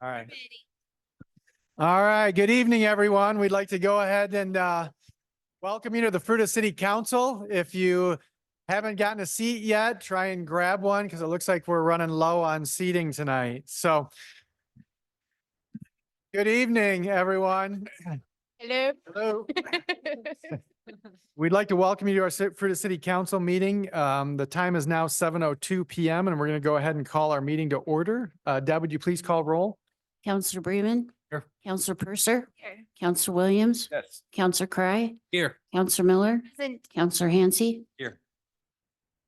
All right. All right. Good evening, everyone. We'd like to go ahead and welcome you to the Fruita City Council. If you haven't gotten a seat yet, try and grab one because it looks like we're running low on seating tonight. So good evening, everyone. Hello. Hello. We'd like to welcome you to our Fruita City Council meeting. The time is now 7:02 p.m. and we're going to go ahead and call our meeting to order. Deb, would you please call roll? Counselor Bremen. Here. Counselor Purser. Here. Counselor Williams. Yes. Counselor Cry. Here. Counselor Miller. Present. Counselor Hansi. Here.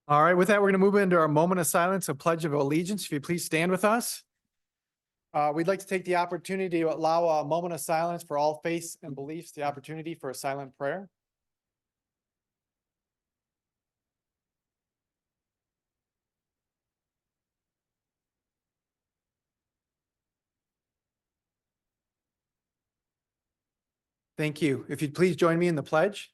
All right. With that, we're going to move into our moment of silence, a pledge of allegiance. If you please stand with us. We'd like to take the opportunity to allow a moment of silence for all faiths and beliefs, the opportunity for a silent prayer. Thank you. If you'd please join me in the pledge.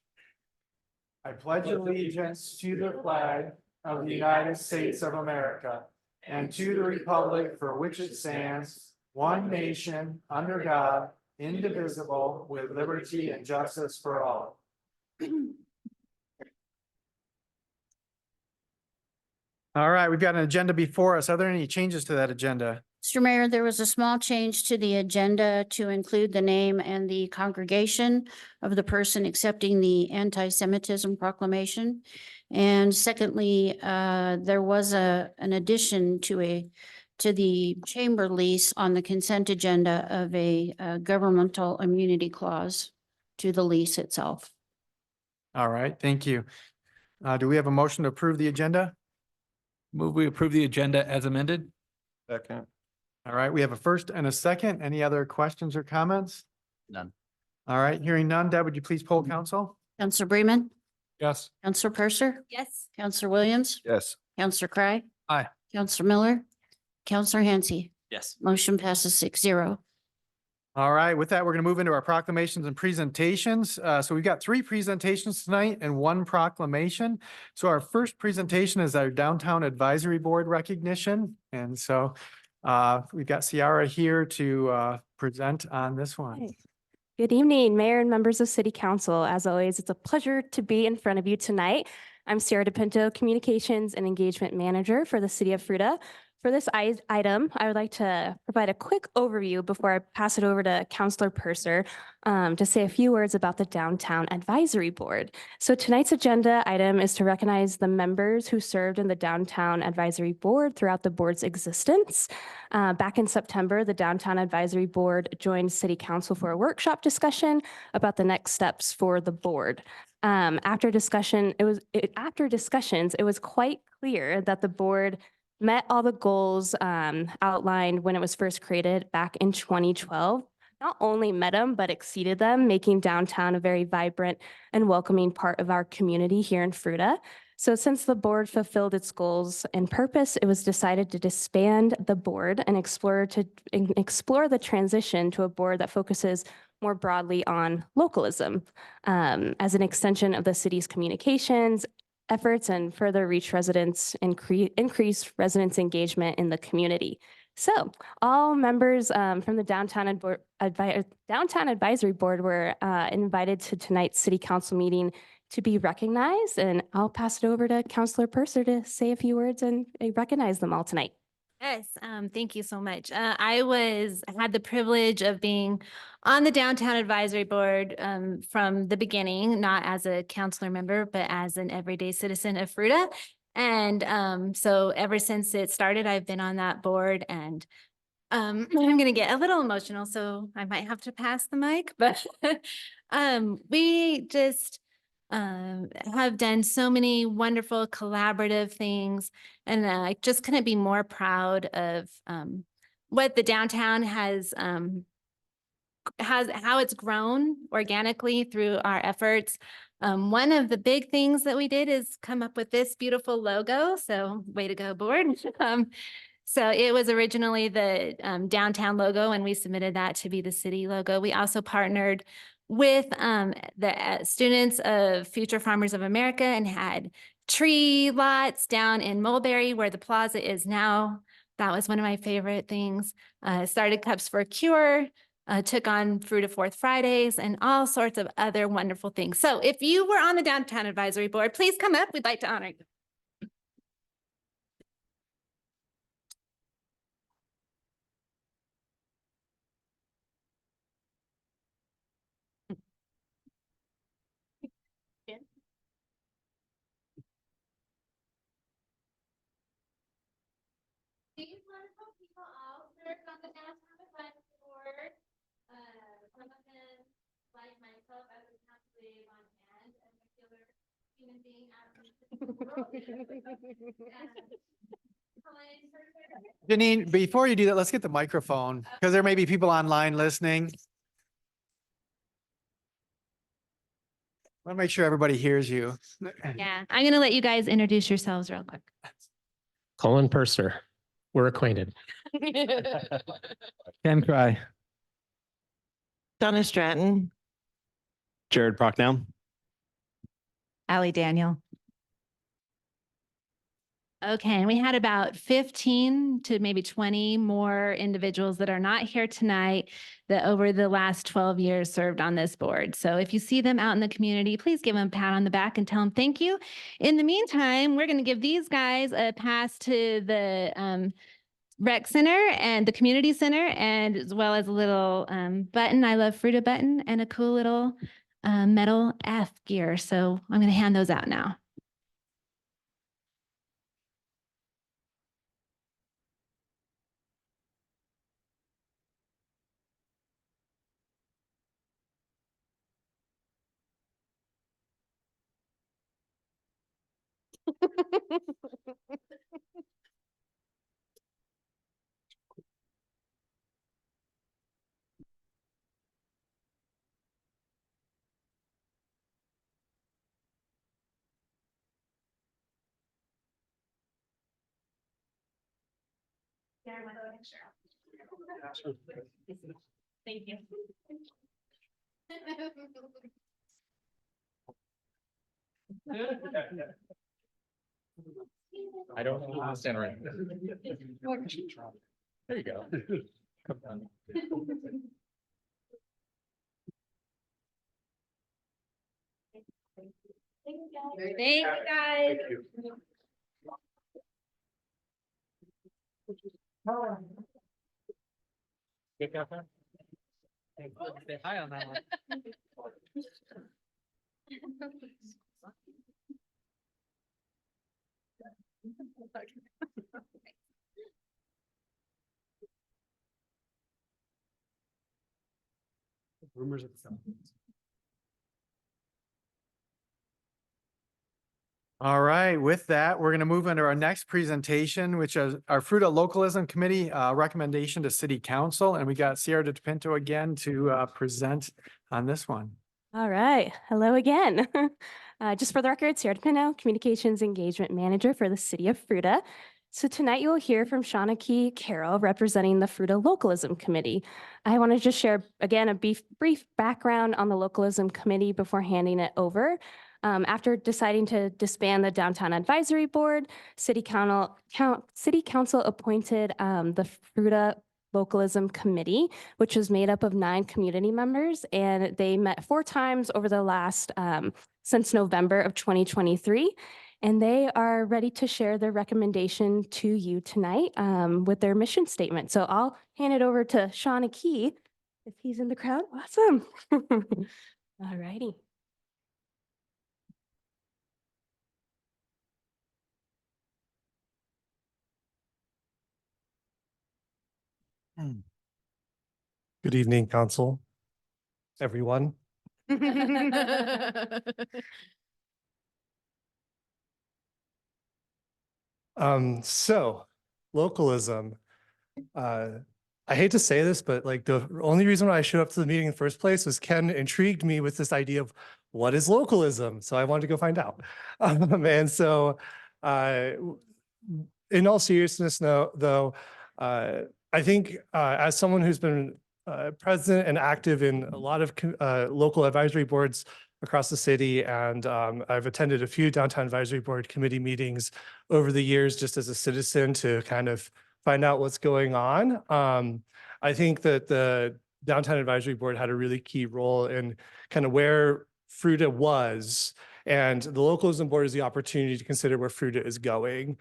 I pledge allegiance to the flag of the United States of America and to the republic for which it stands, one nation, under God, indivisible, with liberty and justice for all. All right, we've got an agenda before us. Are there any changes to that agenda? Mr. Mayor, there was a small change to the agenda to include the name and the congregation of the person accepting the Antisemitism proclamation. And secondly, there was an addition to the chamber lease on the consent agenda of a governmental immunity clause to the lease itself. All right, thank you. Do we have a motion to approve the agenda? Move we approve the agenda as amended. Second. All right, we have a first and a second. Any other questions or comments? None. All right, hearing none. Deb, would you please poll council? Counselor Bremen. Yes. Counselor Purser. Yes. Counselor Williams. Yes. Counselor Cry. Aye. Counselor Miller. Counselor Hansi. Yes. Motion passes 6-0. All right, with that, we're going to move into our proclamations and presentations. So we've got 3 presentations tonight and 1 proclamation. So our first presentation is our Downtown Advisory Board recognition. And so we've got Ciara here to present on this one. Good evening, Mayor and members of City Council. As always, it's a pleasure to be in front of you tonight. I'm Ciara DePinto, Communications and Engagement Manager for the City of Fruita. For this item, I would like to provide a quick overview before I pass it over to Counselor Purser to say a few words about the Downtown Advisory Board. So tonight's agenda item is to recognize the members who served in the Downtown Advisory Board throughout the board's existence. Back in September, the Downtown Advisory Board joined City Council for a workshop discussion about the next steps for the board. After discussions, it was quite clear that the board met all the goals outlined when it was first created back in 2012. Not only met them, but exceeded them, making downtown a very vibrant and welcoming part of our community here in Fruita. So since the board fulfilled its goals and purpose, it was decided to disband the board and explore the transition to a board that focuses more broadly on localism as an extension of the city's communications efforts and further reach residents and increase residents' engagement in the community. So all members from the Downtown Advisory Board were invited to tonight's City Council meeting to be recognized, and I'll pass it over to Counselor Purser to say a few words and recognize them all tonight. Yes, thank you so much. I had the privilege of being on the Downtown Advisory Board from the beginning, not as a councilor member, but as an everyday citizen of Fruita. And so ever since it started, I've been on that board, and I'm going to get a little emotional, so I might have to pass the mic, but we just have done so many wonderful collaborative things, and I just couldn't be more proud of what the downtown has how it's grown organically through our efforts. One of the big things that we did is come up with this beautiful logo. So way to go, board. So it was originally the downtown logo, and we submitted that to be the city logo. We also partnered with the students of Future Farmers of America and had tree lots down in Mulberry where the plaza is now That was one of my favorite things. Started Cups for a Cure, took on Fruita Fourth Fridays, and all sorts of other wonderful things. So if you were on the Downtown Advisory Board, please come up. We'd like to honor you. These wonderful people all served on the Downtown Advisory Board. Some of them, like myself, as a council liaison and a regular human being out in the world. Janine, before you do that, let's get the microphone because there may be people online listening. I want to make sure everybody hears you. Yeah, I'm gonna let you guys introduce yourselves real quick. Colin Purser. We're acquainted. Ken Cry. Donna Stratton, Jared Prochnow. Allie Daniel. Okay, and we had about 15 to maybe 20 more individuals that are not here tonight that over the last 12 years served on this board. So if you see them out in the community, please give them a pat on the back and tell them thank you. In the meantime, we're going to give these guys a pass to the rec center and the community center, and as well as a little button, I love Fruita button, and a cool little metal F gear. So I'm going to hand those out now. Thank you. I don't understand right. There you go. Come on. Thank you, guys. Say hi on that one. Rumors of the Philippines. All right, with that, we're going to move into our next presentation, which is our Fruita Localism Committee recommendation to City Council. And we got Sierra DePinto again to present on this one. All right. Hello again. Just for the record, Sierra DePinto, Communications Engagement Manager for the City of Fruita. So tonight you will hear from Shawnee Carroll representing the Fruita Localism Committee. I want to just share again a brief background on the Localism Committee before handing it over. After deciding to disband the Downtown Advisory Board, City Council appointed the Fruita Localism Committee, which was made up of 9 community members, and they met 4 times over the last since November of 2023. And they are ready to share their recommendation to you tonight with their mission statement. So I'll hand it over to Shawnee Key if he's in the crowd. Awesome. All righty. Good evening, council, everyone. So localism, I hate to say this, but like the only reason why I showed up to the meeting in the first place was Ken intrigued me with this idea of what is localism. So I wanted to go find out. And so in all seriousness, though, I think as someone who's been present and active in a lot of local advisory boards across the city, and I've attended a few Downtown Advisory Board committee meetings over the years just as a citizen to kind of find out what's going on. I think that the Downtown Advisory Board had a really key role in kind of where Fruita was, and the Localism Board is the opportunity to consider where Fruita is going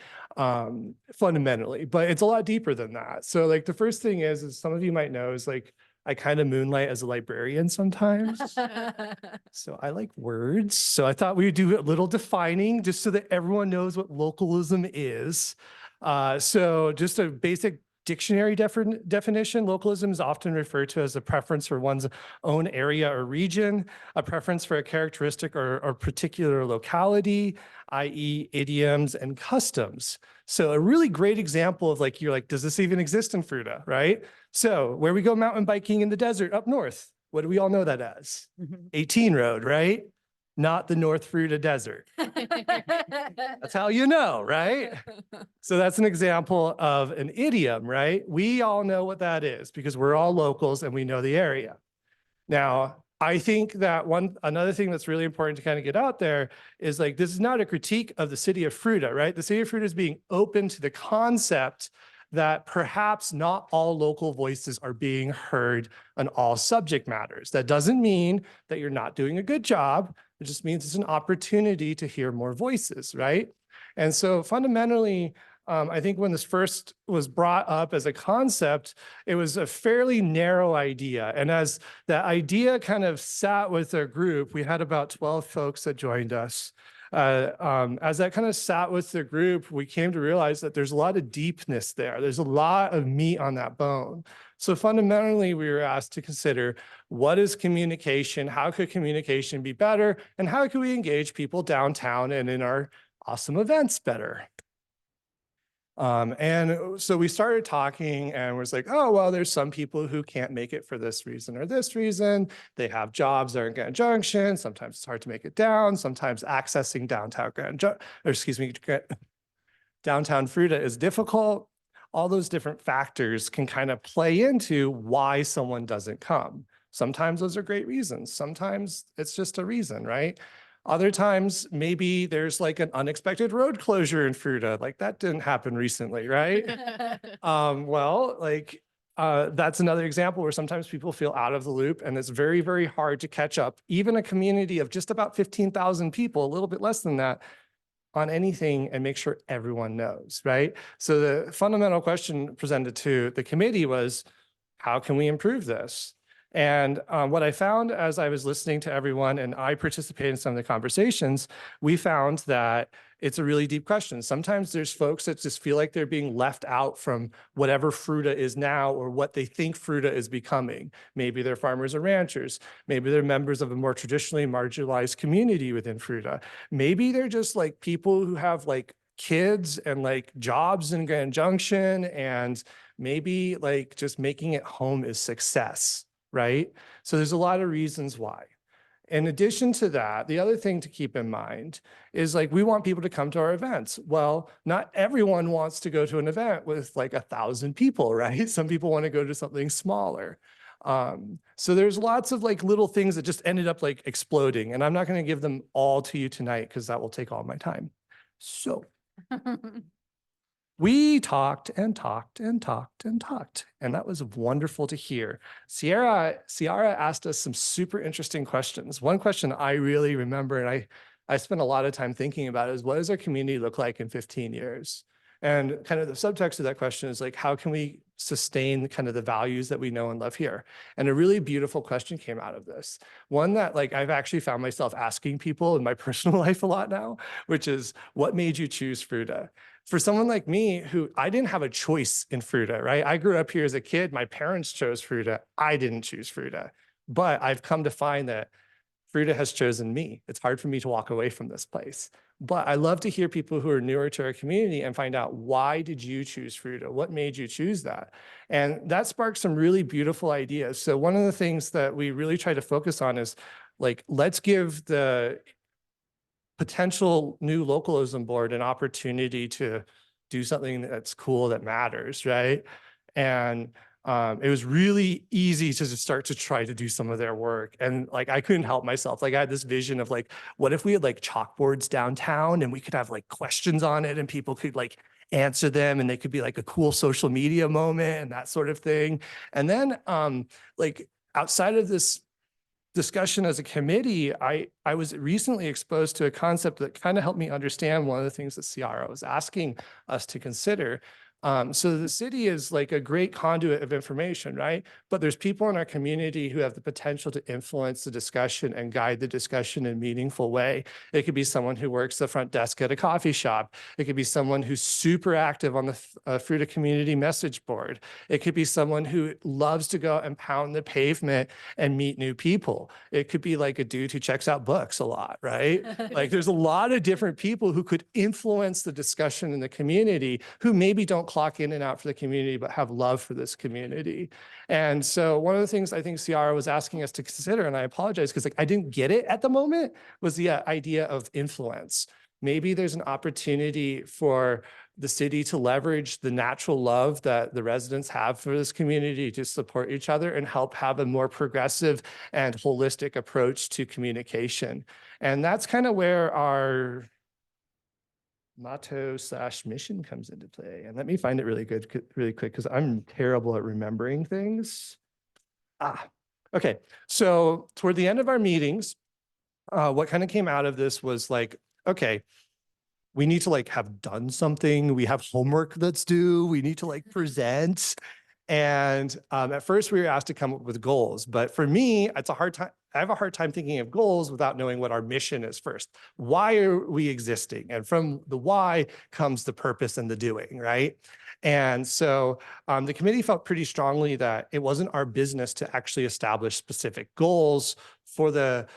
fundamentally, but it's a lot deeper than that. So like the first thing is some of you might know is like, I kind of moonlight as a librarian sometimes. So I like words. So I thought we would do a little defining just so that everyone knows what localism is. So just a basic dictionary definition, localism is often referred to as a preference for one's own area or region, a preference for a characteristic or particular locality, i.e. idioms and customs. So a really great example of like, you're like, does this even exist in Fruita, right? So where we go mountain biking in the desert up north, what do we all know that as? 18 Road, right? Not the North Fruita Desert. That's how you know, right? So that's an example of an idiom, right? We all know what that is because we're all locals and we know the area. Now, I think that another thing that's really important to kind of get out there is like, this is not a critique of the city of Fruita, right? The city of Fruita is being open to the concept that perhaps not all local voices are being heard on all subject matters. That doesn't mean that you're not doing a good job. It just means it's an opportunity to hear more voices, right? And so fundamentally, I think when this first was brought up as a concept, it was a fairly narrow idea. And as that idea kind of sat with our group, we had about 12 folks that joined us. As that kind of sat with the group, we came to realize that there's a lot of deepness there. There's a lot of meat on that bone. So fundamentally, we were asked to consider what is communication, how could communication be better, and how could we engage people downtown and in our awesome events better? And so we started talking and was like, oh, well, there's some people who can't make it for this reason or this reason. They have jobs that are in Grand Junction. Sometimes it's hard to make it down. Sometimes accessing downtown downtown Fruita is difficult. All those different factors can kind of play into why someone doesn't come. Sometimes those are great reasons. Sometimes it's just a reason, right? Other times, maybe there's like an unexpected road closure in Fruita. Like that didn't happen recently, right? That's another example where sometimes people feel out of the loop and it's very, very hard to catch up. Even a community of just about 15,000 people, a little bit less than that, on anything and make sure everyone knows, right? So the fundamental question presented to the committee was, how can we improve this? And what I found as I was listening to everyone and I participated in some of the conversations, we found that it's a really deep question. Sometimes there's folks that just feel like they're being left out from whatever Fruita is now or what they think Fruita is becoming. Maybe they're farmers or ranchers. Maybe they're members of a more traditionally marginalized community within Fruita. Maybe they're just like people who have like kids and like jobs in Grand Junction, and maybe like just making it home is success. Right? So there's a lot of reasons why. In addition to that, the other thing to keep in mind is like, we want people to come to our events. Well, not everyone wants to go to an event with like 1,000 people, right? Some people want to go to something smaller. So there's lots of like little things that just ended up like exploding. And I'm not going to give them all to you tonight because that will take all my time. So we talked and talked and talked and talked, and that was wonderful to hear. Ciara asked us some super interesting questions. One question I really remember, and I spent a lot of time thinking about it, is what does our community look like in 15 years? And kind of the subtext of that question is like, how can we sustain kind of the values that we know and love here? And a really beautiful question came out of this. One that like I've actually found myself asking people in my personal life a lot now, which is, what made you choose Fruita? For someone like me, who I didn't have a choice in Fruita, right? I grew up here as a kid. My parents chose Fruita. I didn't choose Fruita. But I've come to find that Fruita has chosen me. It's hard for me to walk away from this place. But I love to hear people who are newer to our community and find out, why did you choose Fruita? What made you choose that? And that sparked some really beautiful ideas. So one of the things that we really try to focus on is like, let's give the potential new localism board an opportunity to do something that's cool, that matters, right? And it was really easy to just start to try to do some of their work. And like, I couldn't help myself. Like I had this vision of like, what if we had like chalkboards downtown and we could have like questions on it and people could like answer them, and they could be like a cool social media moment and that sort of thing. And then like outside of this discussion as a committee, I was recently exposed to a concept that kind of helped me understand one of the things that Ciara was asking us to consider. So the city is like a great conduit of information, right? But there's people in our community who have the potential to influence the discussion and guide the discussion in a meaningful way. It could be someone who works the front desk at a coffee shop. It could be someone who's super active on the Fruita community message board. It could be someone who loves to go and pound the pavement and meet new people. It could be like a dude who checks out books a lot, right? Like there's a lot of different people who could influence the discussion in the community who maybe don't clock in and out for the community, but have love for this community. And so one of the things I think Ciara was asking us to consider, and I apologize because like I didn't get it at the moment, was the idea of influence. Maybe there's an opportunity for the city to leverage the natural love that the residents have for this community to support each other and help have a more progressive and holistic approach to communication. And that's kind of where our motto / mission comes into play. And let me find it really quick, because I'm terrible at remembering things. Okay. So toward the end of our meetings, what kind of came out of this was like, okay, we need to like have done something. We have homework that's due. We need to like present. And at first we were asked to come up with goals, but for me, it's a hard time. I have a hard time thinking of goals without knowing what our mission is first. Why are we existing? And from the why comes the purpose and the doing, right? And so the committee felt pretty strongly that it wasn't our business to actually establish specific goals for the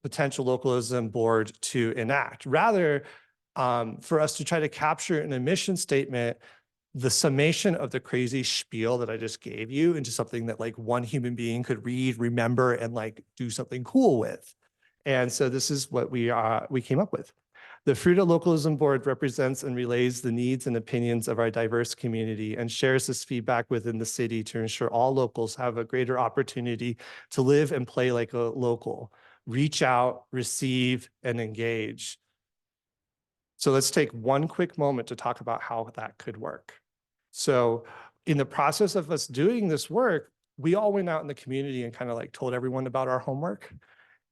potential localism board to enact. Rather, for us to try to capture in a mission statement the summation of the crazy spiel that I just gave you into something that like one human being could read, remember, and like do something cool with. And so this is what we came up with. The Fruita Localism Board represents and relays the needs and opinions of our diverse community and shares this feedback within the city to ensure all locals have a greater opportunity to live and play like a local, reach out, receive, and engage. So let's take one quick moment to talk about how that could work. So in the process of us doing this work, we all went out in the community and kind of like told everyone about our homework.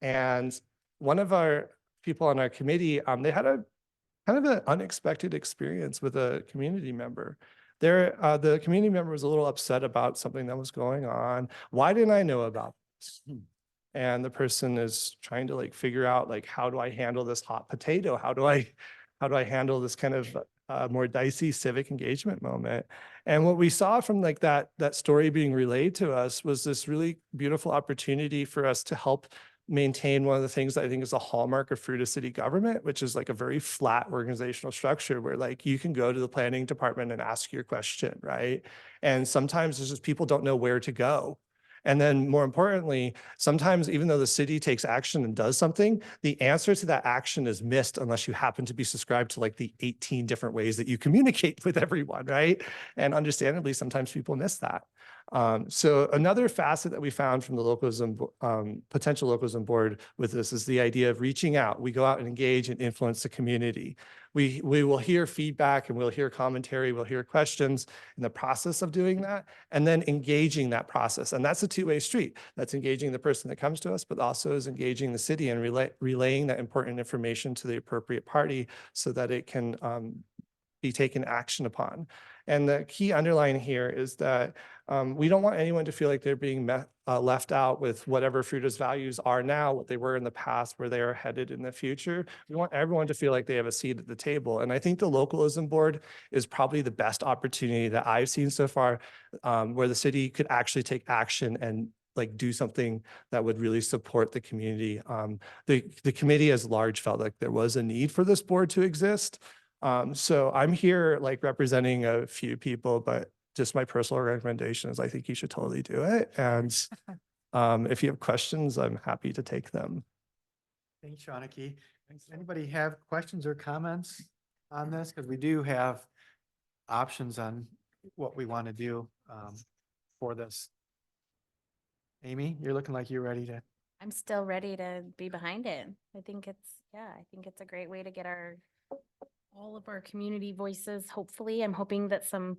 And one of our people on our committee, they had a kind of an unexpected experience with a community member. The community member was a little upset about something that was going on. Why didn't I know about this? And the person is trying to like figure out like, how do I handle this hot potato? How do I handle this kind of more dicey civic engagement moment? And what we saw from like that story being relayed to us was this really beautiful opportunity for us to help maintain one of the things that I think is a hallmark of Fruita city government, which is like a very flat organizational structure where like you can go to the planning department and ask your question, right? And sometimes it's just people don't know where to go. And then more importantly, sometimes even though the city takes action and does something, the answer to that action is missed unless you happen to be subscribed to like the 18 different ways that you communicate with everyone, right? And understandably, sometimes people miss that. So another facet that we found from the localism, potential localism board with this is the idea of reaching out. We go out and engage and influence the community. We will hear feedback and we'll hear commentary, we'll hear questions in the process of doing that, and then engaging that process. And that's a two-way street. That's engaging the person that comes to us, but also is engaging the city and relaying that important information to the appropriate party so that it can be taken action upon. And the key underline here is that we don't want anyone to feel like they're being left out with whatever Fruita's values are now, what they were in the past, where they are headed in the future. We want everyone to feel like they have a seat at the table. And I think the localism board is probably the best opportunity that I've seen so far, where the city could actually take action and like do something that would really support the community. The committee as large felt like there was a need for this board to exist. So I'm here like representing a few people, but just my personal recommendation is I think you should totally do it. And if you have questions, I'm happy to take them. Thanks, Shawnee. Anybody have questions or comments on this? Because we do have options on what we want to do for this. Amy, you're looking like you're ready to. I'm still ready to be behind it. I think it's a great way to get our all of our community voices, hopefully. I'm hoping that some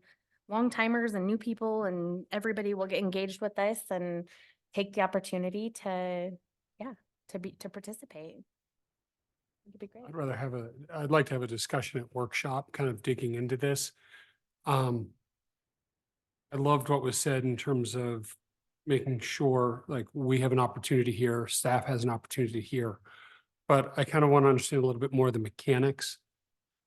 long timers and new people and everybody will get engaged with this and take the opportunity to, to participate. It'd be great. I'd like to have a discussion at workshop, kind of digging into this. I loved what was said in terms of making sure like we have an opportunity here, staff has an opportunity here. But I kind of want to understand a little bit more of the mechanics.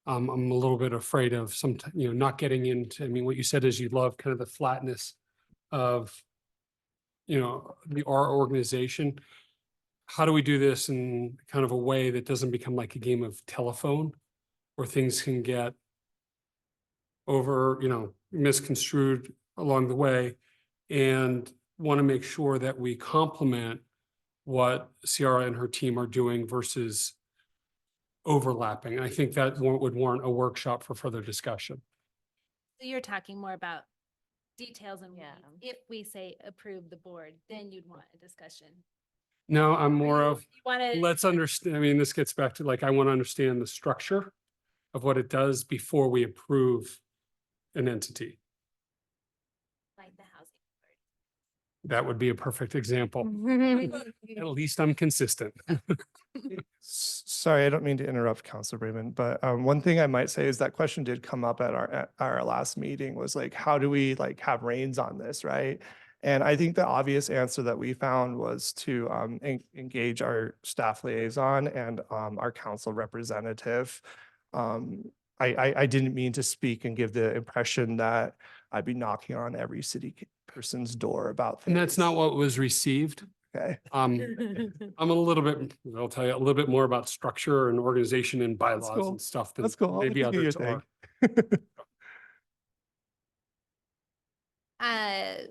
I'm a little bit afraid of not getting into, I mean, what you said is you love kind of the flatness of, our organization. How do we do this in kind of a way that doesn't become like a game of telephone where things can get misconstrued along the way, and want to make sure that we complement what Ciara and her team are doing versus overlapping. And I think that would warrant a workshop for further discussion. So you're talking more about details and Yeah. if we say approve the board, then you'd want a discussion. No, I'm more of, Want to, let's understand, I mean, this gets back to like, I want to understand the structure of what it does before we approve an entity. like the housing. That would be a perfect example. At least I'm consistent. Sorry, I don't mean to interrupt, Councilor Bremen, but one thing I might say is that question did come up at our last meeting, was like, how do we like have reins on this, right? And I think the obvious answer that we found was to engage our staff liaison and our council representative. I didn't mean to speak and give the impression that I'd be knocking on every city person's door about And that's things. not what was received. Okay. I'm a little bit, I'll tell you a little bit more about structure and organization and bylaws cool. and stuff than That's cool. I'll maybe let you do others your are. thing.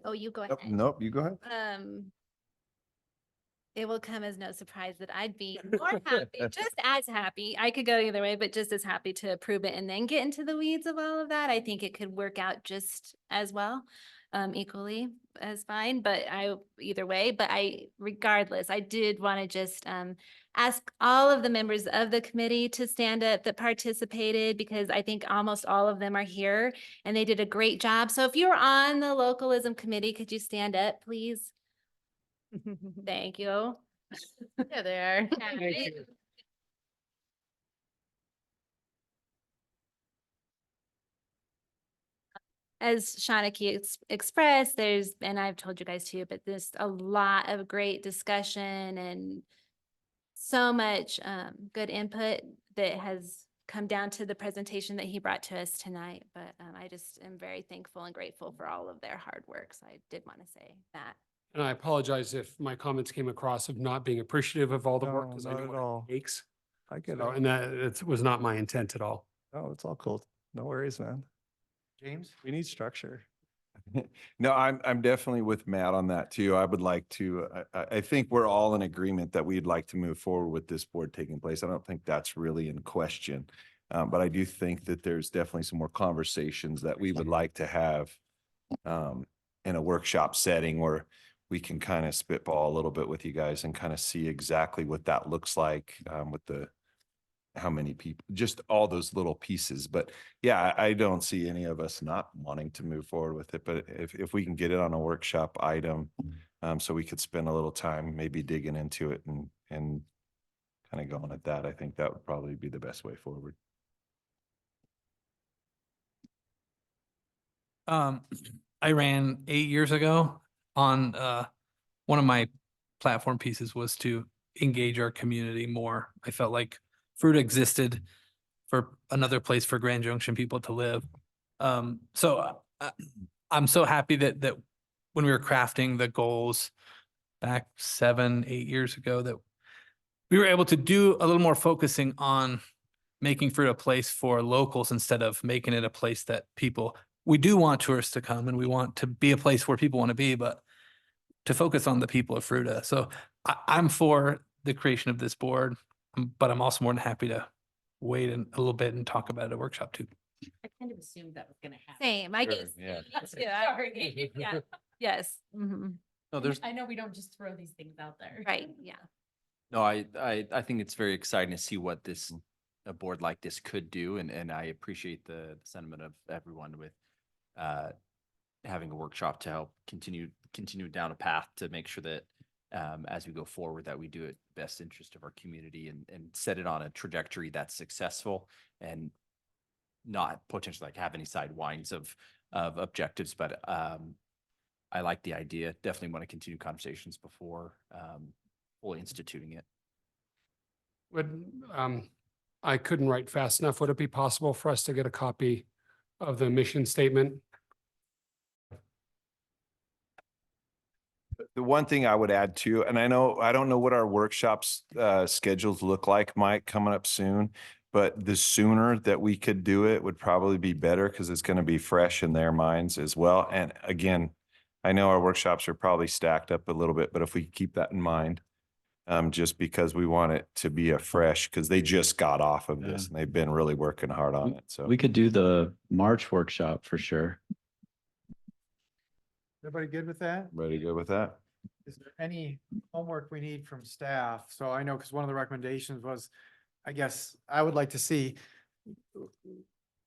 Oh, you go ahead. Nope, you go ahead. It will come as no surprise that I'd be more happy, just as happy. I could go either way, but just as happy to approve it and then get into the weeds of all of that. I think it could work out just as well, equally as fine, but either way, but regardless, I did want to just, ask all of the members of the committee to stand up that participated, because I think almost all of them are here and they did a great job. So if you're on the Localism Committee, could you stand up, please? Thank you. Yeah, they are. As Shanaki expressed, and I've told you guys too, but there's a lot of great discussion and so much good input that has come down to the presentation that he brought to us tonight. But I just am very thankful and grateful for all of their hard work. So I did want to say that. And I apologize if my comments came across of not being appreciative of all the work, No, because I not know at what all. it takes. I get So, it. and that was not my intent at all. No, it's all cool. No worries, man. James? We need structure. No, I'm definitely with Matt on that too. I would like to, I think we're all in agreement that we'd like to move forward with this board taking place. I don't think that's really in question. But I do think that there's definitely some more conversations that we would like to have in a workshop setting where we can kind of spitball a little bit with you guys and kind of see exactly what that looks like with how many people, just all those little pieces. But yeah, I don't see any of us not wanting to move forward with it. But if we can get it on a workshop item, so we could spend a little time maybe digging into it and kind of going at that, I think that would probably be the best way forward. I ran 8 years ago on one of my platform pieces was to engage our community more. I felt like Fruita existed for another place for Grand Junction people to live. So I'm so happy that when we were crafting the goals back 7, 8 years ago, that we were able to do a little more focusing on making Fruita a place for locals instead of making it a place that we do want tourists to come and we want to be a place where people want to be, but to focus on the people of Fruita. So I'm for the creation of this board, but I'm also more than happy to wait a little bit and talk about it at a workshop too. I kind of assumed that was gonna happen. Same, I Sure, guess. yeah. Sorry. Yeah, yes. Mhm. No, there's, I know we don't just throw these things out there. Right, yeah. no, I think it's very exciting to see what this a board like this could do. And I appreciate the sentiment of everyone with having a workshop to help continue down a path to make sure that as we go forward, that we do it best interest of our community and set it on a trajectory that's successful and not potentially like have any sidewinds of objectives. But I like the idea. Definitely want to continue conversations before fully instituting it. Would, I couldn't write fast enough. Would it be possible for us to get a copy of the mission statement? The one thing I would add too, and I don't know what our workshops schedules look like, Mike, coming up soon, but the sooner that we could do it would probably be better because it's going to be fresh in their minds as well. And again, I know our workshops are probably stacked up a little bit, but if we keep that in mind, just because we want it to be a fresh, because they just got off of this and they've been really working hard on it. So We could do the March workshop for sure. Everybody good with that? ready to go with that? Is there any homework we need from staff? So I know, because one of the recommendations was, I guess, I would like to see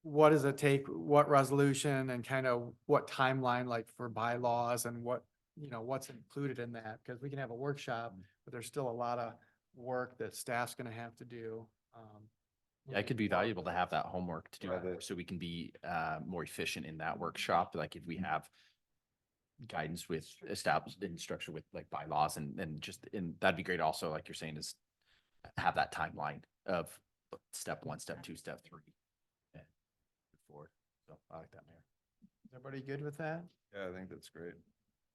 what does it take, what resolution and kind of what timeline, like for bylaws and what, what's included in that, because we can have a workshop, but there's still a lot of work that staff's gonna have to do. Yeah, it could be valuable to have that homework to do Right. that, so we can be more efficient in that workshop. Like if we have guidance with established in structure with like bylaws and just, and that'd be great also, like you're saying, is have that timeline of step 1, step 2, step 3. And move forward. So I like that, Mayor. Is everybody good with that? Yeah, I think that's great.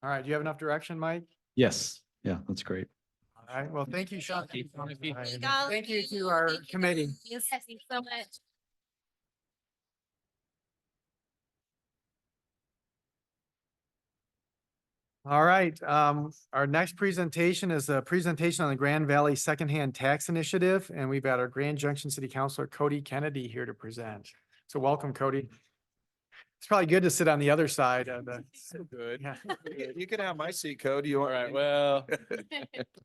All right, do you have enough direction, Mike? Yes. Yeah, that's great. All right, well, thank you, Sean. Thank you. Thank you to our committee. Yes, thank you so much. All right, our next presentation is a presentation on the Grand Valley Secondhand Tax Initiative, and we've got our Grand Junction City Councilor Cody Kennedy here to present. So welcome, Cody. It's probably good to sit on the other side of the. So good. Yeah. You can have my seat, Cody. You All want? right, well,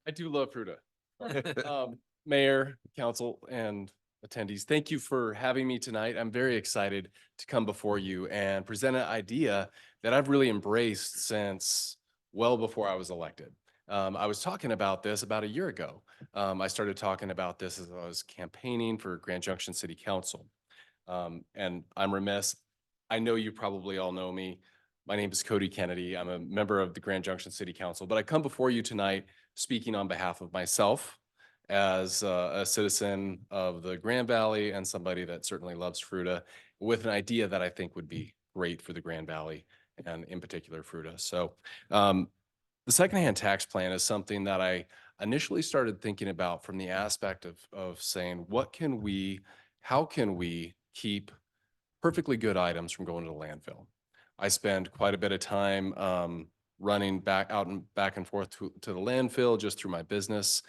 I do love Fruita. Mayor, council, and attendees, thank you for having me tonight. I'm very excited to come before you and present an idea that I've really embraced since well before I was elected. I was talking about this about a year ago. I started talking about this as I was campaigning for Grand Junction City Council. And I'm remiss, I know you probably all know me. My name is Cody Kennedy. I'm a member of the Grand Junction City Council, but I come before you tonight speaking on behalf of myself as a citizen of the Grand Valley and somebody that certainly loves Fruita, with an idea that I think would be great for the Grand Valley and in particular Fruita. So the secondhand tax plan is something that I initially started thinking about from the aspect of saying, how can we keep perfectly good items from going to the landfill? I spend quite a bit of time running back and forth to the landfill just through my business.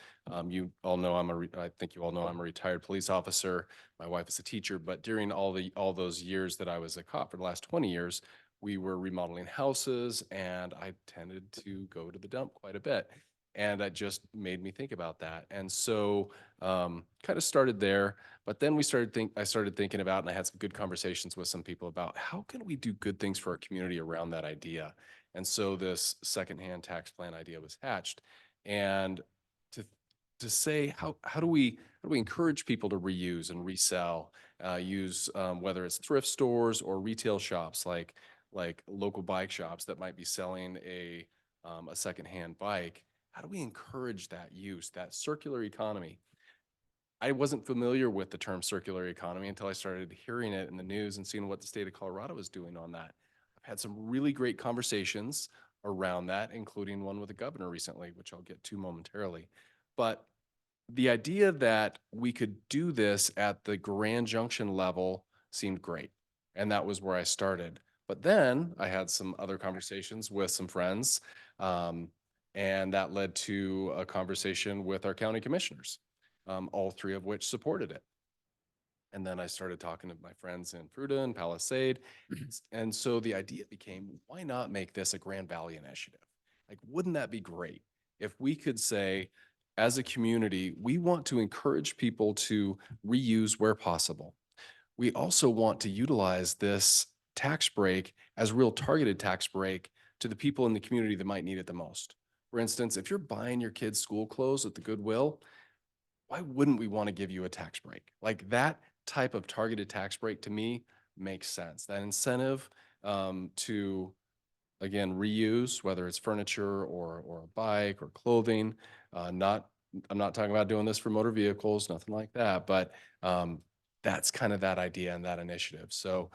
You all know I think you all know I'm a retired police officer. My wife is a teacher, but during all those years that I was a cop for the last 20 years, we were remodeling houses and I tended to go to the dump quite a bit. And that just made me think about that. And so kind of started there, but then I started thinking about, and I had some good conversations with some people about how can we do good things for our community around that idea. And so this secondhand tax plan idea was hatched. And to say, how do we encourage people to reuse and resell, use whether it's thrift stores or retail shops like local bike shops that might be selling a secondhand bike. How do we encourage that use, that circular economy? I wasn't familiar with the term circular economy until I started hearing it in the news and seeing what the state of Colorado was doing on that. I've had some really great conversations around that, including one with the governor recently, which I'll get to momentarily. But the idea that we could do this at the Grand Junction level seemed great. And that was where I started. But then I had some other conversations with some friends, and that led to a conversation with our county commissioners, all 3 of which supported it. And then I started talking to my friends in Fruita and Palisade. And so the idea became, why not make this a Grand Valley initiative? Like, wouldn't that be great if we could say, as a community, we want to encourage people to reuse where possible. We also want to utilize this tax break as real targeted tax break to the people in the community that might need it the most. For instance, if you're buying your kids' school clothes at the Goodwill, why wouldn't we want to give you a tax break? Like that type of targeted tax break to me makes sense. That incentive to, again, reuse, whether it's furniture or a bike or clothing, I'm not talking about doing this for motor vehicles, nothing like that, but that's kind of that idea and that initiative. So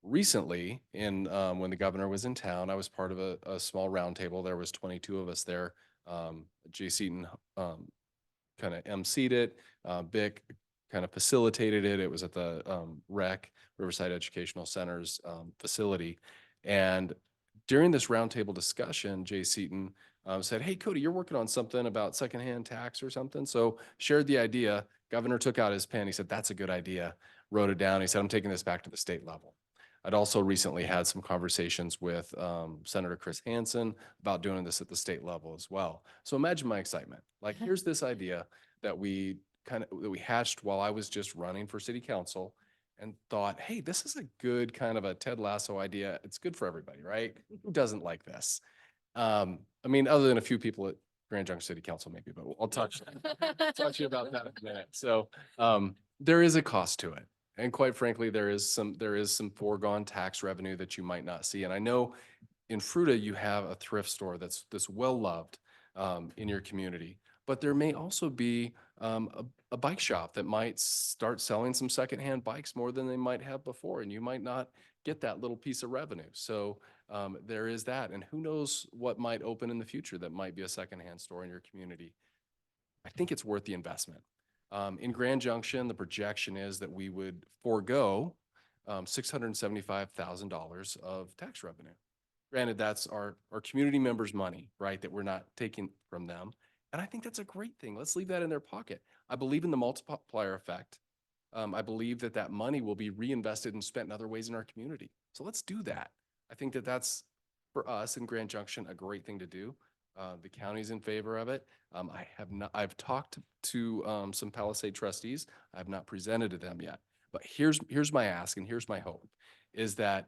recently, when the governor was in town, I was part of a small roundtable. There was 22 of us there. Jay Seaton kind of emceed it. Bick kind of facilitated it. It was at the REC, Riverside Educational Center's facility. And during this roundtable discussion, Jay Seaton said, "Hey, Cody, you're working on something about secondhand tax or something." So shared the idea. Governor took out his pen. He said, "That's a good idea." Wrote it down. He said, "I'm taking this back to the state level." I'd also recently had some conversations with Senator Chris Hansen about doing this at the state level as well. So imagine my excitement. Like, here's this idea that we hatched while I was just running for city council, and thought, hey, this is a good kind of a Ted Lasso idea. It's good for everybody, right? Who doesn't like this? I mean, other than a few people at Grand Junction City Council, maybe, but I'll talk to you about that in a minute. So there is a cost to it. And quite frankly, there is some foregone tax revenue that you might not see. And I know in Fruita, you have a thrift store that's well loved in your community, but there may also be a bike shop that might start selling some secondhand bikes more than they might have before, and you might not get that little piece of revenue. So there is that, and who knows what might open in the future that might be a secondhand store in your community. I think it's worth the investment. In Grand Junction, the projection is that we would forego $675,000 of tax revenue. Granted, that's our community members' money, right, that we're not taking from them. And I think that's a great thing. Let's leave that in their pocket. I believe in the multiplier effect. I believe that that money will be reinvested and spent in other ways in our community. So let's do that. I think that that's, for us in Grand Junction, a great thing to do. The county's in favor of it. I've talked to some Palisade trustees. I have not presented to them yet. But here's my ask and here's my hope, is that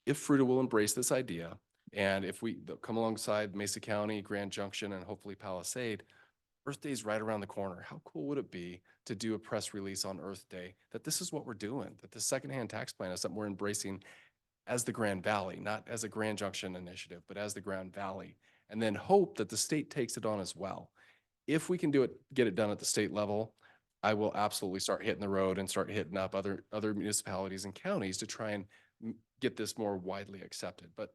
if Fruita will embrace this idea, and if we come alongside Mesa County, Grand Junction, and hopefully Palisade, Earth Day is right around the corner. How cool would it be to do a press release on Earth Day that this is what we're doing, that the secondhand tax plan is something we're embracing as the Grand Valley, not as a Grand Junction initiative, but as the Grand Valley, and then hope that the state takes it on as well. If we can get it done at the state level, I will absolutely start hitting the road and start hitting up other municipalities and counties to try and get this more widely accepted. But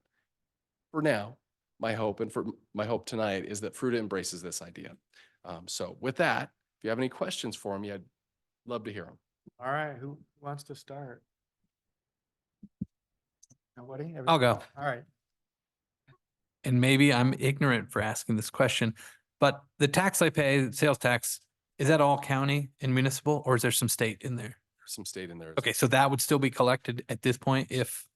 for now, my hope tonight is that Fruita embraces this idea. So with that, if you have any questions for me, I'd love to hear them. All right, who wants to start? Nobody? I'll go. All right. And maybe I'm ignorant for asking this question, but the tax I pay, sales tax, is that all county and municipal, or is there some state in there? There's some state in there. Okay, so that would still be collected at this point if,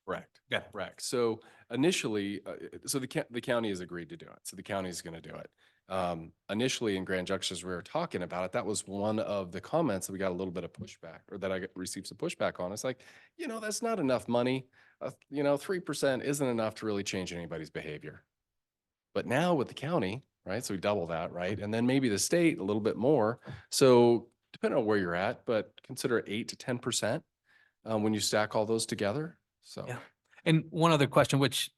Correct. Yeah. Correct. So initially, so the county has agreed to do it. So the county is going to do it. Initially in Grand Junction, as we were talking about it, that was one of the comments that we got a little bit of pushback, or that I received some pushback on. It's like, that's not enough money. 3% isn't enough to really change anybody's behavior. But now with the county, right? So we double that, right? And then maybe the state a little bit more. So depending on where you're at, but consider 8 to 10% when you stack all those together. So. yeah. And one other question, which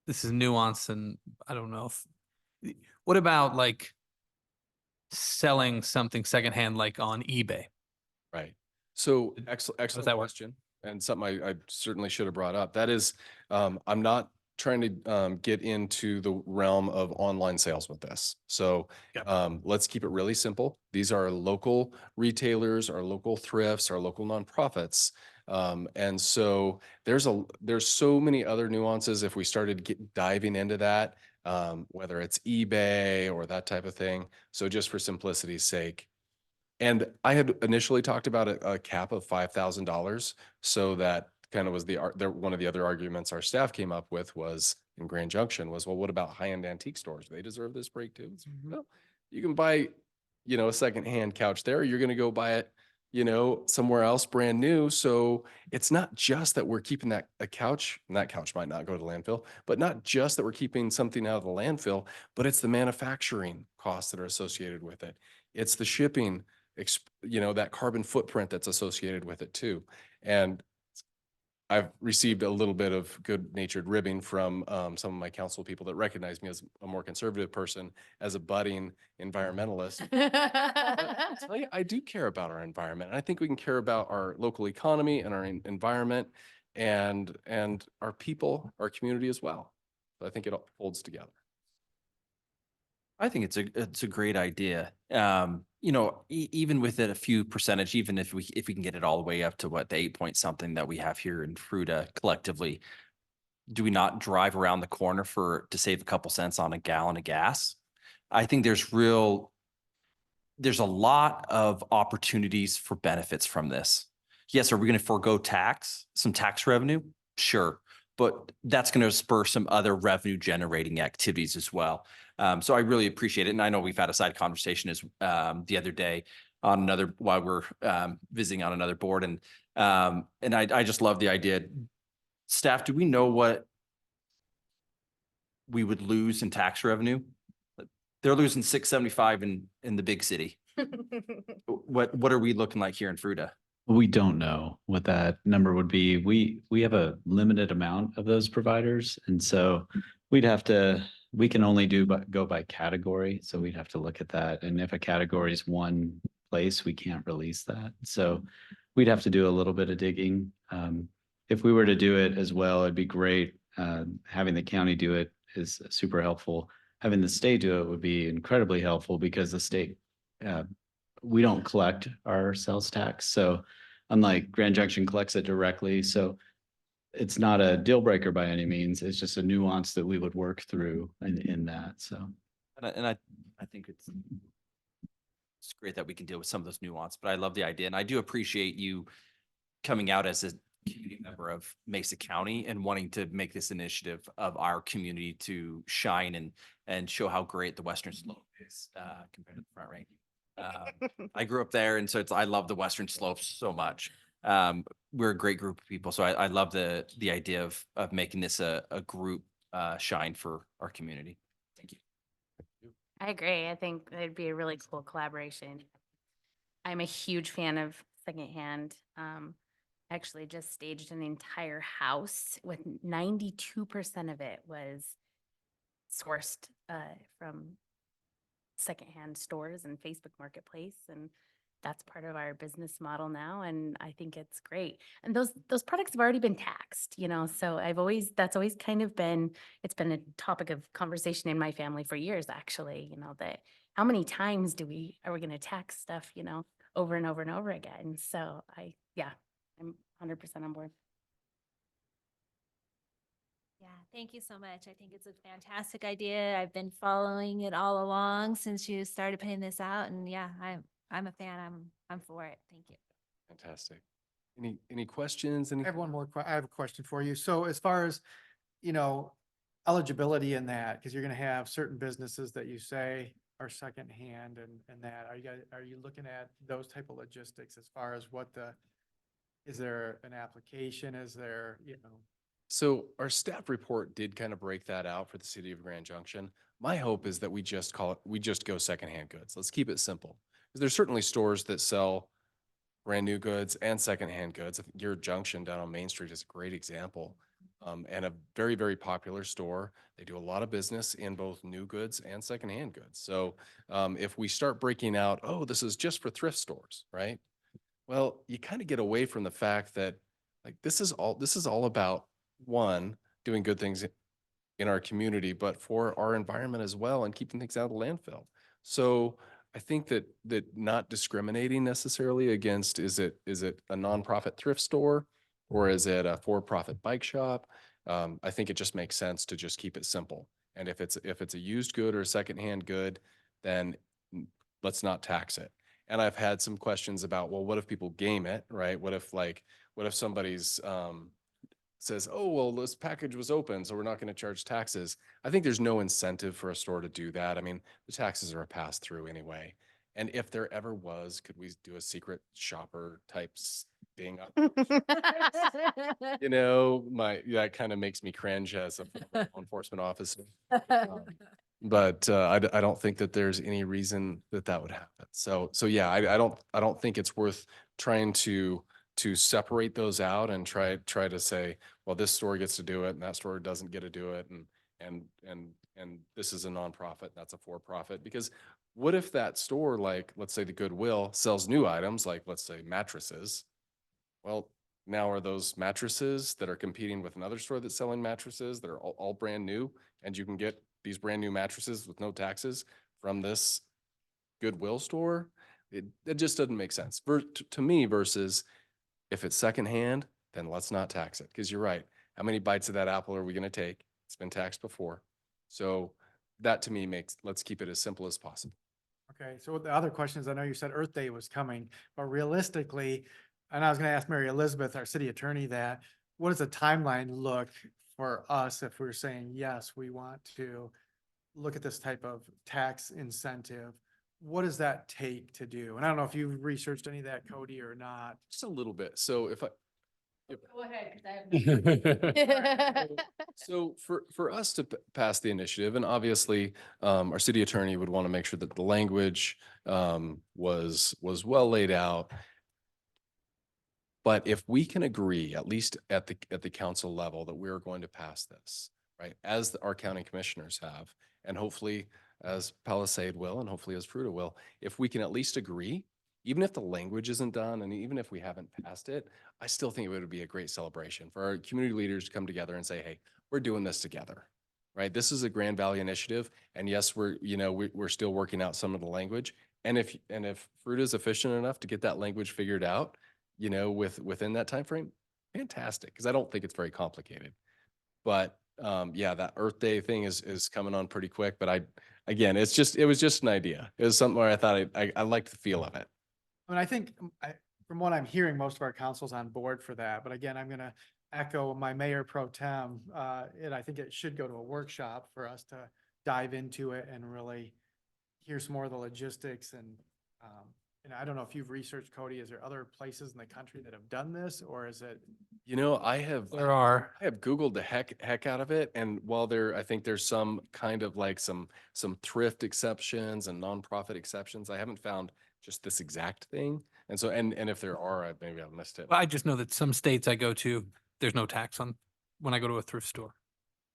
this is nuance, and I don't know if, what about like selling something secondhand, like on eBay? Right. So excellent that work? question, and something I certainly should have brought up. That is, I'm not trying to get into the realm of online sales with this. So let's keep it really simple. These are local retailers, our local thrifts, our local nonprofits. And so there's so many other nuances if we started diving into that, whether it's eBay or that type of thing. So just for simplicity's sake. And I had initially talked about a cap of $5,000 so that kind of was one of the other arguments our staff came up with was in Grand Junction was, well, what about high-end antique stores? They deserve this break too. It's, well, you can buy, a secondhand couch there. You're going to go buy it, somewhere else brand new. So it's not just that we're keeping a couch, and that couch might not go to landfill, but not just that we're keeping something out of the landfill, but it's the manufacturing costs that are associated with it. It's the shipping, that carbon footprint that's associated with it too. And I've received a little bit of good-natured ribbing from some of my council people that recognize me as a more conservative person, as a budding environmentalist. I'll tell you, I do care about our environment. I think we can care about our local economy and our environment and our people, our community as well. So I think it all holds together. I think it's a great idea. Even with it a few percentage, even if we can get it all the way up to what the 8 point something that we have here in Fruita collectively, do we not drive around the corner to save a couple cents on a gallon of gas? I think there's a lot of opportunities for benefits from this. Yes, are we going to forego some tax revenue? Sure. But that's going to spur some other revenue generating activities as well. So I really appreciate it. And I know we've had a side conversation the other day on while we're visiting on another board. And I just love the idea. Staff, do we know what we would lose in tax revenue? They're losing $675 in the big city. What are we looking like here in Fruita? We don't know what that number would be. We have a limited amount of those providers. And so we can only go by category. So we'd have to look at that. And if a category is one place, we can't release that. So we'd have to do a little bit of digging. If we were to do it as well, it'd be great. Having the county do it is super helpful. Having the state do it would be incredibly helpful because the state, we don't collect our sales tax. So unlike Grand Junction collects it directly. So it's not a deal breaker by any means. It's just a nuance that we would work through in that. So. And I think it's great that we can deal with some of those nuance, but I love the idea. And I do appreciate you coming out as a community member of Mesa County and wanting to make this initiative of our community to shine and show how great the Western Slope is compared to the Front Range. I grew up there, and so I love the Western Slopes so much. We're a great group of people, so I love the idea of making this a group shine for our community. Thank you. I agree. I think it'd be a really cool collaboration. I'm a huge fan of Secondhand. Actually just staged an entire house with 92% of it was sourced from secondhand stores and Facebook Marketplace, and that's part of our business model now, and I think it's great. And those products have already been taxed, so that's always kind of been a topic of conversation in my family for years, actually, that how many times are we going to tax stuff, over and over and over again. So I'm 100% on board. Yeah, thank you so much. I think it's a fantastic idea. I've been following it all along since you started putting this out, and yeah, I'm a fan. I'm for it. Thank you. Fantastic. Any questions? I have one more. I have a question for you. So as far as, eligibility in that, because you're going to have certain businesses that you say are secondhand and that, are you looking at those type of logistics as far as is there an application? Is there, So our staff report did kind of break that out for the city of Grand Junction. My hope is that we just go secondhand goods. Let's keep it simple. Because there's certainly stores that sell brand new goods and secondhand goods. I think your Junction down on Main Street is a great example. And a very, very popular store. They do a lot of business in both new goods and secondhand goods. So if we start breaking out, oh, this is just for thrift stores, right? Well, you kind of get away from the fact that this is all about, one, doing good things in our community, but for our environment as well and keeping things out of the landfill. So I think that not discriminating necessarily against, is it a nonprofit thrift store or is it a for-profit bike shop? I think it just makes sense to just keep it simple. And if it's a used good or a secondhand good, then let's not tax it. And I've had some questions about, well, what if people game it, right? What if somebody's says, oh, well, this package was open, so we're not going to charge taxes. I think there's no incentive for a store to do that. I mean, the taxes are a pass through anyway. And if there ever was, could we do a secret shopper type thing? You know, that kind of makes me cringe as a law enforcement officer. But I don't think that there's any reason that that would happen. So yeah, I don't think it's worth trying to separate those out and try to say, well, this store gets to do it and that store doesn't get to do it, and this is a nonprofit, that's a for-profit. Because what if that store, like let's say the Goodwill, sells new items like let's say mattresses? Well, now are those mattresses that are competing with another store that's selling mattresses that are all brand new, and you can get these brand new mattresses with no taxes from this Goodwill store? It just doesn't make sense to me versus if it's secondhand, then let's not tax it. Because you're right. How many bites of that apple are we going to take? It's been taxed before. So that to me let's keep it as simple as possible. Okay, so the other question is, I know you said Earth Day was coming, but realistically, and I was gonna ask Mary Elizabeth, our city attorney, that, what does the timeline look for us if we're saying, yes, we want to look at this type of tax incentive? What does that take to do? And I don't know if you've researched any of that, Cody, or not. Just a little bit. So if I, Go ahead. so for us to pass the initiative, and obviously our city attorney would want to make sure that the language was well laid out. But if we can agree, at least at the council level, that we're going to pass this, right, as our county commissioners have, and hopefully as Palisade will, and hopefully as Fruita will, if we can at least agree, even if the language isn't done, and even if we haven't passed it, I still think it would be a great celebration for our community leaders to come together and say, hey, we're doing this together, right? This is a Grand Valley initiative. And yes, we're still working out some of the language. And if Fruita is efficient enough to get that language figured out, within that time frame, fantastic, because I don't think it's very complicated. But yeah, that Earth Day thing is coming on pretty quick. But again, it was just an idea. It was something where I thought I liked the feel of it. I mean, I think from what I'm hearing, most of our council's on board for that. But again, I'm gonna echo my mayor pro tem. And I think it should go to a workshop for us to dive into it and really hear some more of the logistics. And I don't know if you've researched, Cody, is there other places in the country that have done this, or is it? I have Googled the heck out of it. And while I think there's some kind of like some thrift exceptions and nonprofit exceptions, I haven't found just this exact thing. And so, and if there are, maybe I've missed it. Well, I just know that some states I go to, there's no tax on when I go to a thrift store.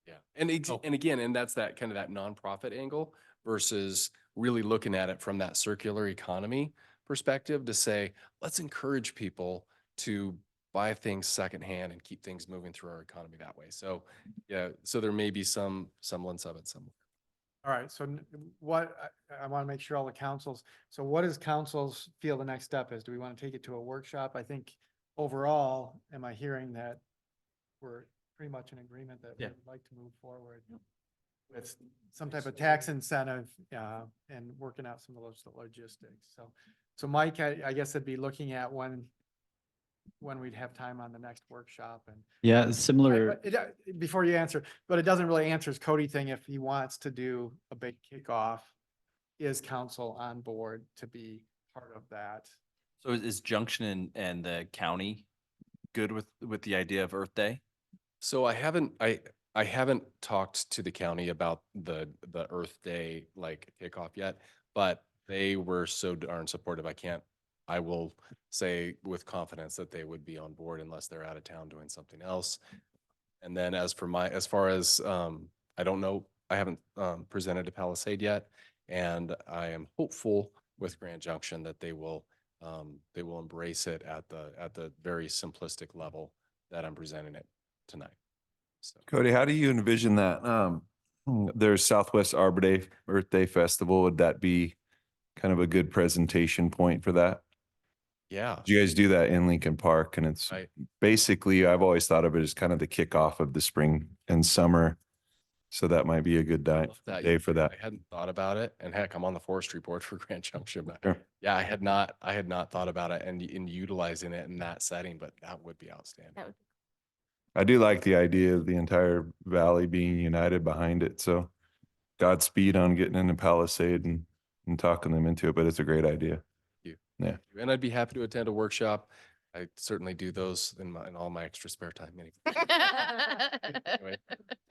Yeah. And again, and that's that kind of that nonprofit angle versus really looking at it from that circular economy perspective to say, let's encourage people to buy things secondhand and keep things moving through our economy that way. So yeah, so there may be some semblance of it somewhere. All right, so what, I want to make sure all the councils, so what does councils feel the next step is? Do we want to take it to a workshop? I think overall, am I hearing that we're pretty much in agreement that we'd like to move forward with some type of tax incentive and working out some of those logistics. So Mike, I guess I'd be looking at when we'd have time on the next workshop. And Yeah, similar. Before you answer, but it doesn't really answer his Cody thing. If he wants to do a big kickoff, is council on board to be part of that? So is Junction and the county good with the idea of Earth Day? So I haven't talked to the county about the Earth Day like kickoff yet, but they were so darn supportive. I will say with confidence that they would be on board unless they're out of town doing something else. And then as far as I don't know, I haven't presented to Palisade yet, and I am hopeful with Grand Junction that they will embrace it at the very simplistic level that I'm presenting it tonight. So. Cody, how do you envision that? There's Southwest Arbor Day, Earth Day Festival. Would that be kind of a good presentation point for that? Yeah. You guys do that in Lincoln Park, and it's basically, I've always thought of it as kind of the kickoff of the spring and summer. So that might be a good day for that. I hadn't thought about it, and heck, I'm on the forestry board for Grand Junction. But Sure. yeah, I had not thought about it and in utilizing it in that setting, but that would be outstanding. I do like the idea of the entire valley being united behind it. So Godspeed on getting into Palisade and talking them into it, but it's a great idea. You. Yeah. And I'd be happy to attend a workshop. I certainly do those in all my extra spare time. Anyway,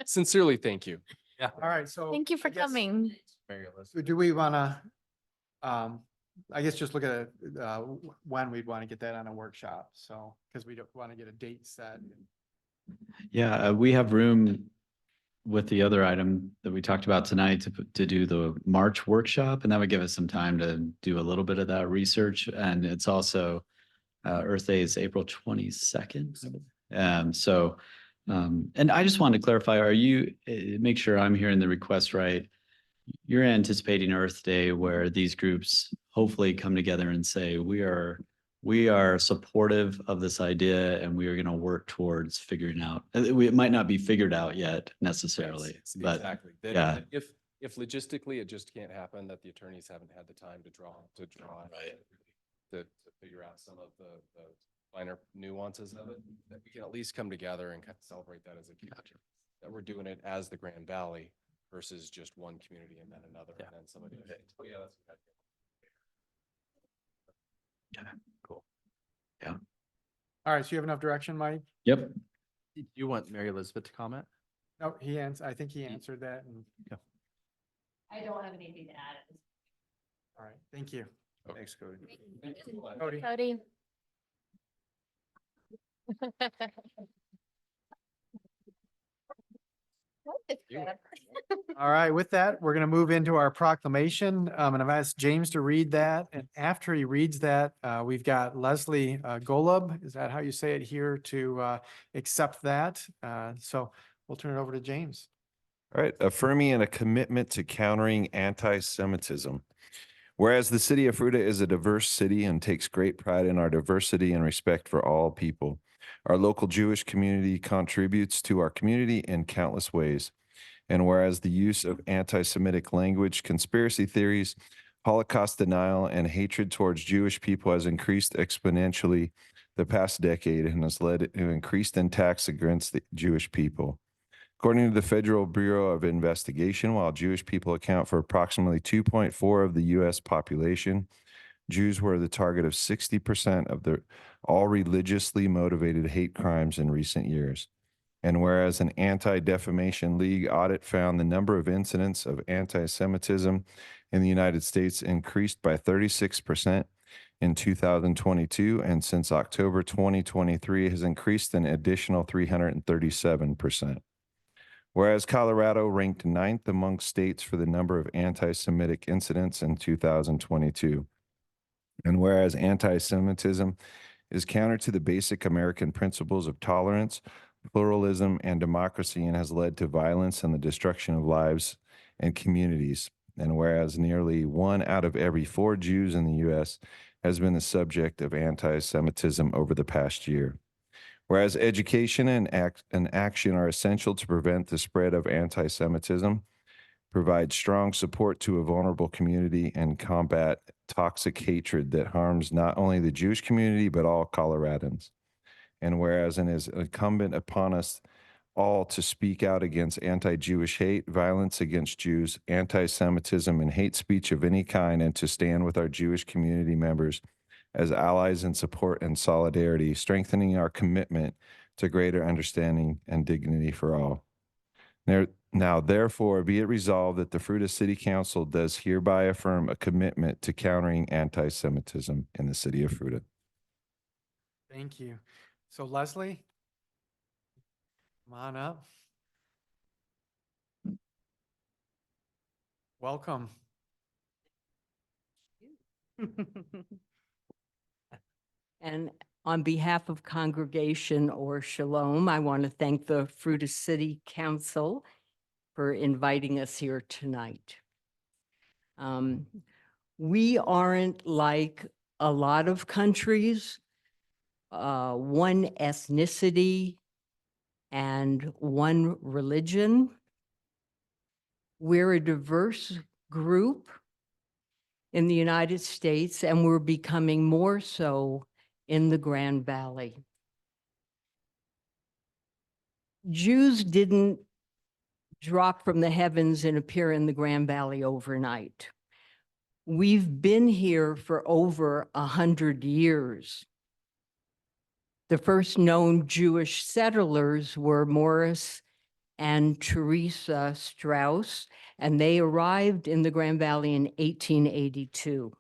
sincerely, thank you. All right, so. Thank you for I guess- coming. So do we wanna, I guess just look at, when we'd want to get that on a workshop, so, because we don't want to get a date set. Yeah, we have room with the other item that we talked about tonight to do the March workshop, and that would give us some time to do a little bit of that research. And it's also Earth Day is April 22nd. And I just wanted to clarify, are you, make sure I'm hearing the request right? You're anticipating Earth Day where these groups hopefully come together and say, we are supportive of this idea and we are going to work towards figuring out, it might not be figured out yet necessarily, but Exactly. yeah. If logistically it just can't happen, that the attorneys haven't had the time to draw Right. to figure out some of the finer nuances of it, that we can at least come together and kind of celebrate that as a community. That we're doing it as the Grand Valley versus just one community and then another and then somebody. Oh, yeah, that's. Cool. All right, so you have enough direction, Mike? Yep. Do you want Mary Elizabeth to comment? No, I think he answered that, and, I don't have anything to add. all right, thank you. Thanks, Cody. Cody. Cody. All right, with that, we're gonna move into our proclamation, and I've asked James to read that, and after he reads that, we've got Leslie Golub, is that how you say it here, to accept that? So we'll turn it over to James. All right, affirming a commitment to countering anti-Semitism. Whereas the city of Fruita is a diverse city and takes great pride in our diversity and respect for all people, our local Jewish community contributes to our community in countless ways. And whereas the use of anti-Semitic language, conspiracy theories, Holocaust denial, and hatred towards Jewish people has increased exponentially the past decade and has led to increased attacks against the Jewish people. According to the Federal Bureau of Investigation, while Jewish people account for approximately 2.4% of the U.S. population, Jews were the target of 60% of all religiously motivated hate crimes in recent years. And whereas an Anti-Defamation League audit found the number of incidents of anti-Semitism in the United States increased by 36% in 2022, and since October 2023 has increased an additional 337%. Whereas Colorado ranked 9th among states for the number of anti-Semitic incidents in 2022. And whereas anti-Semitism is counter to the basic American principles of tolerance, pluralism, and democracy and has led to violence and the destruction of lives and communities. And whereas nearly 1 out of every 4 Jews in the U.S. has been the subject of anti-Semitism over the past year. Whereas education and action are essential to prevent the spread of anti-Semitism, provide strong support to a vulnerable community, and combat toxic hatred that harms not only the Jewish community, but all Coloradans. And whereas it is incumbent upon us all to speak out against anti-Jewish hate, violence against Jews, anti-Semitism, and hate speech of any kind, and to stand with our Jewish community members as allies in support and solidarity, strengthening our commitment to greater understanding and dignity for all. Now, therefore, be it resolved that the Fruita City Council does hereby affirm a commitment to countering anti-Semitism in the city of Fruita. Thank you. So Leslie, come on up. Welcome. And on behalf of congregation or Shalom, I want to thank the Fruita City Council for inviting us here tonight. We aren't like a lot of countries, one ethnicity and one religion. We're a diverse group in the United States, and we're becoming more so in the Grand Valley. Jews didn't drop from the heavens and appear in the Grand Valley overnight. We've been here for over 100 years. The first known Jewish settlers were Morris and Teresa Strauss, and they arrived in the Grand Valley in 1882.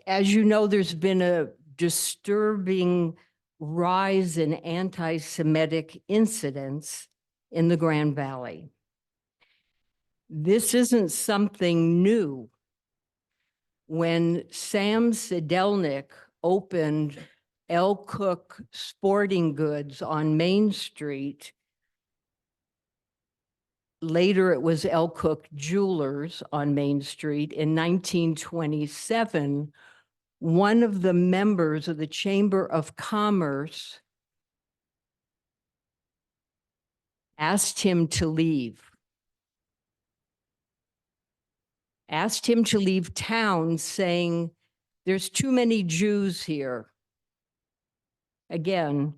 As you know, there's been a disturbing rise in anti-Semitic incidents in the Grand Valley. This isn't something new. When Sam Sidelnik opened El Cook Sporting Goods on Main Street, later it was El Cook Jewelers on Main Street in 1927, one of the members of the Chamber of Commerce asked him to leave. Asked him to leave town, saying, "There's too many Jews here." Again,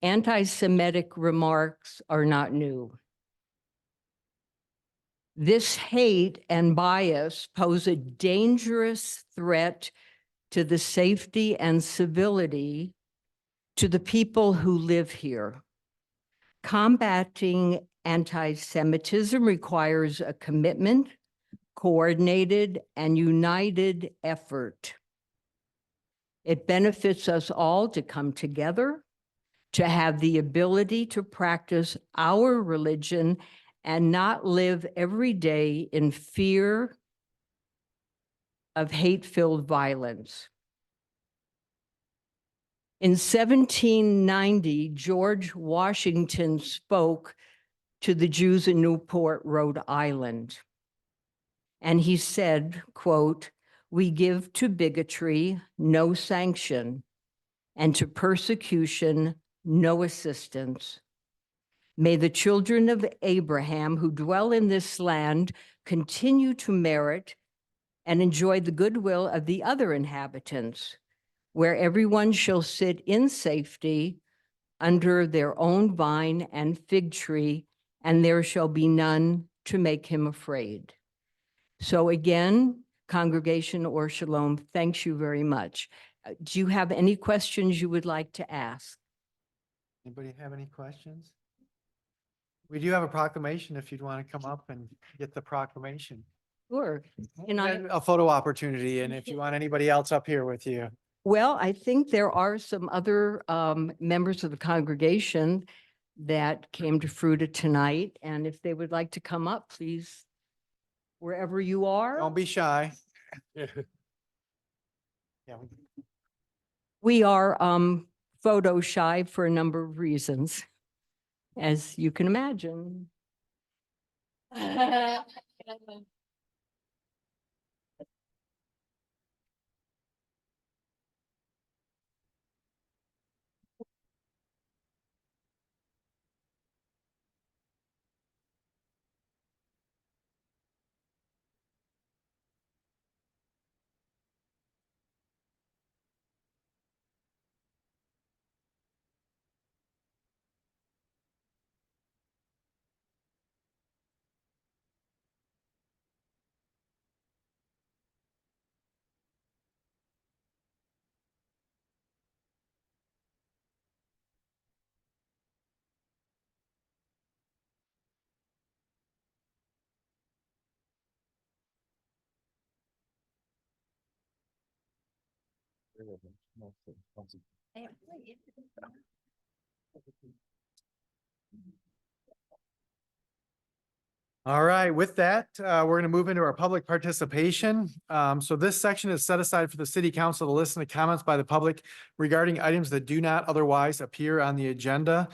anti-Semitic remarks are not new. This hate and bias pose a dangerous threat to the safety and civility to the people who live here. Combating anti-Semitism requires a commitment, coordinated, and united effort. It benefits us all to come together, to have the ability to practice our religion and not live every day in fear of hate-filled violence. In 1790, George Washington spoke to the Jews in Newport, Rhode Island. And he said, quote, "We give to bigotry no sanction, and to persecution no assistance. May the children of Abraham who dwell in this land continue to merit and enjoy the goodwill of the other inhabitants, where everyone shall sit in safety under their own vine and fig tree, and there shall be none to make him afraid." So again, Congregation or Shalom, thanks you very much. Do you have any questions you would like to ask? Anybody have any questions? We do have a proclamation if you'd want to come up and get the proclamation. Sure. And I, And a photo opportunity, and if you want anybody else up here with you. well, I think there are some other members of the congregation that came to Fruita tonight, and if they would like to come up, please, wherever you are. Don't be shy. Yeah. We are photo shy for a number of reasons, as you can imagine. All right, with that, we're going to move into our public participation. So this section is set aside for the city council to listen to comments by the public regarding items that do not otherwise appear on the agenda.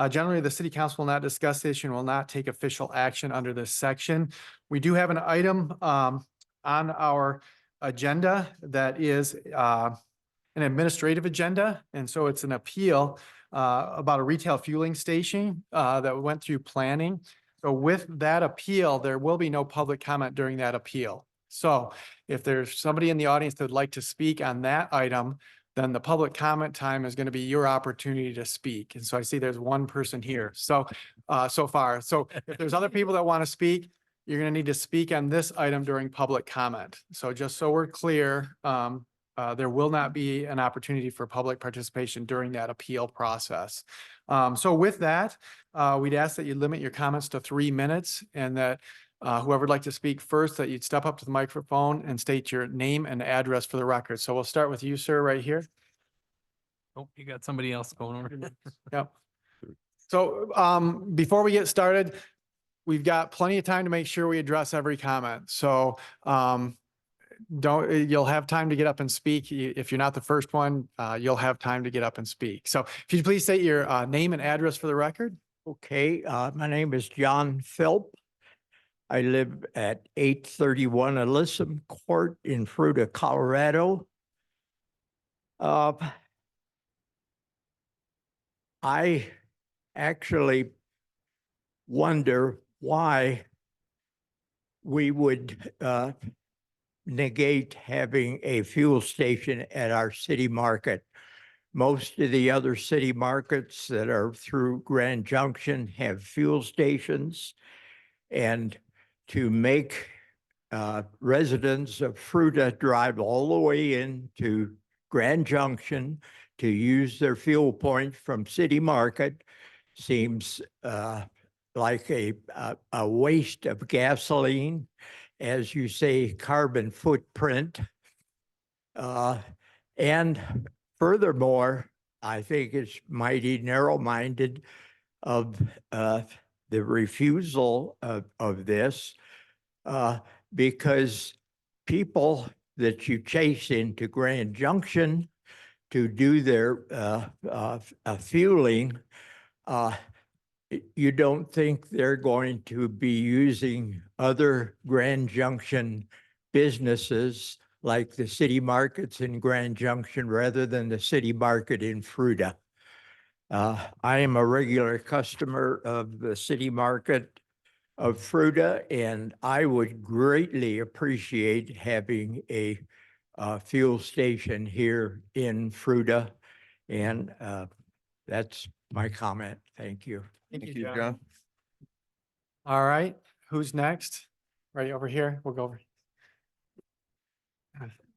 Generally, the city council will not discuss this and will not take official action under this section. We do have an item on our agenda that is an administrative agenda. And so it's an appeal about a retail fueling station that went through planning. So with that appeal, there will be no public comment during that appeal. So if there's somebody in the audience that would like to speak on that item, then the public comment time is going to be your opportunity to speak. And so I see there's one person here. So, so far. So if there's other people that want to speak, you're going to need to speak on this item during public comment. So just so we're clear, there will not be an opportunity for public participation during that appeal process. So with that, we'd ask that you limit your comments to 3 minutes, and that whoever would like to speak first, that you'd step up to the microphone and state your name and address for the record. So we'll start with you, sir, right here. Oh, you got somebody else going over. Yep. So before we get started, we've got plenty of time to make sure we address every comment. So you'll have time to get up and speak. If you're not the first one, you'll have time to get up and speak. So if you please state your name and address for the record. Okay, my name is John Philp. I live at 831 Elysium Court in Fruita, Colorado. I actually wonder why we would negate having a fuel station at our city market. Most of the other city markets that are through Grand Junction have fuel stations, and to make residents of Fruita drive all the way into Grand Junction to use their fuel point from City Market seems like a waste of gasoline, as you say, carbon footprint. And furthermore, I think it's mighty narrow-minded of the refusal of this, because people that you chase into Grand Junction to do their fueling, you don't think they're going to be using other Grand Junction businesses like the city markets in Grand Junction rather than the city market in Fruita. I am a regular customer of the city market of Fruita, and I would greatly appreciate having a fuel station here in Fruita. And that's my comment. Thank you. Thank you, John. All right, who's next? Right over here. We'll go over.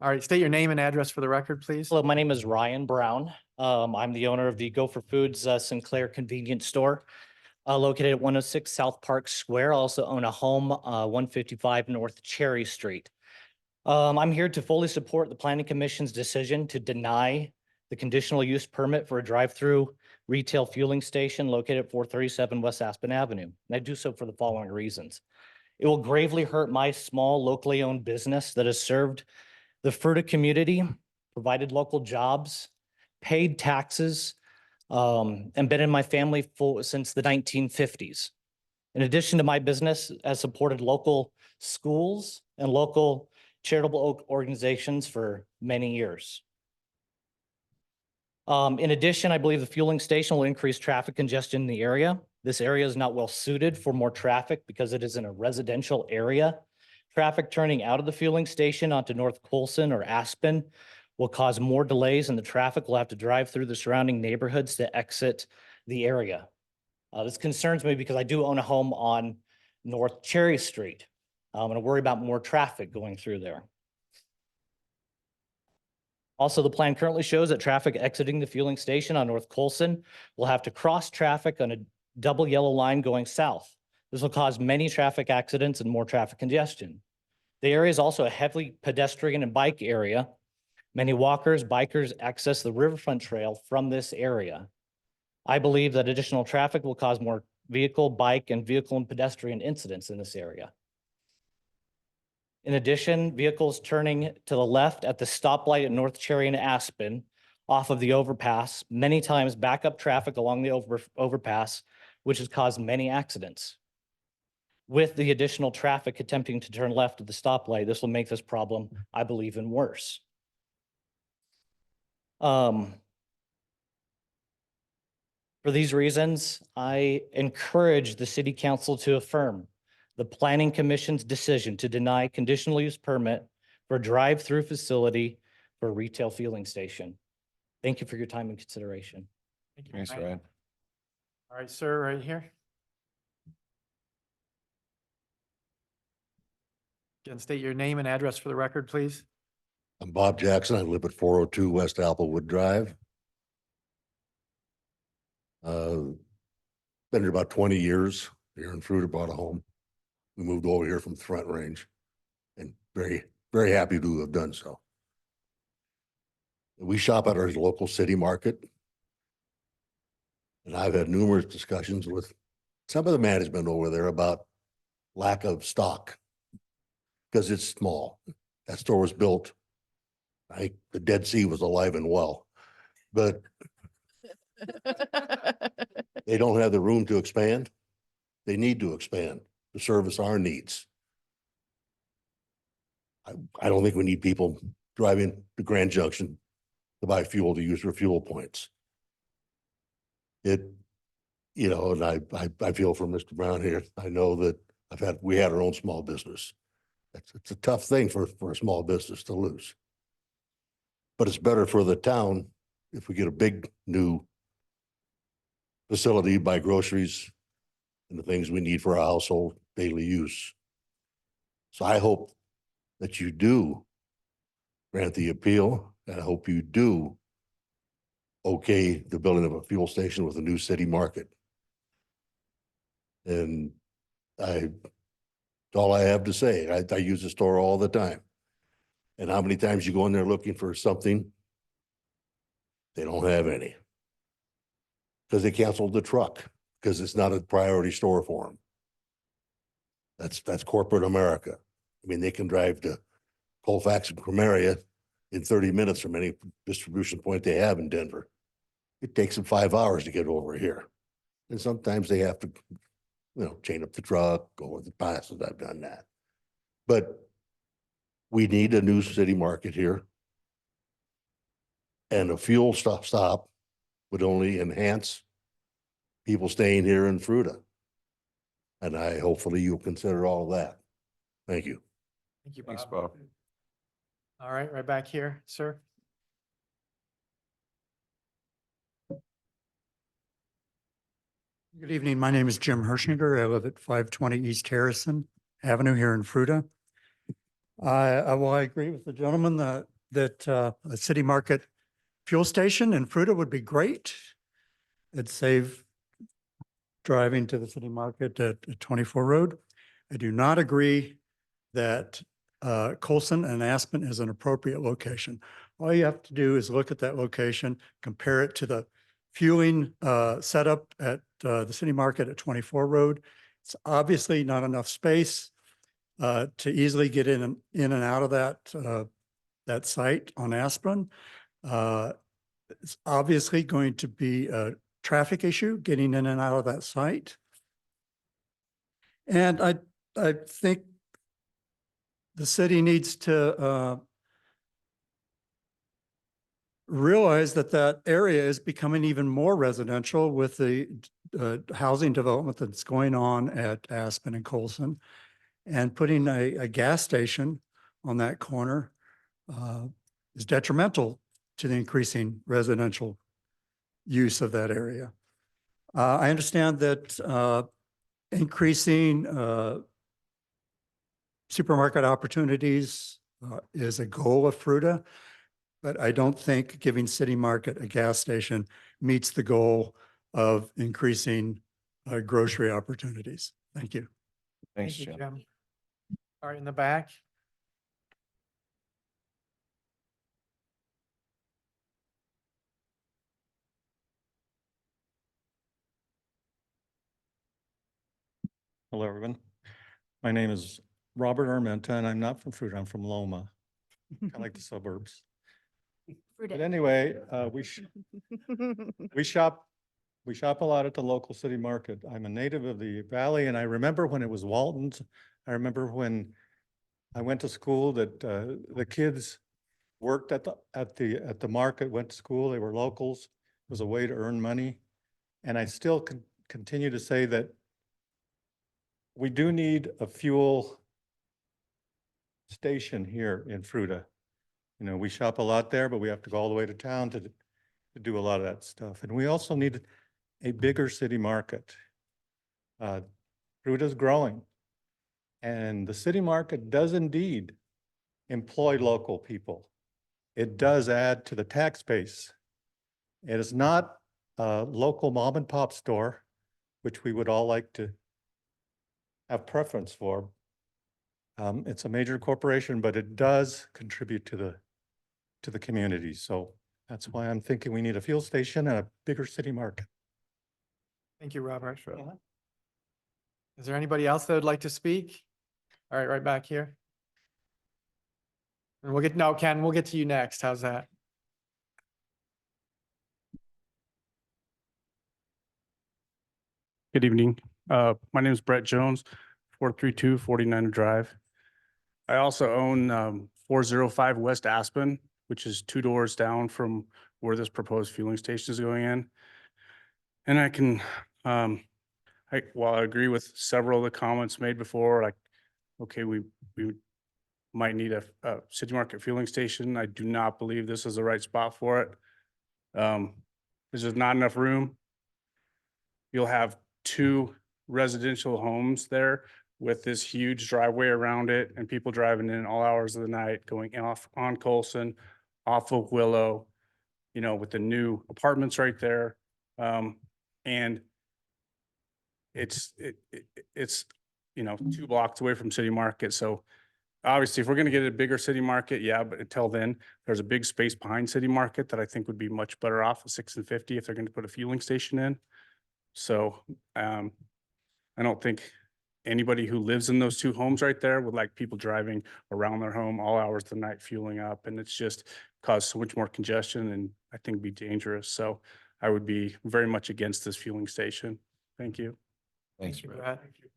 All right, state your name and address for the record, please. Hello, my name is Ryan Brown. I'm the owner of the Gopher Foods Sinclair Convenience Store, located at 106 South Park Square. I also own a home, 155 North Cherry Street. I'm here to fully support the Planning Commission's decision to deny the conditional use permit for a drive-through retail fueling station located at 437 West Aspen Avenue. And I do so for the following reasons. It will gravely hurt my small, locally owned business that has served the Fruita community, provided local jobs, paid taxes, and been in my family since the 1950s. In addition to my business, has supported local schools and local charitable organizations for many years. In addition, I believe the fueling station will increase traffic congestion in the area. This area is not well suited for more traffic because it is in a residential area. Traffic turning out of the fueling station onto North Colson or Aspen will cause more delays, and the traffic will have to drive through the surrounding neighborhoods to exit the area. This concerns me because I do own a home on North Cherry Street. And I worry about more traffic going through there. Also, the plan currently shows that traffic exiting the fueling station on North Colson will have to cross traffic on a double yellow line going south. This will cause many traffic accidents and more traffic congestion. The area is also a heavily pedestrian and bike area. Many walkers, bikers access the riverfront trail from this area. I believe that additional traffic will cause more vehicle, bike, and pedestrian incidents in this area. In addition, vehicles turning to the left at the stoplight at North Cherry and Aspen off of the overpass many times back up traffic along the overpass, which has caused many accidents. With the additional traffic attempting to turn left at the stoplight, this will make this problem, I believe, even worse. For these reasons, I encourage the City Council to affirm the Planning Commission's decision to deny conditional use permit for a drive-through facility for a retail fueling station. Thank you for your time and consideration. Thank you. Thanks, Ryan. Ryan. All right, sir, right here. Again, state your name and address for the record, please. I'm Bob Jackson. I live at 402 West Applewood Drive. Been here about 20 years. Here in Fruita, bought a home. We moved over here from the Front Range and very, very happy to have done so. We shop at our local city market. And I've had numerous discussions with some of the management over there about lack of stock because it's small. That store was built, I think the Dead Sea was alive and well, but they don't have the room to expand. They need to expand to service our needs. I don't think we need people driving to Grand Junction to buy fuel to use for fuel points. And I feel for Mr. Brown here. I know that we had our own small business. It's a tough thing for a small business to lose. But it's better for the town if we get a big new facility, buy groceries and the things we need for our household daily use. So I hope that you do grant the appeal, and I hope you do okay the building of a fuel station with a new city market. And that's all I have to say. I use the store all the time. And how many times you go in there looking for something, they don't have any. Because they canceled the truck, because it's not a priority store for them. That's corporate America. I mean, they can drive to Colfax and Cremaria in 30 minutes from any distribution point they have in Denver. It takes them 5 hours to get over here. And sometimes they have to, chain up the truck, go with the passes. I've done that. But we need a new city market here. And a fuel stop would only enhance people staying here in Fruita. And hopefully you'll consider all that. Thank you. Thank you, Thanks, Bob. Bob. All right back here, sir. Good evening. My name is Jim Hershinger. I live at 520 East Harrison Avenue here in Fruita. I agree with the gentleman that a city market fuel station in Fruita would be great. It'd save driving to the city market at 24 Road. I do not agree that Colson and Aspen is an appropriate location. All you have to do is look at that location, compare it to the fueling setup at the city market at 24 Road. It's obviously not enough space to easily get in and out of that site on Aspen. It's obviously going to be a traffic issue getting in and out of that site. And I think the city needs to realize that area is becoming even more residential with the housing development that's going on at Aspen and Colson, and putting a gas station on that corner is detrimental to the increasing residential use of that area. I understand that increasing supermarket opportunities is a goal of Fruita, but I don't think giving City Market a gas station meets the goal of increasing grocery opportunities. Thank you. Thanks, Thank you, Jim. Jim. All right, in the back. Hello, everyone. My name is Robert Armenta, and I'm not from Fruita. I'm from Loma, kind of like the suburbs. But anyway, we shop a lot at the local city market. I'm a native of the valley, and I remember when it was Walton's. I remember when I went to school that the kids worked at the market, went to school. They were locals. It was a way to earn money, and I still continue to say that we do need a fuel station here in Fruita. We shop a lot there, but we have to go all the way to town to to do a lot of that stuff. And we also need a bigger city market. Fruita's growing. And the city market does indeed employ local people. It does add to the tax base. It is not a local mom and pop store, which we would all like to have preference for. It's a major corporation, but it does contribute to the community. So that's why I'm thinking we need a fuel station and a bigger city market. Thank you, Robert. Is there anybody else that would like to speak? All right, right back here. And Ken, we'll get to you next. How's that? Good evening. My name is Brett Jones, 432 49 Drive. I also own 405 West Aspen, which is 2 doors down from where this proposed fueling station is going in. And I can, while I agree with several of the comments made before, like, okay, we might need a city market fueling station. I do not believe this is the right spot for it. There's just not enough room. You'll have 2 residential homes there with this huge driveway around it and people driving in all hours of the night, going off on Colson, off of Willow, you know, with the new apartments right there. And it's, you know, 2 blocks away from City Market. So obviously, if we're going to get a bigger City Market, yeah, but until then, there's a big space behind City Market that I think would be much better off with 6 and 50 if they're going to put a fueling station in. So I don't think anybody who lives in those 2 homes right there would like people driving around their home all hours of the night fueling up. And it's just cause so much more congestion and I think be dangerous. So I would be very much against this fueling station. Thank you. Thanks, Brad. Brad. Thank you.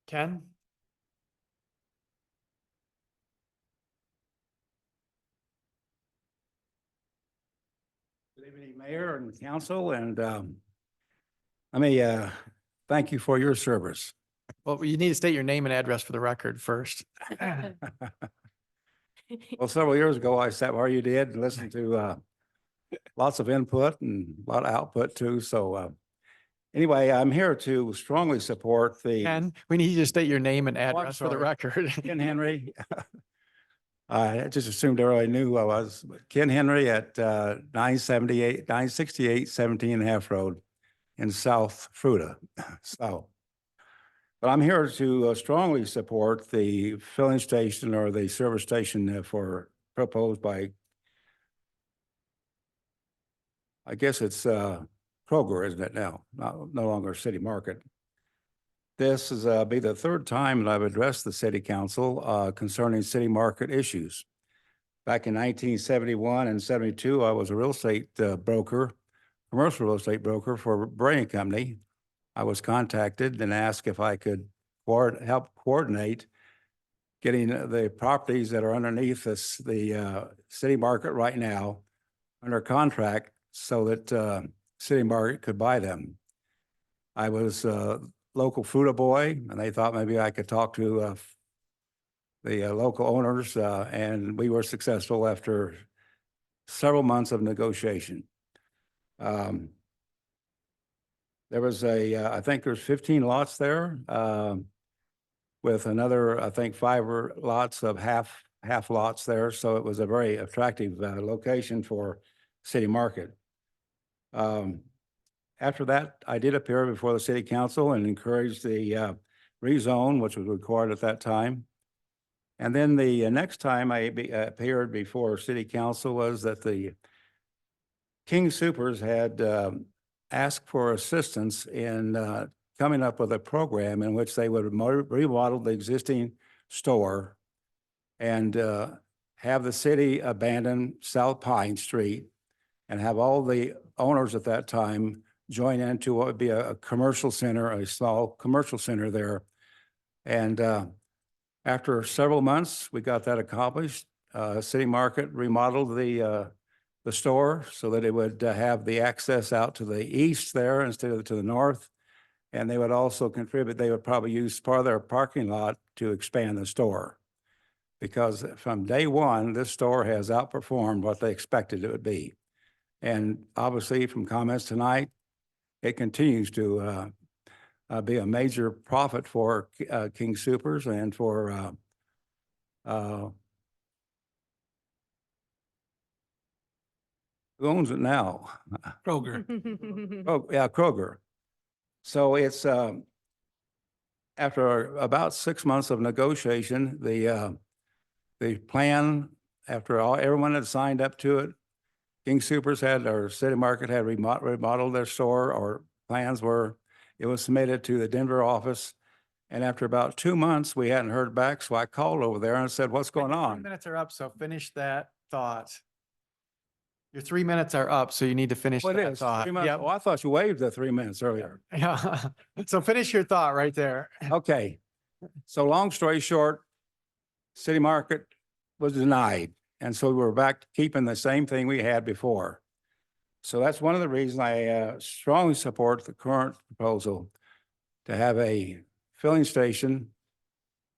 Ken? Good evening, Mayor and Council, and let me thank you for your service. Well, you need to state your name and address for the record first. Well, several years ago, I sat where you did and listened to lots of input and a lot of output too. So anyway, I'm here to strongly support the. Ken, we need you to state your name and address for the sorry. record. Ken Henry. I just assumed everybody knew who I was. Ken Henry at 968 17 and a half Road in South Fruita. So, but I'm here to strongly support the filling station or the service station for proposed by, I guess it's Kroger, isn't it now? No longer City Market. This is be the 3rd time that I've addressed the City Council concerning city market issues. Back in 1971 and 72, I was a real estate broker, commercial real estate broker for a brewing company. I was contacted and asked if I could help coordinate getting the properties that are underneath this, the City Market right now under contract so that City Market could buy them. I was local Fruita boy, and they thought maybe I could talk to the local owners, and we were successful after several months of negotiation. There was I think there's 15 lots there, with another, I think 5 lots of half lots there. So it was a very attractive location for City Market. After that, I did appear before the City Council and encouraged the rezone, which was required at that time. And then the next time I appeared before City Council was that the King Supers had asked for assistance in coming up with a program in which they would remodel the existing store and have the city abandon South Pine Street and have all the owners at that time join into what would be a commercial center, a small commercial center there. And after several months, we got that accomplished. City Market remodeled the store so that it would have the access out to the east there instead of to the north. And they would also contribute, they would probably use part of their parking lot to expand the store. Because from day one, this store has outperformed what they expected it would be. And obviously from comments tonight, it continues to be a major profit for King Soopers and for who owns it now? Kroger. Oh, yeah, Kroger. So it's after about 6 months of negotiation, the plan, after everyone had signed up to it, King Soopers had, or City Market had remodeled their store, or plans were, it was submitted to the Denver office. And after about 2 months, we hadn't heard back. So I called over there and said, what's going 3 on? minutes are up, so finish that thought. Your 3 minutes are up, so you need to finish What that is thought. 3 months? Yep. Oh, I thought you waived the 3 minutes earlier. Yeah. So finish your thought right there. Okay. So long story short, City Market was denied. And so we were back to keeping the same thing we had before. So that's one of the reasons I strongly support the current proposal to have a filling station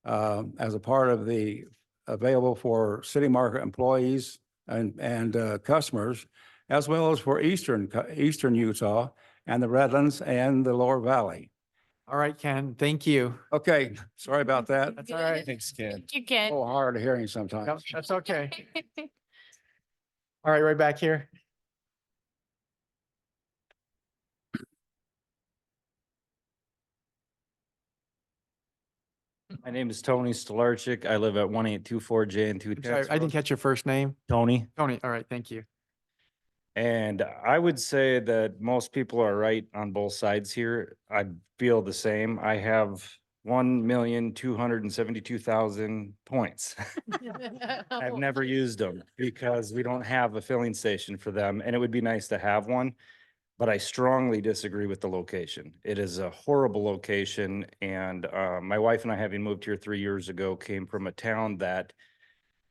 as a part of the available for City Market employees and customers, as well as for Eastern Utah and the Redlands and the Lower Valley. All right, Ken, thank you. Okay, sorry about that. That's all right. Thanks, Ken. Thank you, Ken. Oh, hard of hearing sometimes. Yep, that's okay. All right, right back here. My name is Tony Stolarczyk. I live at 1824 J and 2. I'm sorry, I didn't catch your first name. Tony. Tony, all right, thank you. And I would say that most people are right on both sides here. I feel the same. I have 1,272,000 points. I've never used them because we don't have a filling station for them, and it would be nice to have one. But I strongly disagree with the location. It is a horrible location, and my wife and I, having moved here 3 years ago, came from a town that,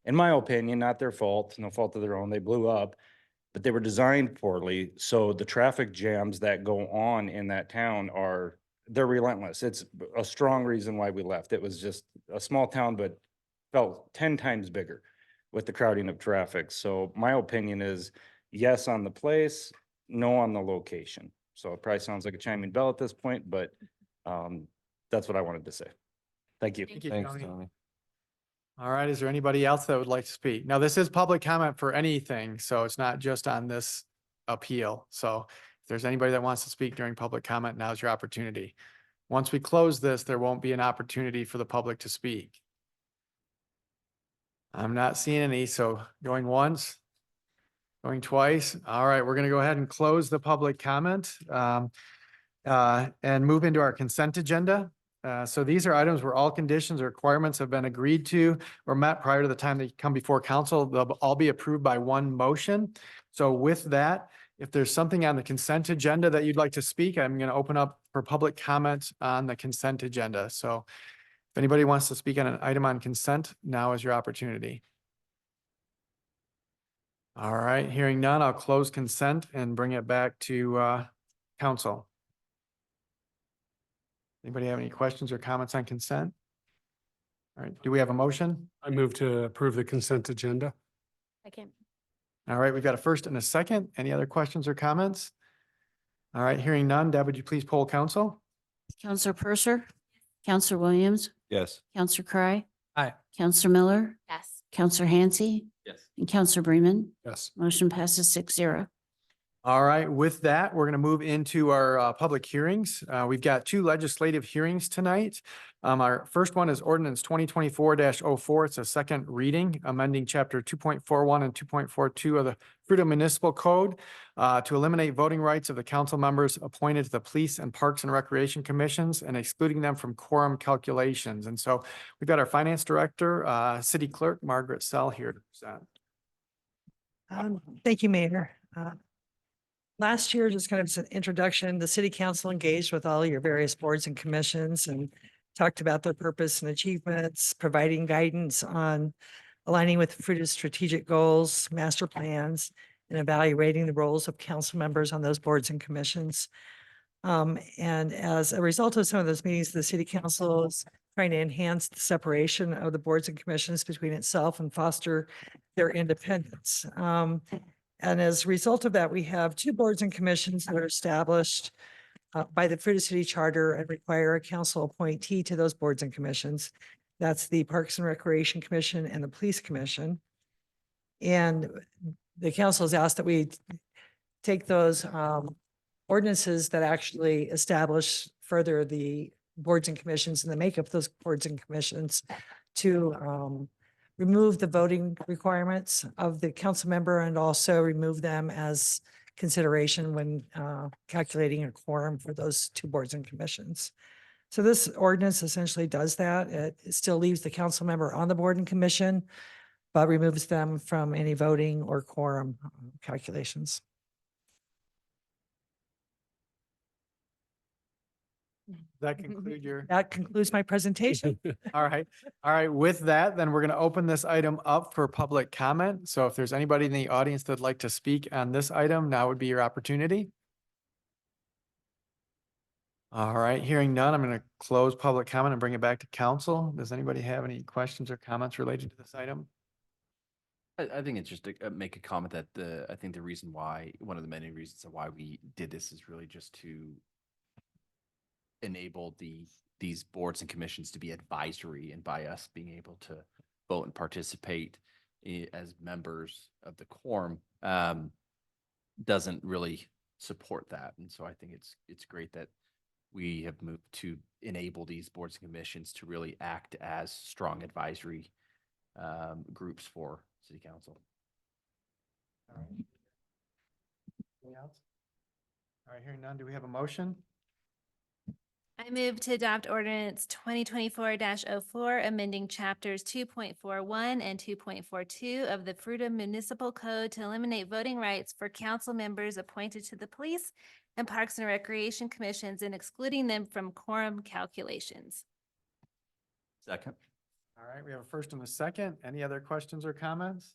in my opinion, not their fault, no fault of their own, they blew up, but they were designed poorly. So the traffic jams that go on in that town they're relentless. It's a strong reason why we left. It was just a small town, but felt 10 times bigger with the crowding of traffic. So my opinion is yes on the place, no on the location. So it probably sounds like a chiming bell at this point, but that's what I wanted to say. Thank you. Thank you, Thanks, Tony. Tony. All right, is there anybody else that would like to speak? Now, this is public comment for anything, so it's not just on this appeal. So if there's anybody that wants to speak during public comment, now's your opportunity. Once we close this, there won't be an opportunity for the public to speak. I'm not seeing any, so going once, going twice. All right, we're gonna go ahead and close the public comment and move into our consent agenda. So these are items where all conditions or requirements have been agreed to or met prior to the time they come before council. They'll all be approved by one motion. So with that, if there's something on the consent agenda that you'd like to speak, I'm going to open up for public comment on the consent agenda. So if anybody wants to speak on an item on consent, now is your opportunity. All right, hearing none, I'll close consent and bring it back to council. Anybody have any questions or comments on consent? All right, do we have a motion? I move to approve the consent agenda. Second. All right, we've got a first and a second. Any other questions or comments? All right, hearing none, Deb, would you please poll council? Counselor Purser, Counselor Williams, Yes. Counselor Cry, Aye. Counselor Miller, Yes. Counselor Hansi, Yes. and Counselor Bremen. Yes. Motion passes 6-0. All right, with that, we're going to move into our public hearings. We've got two legislative hearings tonight. Our first one is ordinance 2024-04. It's a second reading, amending chapter 2.41 and 2.42 of the Fruita Municipal Code to eliminate voting rights of the council members appointed to the Police and Parks and Recreation Commissions and excluding them from quorum calculations. And so we've got our Finance Director, City Clerk Margaret Sell here to present. Thank you, Mayor. Last year, just kind of as an introduction, the city council engaged with all your various boards and commissions and talked about their purpose and achievements, providing guidance on aligning with Fruita's strategic goals, master plans, and evaluating the roles of council members on those boards and commissions. And as a result of some of those meetings, the city council is trying to enhance the separation of the boards and commissions between itself and foster their independence. And as a result of that, we have two boards and commissions that are established by the Fruita City Charter and require a council appointee to those boards and commissions. That's the Parks and Recreation Commission and the Police Commission. And the council has asked that we take those ordinances that actually establish further the boards and commissions and the makeup of those boards and commissions to remove the voting requirements of the council member and also remove them as consideration when calculating a quorum for those two boards and commissions. So this ordinance essentially does that. It still leaves the council member on the board and commission, but removes them from any voting or quorum calculations. Does that conclude your? That concludes my presentation. All right. All right. With that, then we're going to open this item up for public comment. So if there's anybody in the audience that'd like to speak on this item, now would be your opportunity. All right. Hearing none, I'm going to close public comment and bring it back to council. Does anybody have any questions or comments related to this item? I think it's just to make a comment that I think the reason why, one of the many reasons why we did this is really just to enable these boards and commissions to be advisory, and by us being able to vote and participate as members of the quorum doesn't really support that. And so I think it's great that we have moved to enable these boards and commissions to really act as strong advisory groups for city council. All right. Anything else? All right. Hearing none, do we have a motion? I move to adopt ordinance 2024-04, amending chapters 2.41 and 2.42 of the Fruita Municipal Code to eliminate voting rights for council members appointed to the police and Parks and Recreation Commissions and excluding them from quorum calculations. Second. All right. We have a first and a second. Any other questions or comments?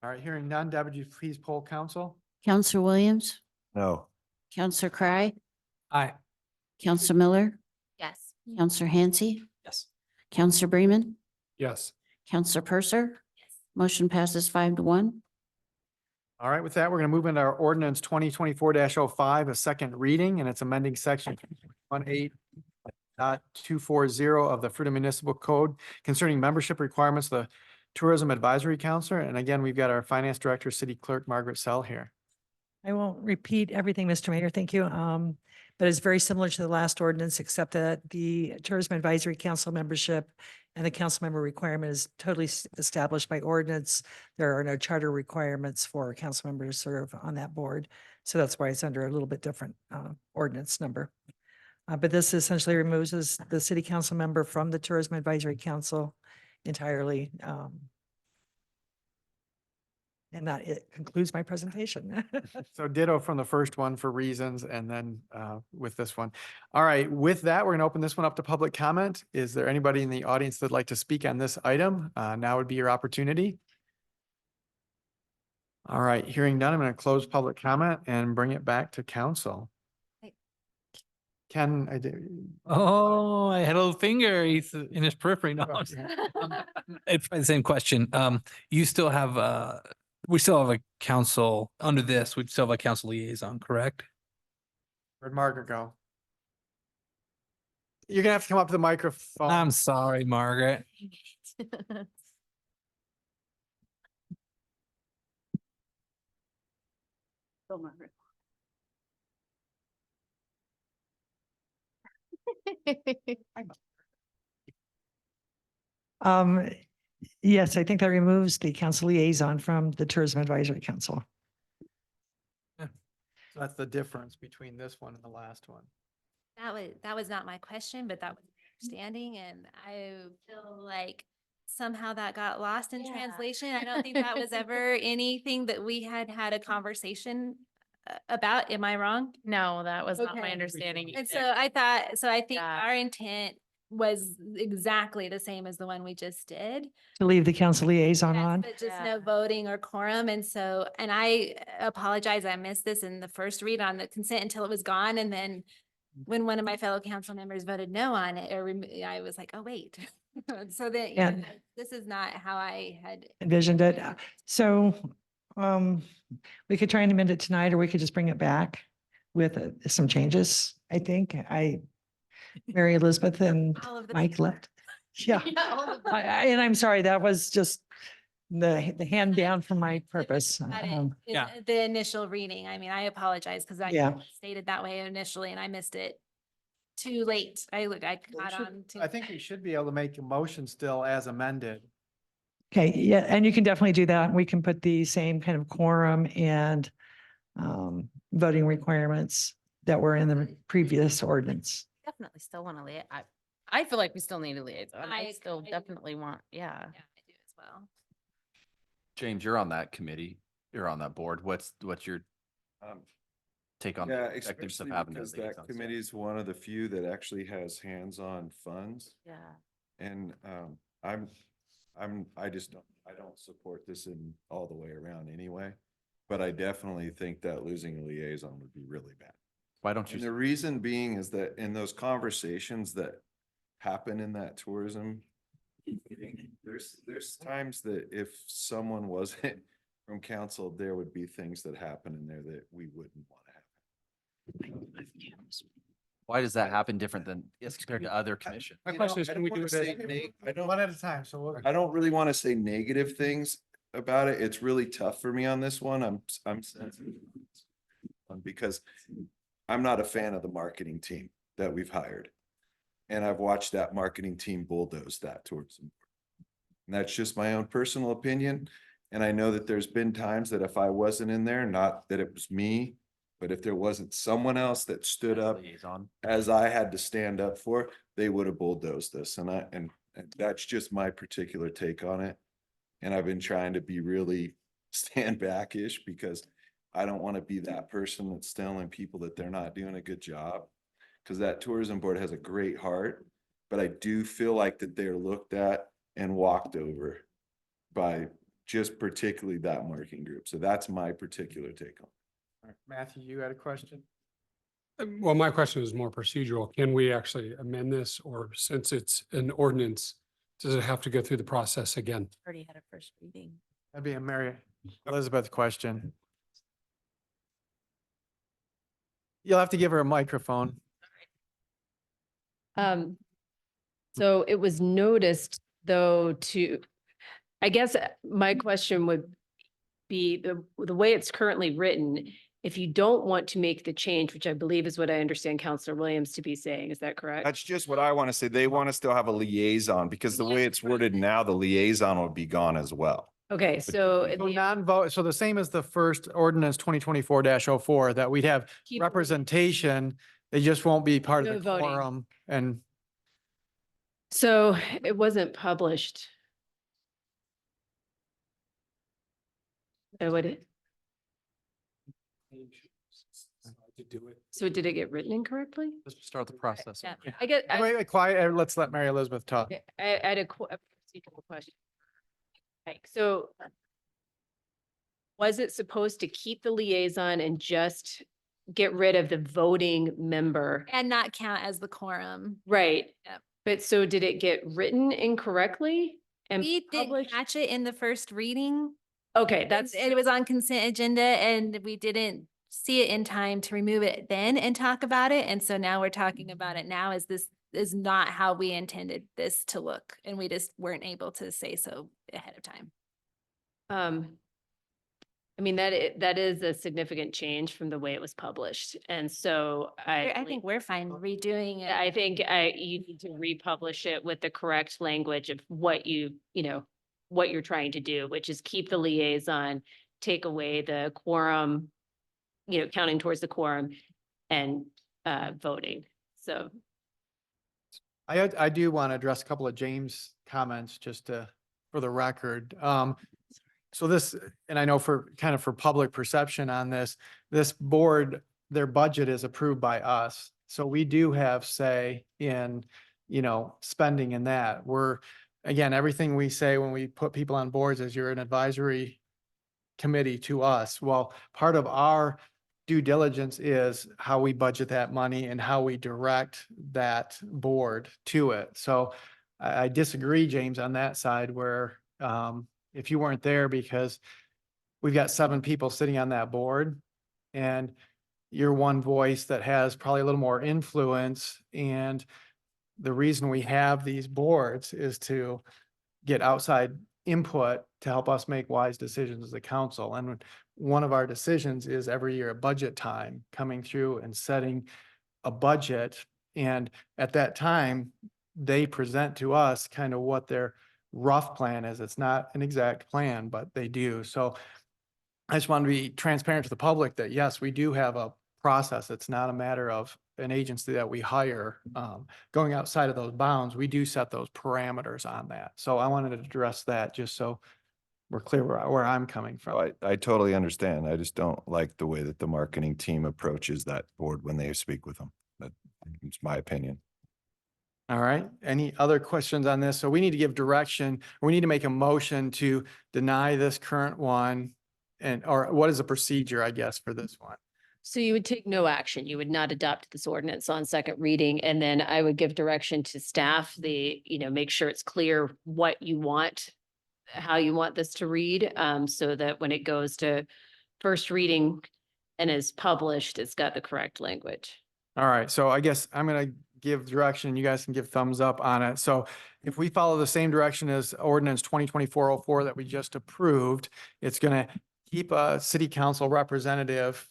All right. Hearing none, Deb, would you please poll council? Counselor Williams, No. Counselor Cry, Aye. Counselor Miller, Yes. Counselor Hansi, Yes. Counselor Bremen, Yes. Counselor Purser. Motion passes 5-1. All right, with that, we're going to move into our ordinance 2024-05, a second reading, and it's amending section 18.240 of the Fruita Municipal Code concerning membership requirements of the Tourism Advisory Council. And again, we've got our Finance Director, City Clerk Margaret Sell here. I won't repeat everything, Mr. Mayor. Thank you. But it's very similar to the last ordinance, except that the Tourism Advisory Council membership and the council member requirement is totally established by ordinance. There are no charter requirements for council members to serve on that board. So that's why it's under a little bit different ordinance number. But this essentially removes the city council member from the Tourism Advisory Council entirely. And that it concludes my presentation. So ditto from the first one for reasons, and then with this one. All right, with that, we're going to open this one up to public comment. Is there anybody in the audience that'd like to speak on this item? Now would be your opportunity. All right, hearing none, I'm going to close public comment and bring it back to council. Ken, I do. Oh, I had a little finger. He's in his periphery. No, it's the same question. You still have we still have a council under this. We still have a council liaison, correct? Where'd Margaret go? You're gonna have to come up to the microphone. I'm sorry, Margaret. Yes, I think that removes the council liaison from the Tourism Advisory Council. So that's the difference between this one and the last one. That was not my question, but that was my understanding, and I feel like somehow that got lost in translation. I don't think that was ever anything that we had a conversation about. Am I wrong? No, that was not my Okay. understanding. And either. so I think Yeah. our intent was exactly the same as the one we just did. To leave the council liaison Yes, on. but just no voting or quorum. And so, and I apologize, I missed this in the first read on the consent until it was gone. And then when one of my fellow council members voted no on it, I was like, oh, wait. So that, Yeah. this is not how I had. Envisioned it. So we could try and amend it tonight, or we could just bring it back with some changes, I think. Mary Elizabeth and All of the Mike paper. left. Yeah. And I'm sorry, that was just the hand down from my purpose. Got it. yeah. The initial reading. I mean, I apologize because I Yeah. stated that way initially and I missed it too late. I caught on to. I think we should be able to make a motion still as amended. Okay, yeah, and you can definitely do that. We can put the same kind of quorum and voting requirements that were in the previous ordinance. Definitely still want to I feel like we still need a liaison. I I still do. definitely want, yeah. Yeah, I do as well. James, you're on that committee, you're on that board. What's your take on Yeah, the effectiveness of especially having because those that committee is one of the few that actually has hands-on funds. Yeah. And I just don't support this in all the way around anyway. But I definitely think that losing a liaison would be really bad. Why don't you? And the reason being is that in those conversations that happen in that tourism meeting, there's times that if someone wasn't from council, there would be things that happen in there that we wouldn't want to happen. Why does that happen different than as compared to other commissions? My You question know, is, I can don't we wanna do say it? I don't, One at a time, so we'll. I don't really want to say negative things about it. It's really tough for me on this one. I'm sensitive. Because I'm not a fan of the marketing team that we've hired. And I've watched that marketing team bulldoze that tourism. And that's just my own personal opinion. And I know that there's been times that if I wasn't in there, not that it was me, but if there wasn't someone else that stood up Liaison. as I had to stand up for, they would have bulldozed this. And that's just my particular take on it. And I've been trying to be really stand back-ish because I don't want to be that person that's telling people that they're not doing a good job. Because that tourism board has a great heart, but I do feel like that they're looked at and walked over by just particularly that marketing group. So that's my particular take on it. All right, Matthew, you had a question? Well, my question is more procedural. Can we actually amend this, or since it's an ordinance, does it have to go through the process again? Already had a first reading. That'd be a Mary Elizabeth question. You'll have to give her a microphone. So it was noticed though I guess my question would be the way it's currently written, if you don't want to make the change, which I believe is what I understand Counselor Williams to be saying, is that correct? That's just what I want to say. They want to still have a liaison because the way it's worded now, the liaison will be gone as well. Okay, so So non-vote, so the same as the first ordinance 2024-04, that we'd have Keep- representation. They just won't be part No of the voting. quorum and so it wasn't published. So did it get written incorrectly? Let's start the process. Yeah, I get, wait, quiet, let's let Mary Elizabeth talk. I had a procedural question. Like, so was it supposed to keep the liaison and just get rid of the voting member? And not count as the quorum. Right. Yep. But so did it get written incorrectly and We didn't published? catch it in the first reading. Okay, that's, It was on consent agenda and we didn't see it in time to remove it then and talk about it. And so now we're talking about it now as this is not how we intended this to look. And we just weren't able to say so ahead of time. I mean, that is a significant change from the way it was published. And so I think we're fine redoing it. I think you need to republish it with the correct language of what what you're trying to do, which is keep the liaison, take away the quorum, counting towards the quorum and voting. So. I do want to address a couple of James' comments just for the record. So this, and I know for public perception on this board, their budget is approved by us. So we do have say in, spending in that. Again, everything we say when we put people on boards is you're an advisory committee to us. Well, part of our due diligence is how we budget that money and how we direct that board to it. So I disagree, James, on that side where, if you weren't there because we've got 7 people sitting on that board. And you're one voice that has probably a little more influence. And the reason we have these boards is to get outside input to help us make wise decisions as a council. And one of our decisions is every year at budget time, coming through and setting a budget. And at that time, they present to us kind of what their rough plan is. It's not an exact plan, but they do. So I just want to be transparent to the public that yes, we do have a process. It's not a matter of an agency that we hire. Going outside of those bounds, we do set those parameters on that. So I wanted to address that just so we're clear where I'm coming from. I totally understand. I just don't like the way that the marketing team approaches that board when they speak with them. It's my opinion. All right. Any other questions on this? So we need to give direction. We need to make a motion to deny this current one. And, or what is the procedure, I guess, for this one? So you would take no action. You would not adopt this ordinance on second reading. And then I would give direction to staff, make sure it's clear what you want, how you want this to read, so that when it goes to first reading and is published, it's got the correct language. All right. So I guess I'm going to give direction. You guys can give thumbs up on it. So if we follow the same direction as ordinance 2024-04 that we just approved, it's going to keep a city council representative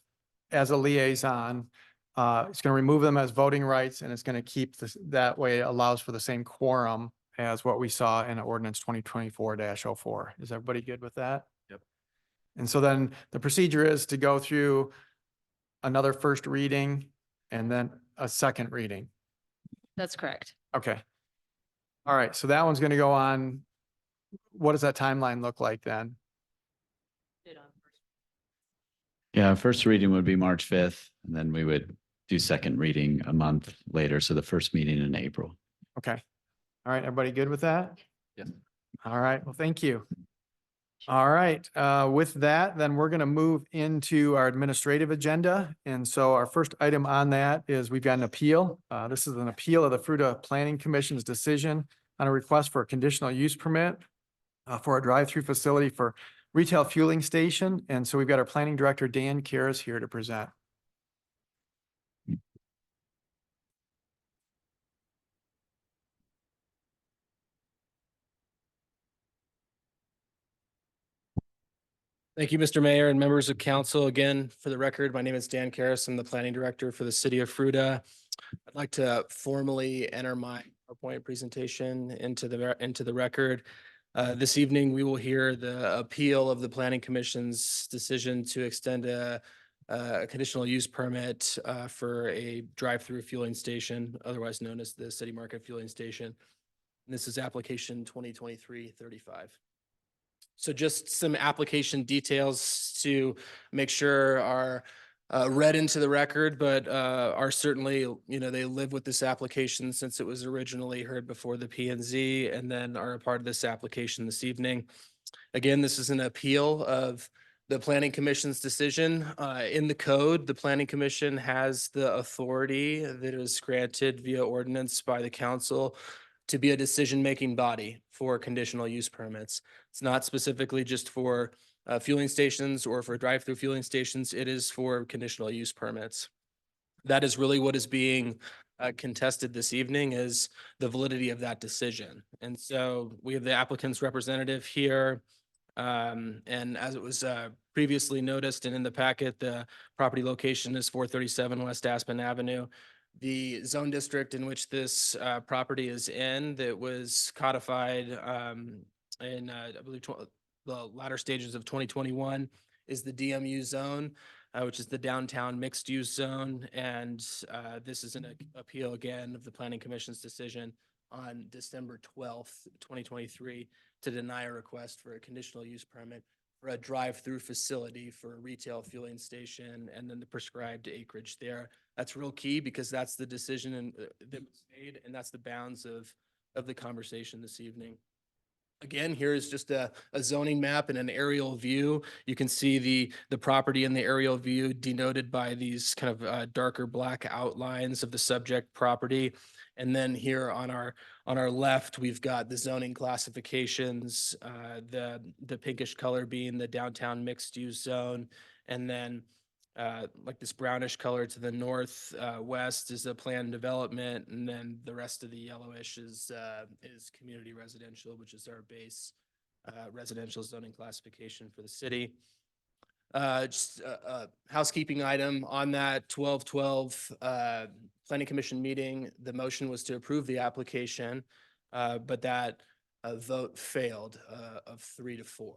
as a liaison. It's going to remove them as voting rights, and it's going to keep this that way. It allows for the same quorum as what we saw in ordinance 2024-04. Is everybody good with that? Yep. And so then the procedure is to go through another first reading and then a second reading. That's correct. Okay. All right. So that one's going to go on. What does that timeline look like then? Yeah, first reading would be March 5th, and then we would do second reading a month later. So the first meeting in April. Okay. All right. Everybody good with that? Yes. All right. Well, thank you. All right. With that, then we're going to move into our administrative agenda. And so our first item on that is we've got an appeal. This is an appeal of the Fruita Planning Commission's decision on a request for a conditional use permit for a drive-through facility for retail fueling station. And so we've got our planning director, Dan Karras, here to present. Thank you, Mr. Mayor and members of council. Again, for the record, my name is Dan Karras. I'm the planning director for the city of Fruita. I'd like to formally enter my PowerPoint presentation into the record. This evening, we will hear the appeal of the Planning Commission's decision to extend a conditional use permit for a drive-through fueling station, otherwise known as the City Market Fueling Station. And this is application 2023-35. So just some application details to make sure are read into the record, but are certainly, they live with this application since it was originally heard before the P&Z and then are a part of this application this evening. Again, this is an appeal of the Planning Commission's decision. In the code, the Planning Commission has the authority that is granted via ordinance by the council to be a decision-making body for conditional use permits. It's not specifically just for fueling stations or for drive-through fueling stations. It is for conditional use permits. That is really what is being contested this evening, is the validity of that decision. And so we have the applicant's representative here. And as it was previously noticed and in the packet, the property location is 437 West Aspen Avenue. The zone district in which this property is in, that was codified in, I believe, the latter stages of 2021, is the DMU zone, which is the downtown mixed use zone. And this is an appeal again of the Planning Commission's decision on December 12th, 2023, to deny a request for a conditional use permit for a drive-through facility for a retail fueling station and then the prescribed acreage there. That's real key because that's the decision that was made, and that's the bounds of the conversation this evening. Again, here is just a zoning map and an aerial view. You can see the property in the aerial view denoted by these kind of darker black outlines of the subject property. And then here on our left, we've got the zoning classifications, the pinkish color being the downtown mixed use zone. And then like this brownish color to the north west is a planned development, and then the rest of the yellowish is community residential, which is our base residential zoning classification for the city. Just a housekeeping item on that 12/12 Planning Commission meeting. The motion was to approve the application, but that vote failed of 3-4.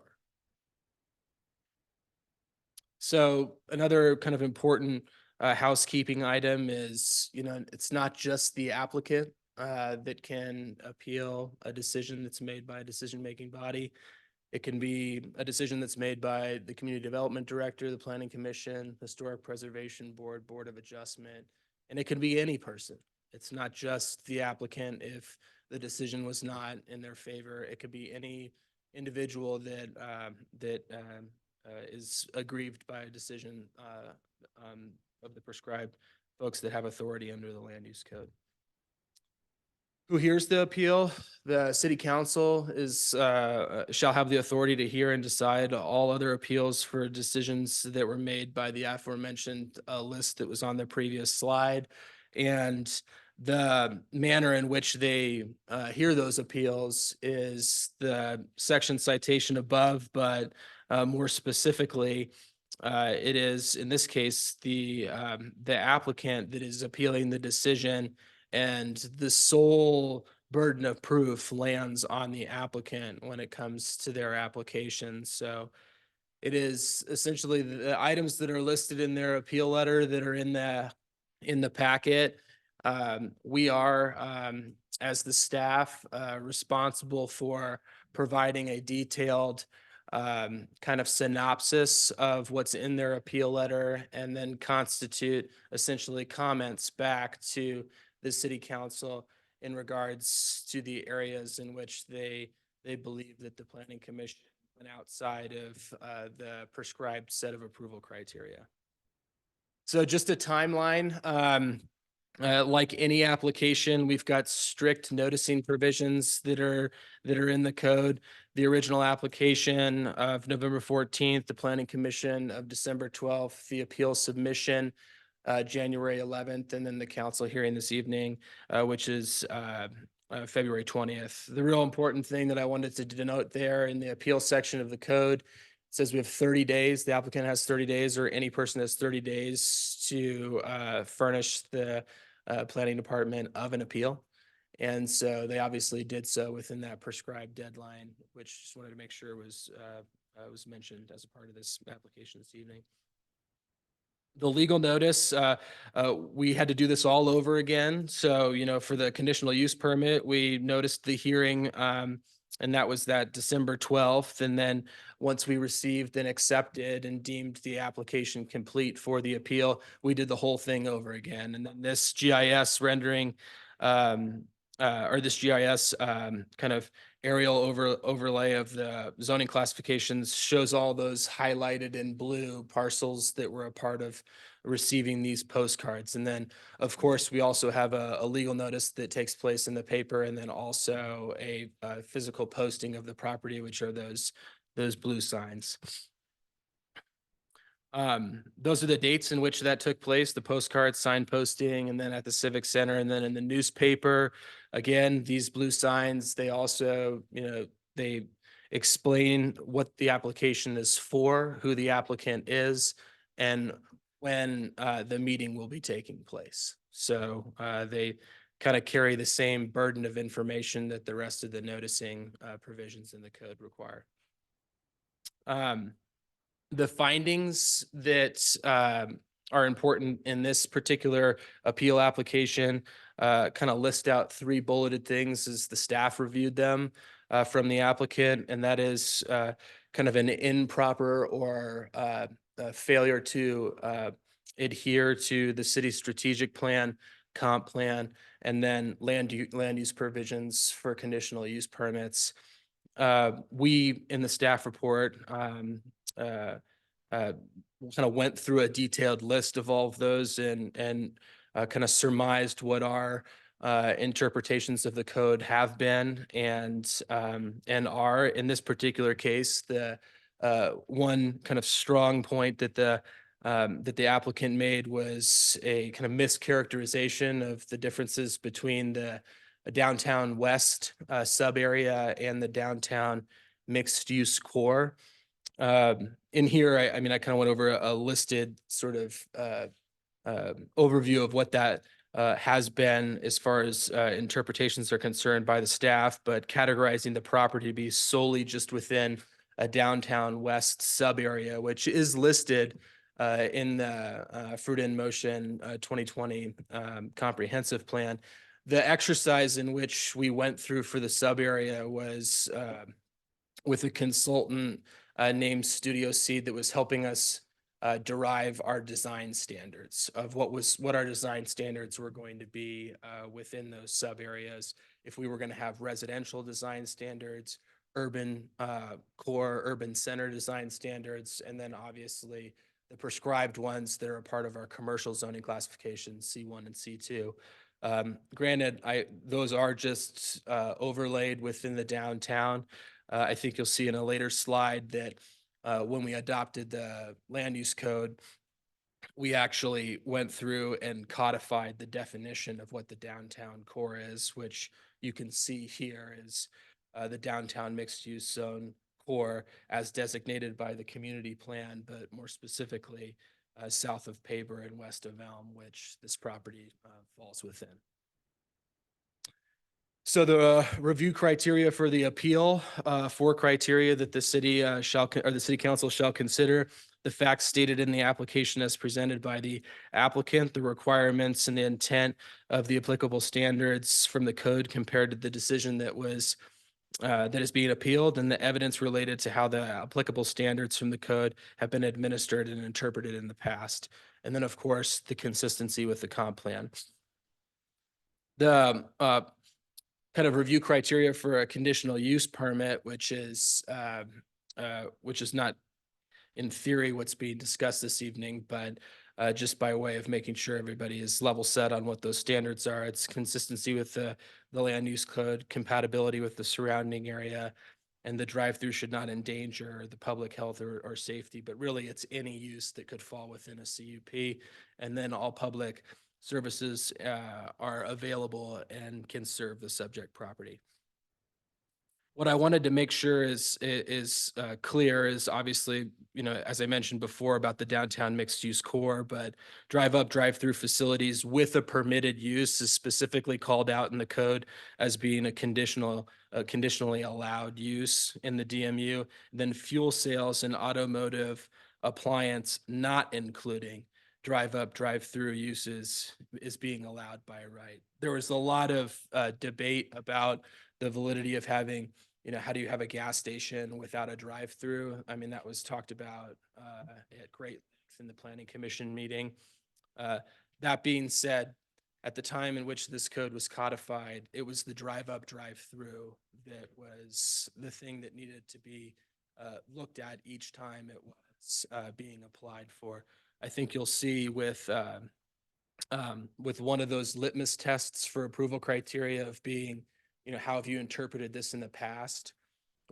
So another kind of important housekeeping item is, it's not just the applicant that can appeal a decision that's made by a decision-making body. It can be a decision that's made by the Community Development Director, the Planning Commission, Historic Preservation Board, Board of Adjustment, and it can be any person. It's not just the applicant if the decision was not in their favor. It could be any individual that is aggrieved by a decision of the prescribed folks that have authority under the land use code. Who hears the appeal? The city council shall have the authority to hear and decide all other appeals for decisions that were made by the aforementioned list that was on the previous slide. And the manner in which they hear those appeals is the section citation above, but more specifically, it is, in this case, the applicant that is appealing the decision, and the sole burden of proof lands on the applicant when it comes to their application. So it is essentially the items that are listed in their appeal letter that are in the packet. We are, as the staff, responsible for providing a detailed kind of synopsis of what's in their appeal letter, and then constitute essentially comments back to the city council in regards to the areas in which they believe that the planning commission went outside of the prescribed set of approval criteria. So just a timeline. Like any application, we've got strict noticing provisions that are in the code. The original application of November 14th, the Planning Commission of December 12th, the appeal submission January 11th, and then the council hearing this evening, which is February 20th. The real important thing that I wanted to denote there in the appeal section of the code, it says we have 30 days. The applicant has 30 days, or any person has 30 days to furnish the planning department of an appeal. And so they obviously did so within that prescribed deadline, which just wanted to make sure was mentioned as a part of this application this evening. The legal notice, we had to do this all over again. So, for the conditional use permit, we noticed the hearing, and that was that December 12th. And then once we received and accepted and deemed the application complete for the appeal, we did the whole thing over again. And then this GIS rendering, or this GIS kind of aerial overlay of the zoning classifications shows all those highlighted in blue parcels that were a part of receiving these postcards. And then, of course, we also have a legal notice that takes place in the paper, and then also a physical posting of the property, which are those blue signs. Those are the dates in which that took place: the postcard, sign posting, and then at the Civic Center, and then in the newspaper. Again, these blue signs, they also, they explain what the application is for, who the applicant is, and when the meeting will be taking place. So they kind of carry the same burden of information that the rest of the noticing provisions in the code require. The findings that are important in this particular appeal application kind of list out 3 bulleted things as the staff reviewed them from the applicant, and that is kind of an improper or failure to adhere to the city's strategic plan, comp plan, and then land use provisions for conditional use permits. we in the staff report kind of went through a detailed list of all of those and kind of surmised what our interpretations of the code have been and are. In this particular case, the one kind of strong point that the applicant made was a kind of mischaracterization of the differences between the downtown west sub area and the downtown mixed use core. In here, I mean, I kind of went over a listed sort of overview of what that has been as far as interpretations are concerned by the staff, but categorizing the property to be solely just within a downtown west sub area, which is listed in the Fruita in Motion 2020 comprehensive plan. The exercise in which we went through for the sub area was with a consultant named Studio Seed that was helping us derive our design standards of what our design standards were going to be within those sub areas. If we were going to have residential design standards, urban core, urban center design standards, and then obviously the prescribed ones that are a part of our commercial zoning classification, C1 and C2. Granted, those are just overlaid within the downtown. I think you'll see in a later slide that when we adopted the land use code, we actually went through and codified the definition of what the downtown core is, which you can see here is the downtown mixed use zone core as designated by the community plan, but more specifically south of Paber and west of Elm, which this property falls within. So the review criteria for the appeal, 4 criteria that the city the city council shall consider: the facts stated in the application as presented by the applicant, the requirements and the intent of the applicable standards from the code compared to the decision that is being appealed, and the evidence related to how the applicable standards from the code have been administered and interpreted in the past. And then, of course, the consistency with the comp plan. The kind of review criteria for a conditional use permit, which is not in theory what's being discussed this evening, but just by way of making sure everybody is level set on what those standards are. It's consistency with the land use code, compatibility with the surrounding area, and the drive-through should not endanger the public health or safety, but really it's any use that could fall within a CUP. And then all public services are available and can serve the subject property. What I wanted to make sure is clear is obviously, you know, as I mentioned before about the downtown mixed use core, but drive up, drive through facilities with a permitted use is specifically called out in the code as being a conditionally allowed use in the DMU. Then fuel sales and automotive appliance not including drive up, drive through uses is being allowed by right. There was a lot of debate about the validity of having, you know, how do you have a gas station without a drive through? I mean, that was talked about at great length in the planning commission meeting. That being said, at the time in which this code was codified, it was the drive up, drive through that was the thing that needed to be looked at each time it was being applied for. I think you'll see with one of those litmus tests for approval criteria of being, you know, how have you interpreted this in the past?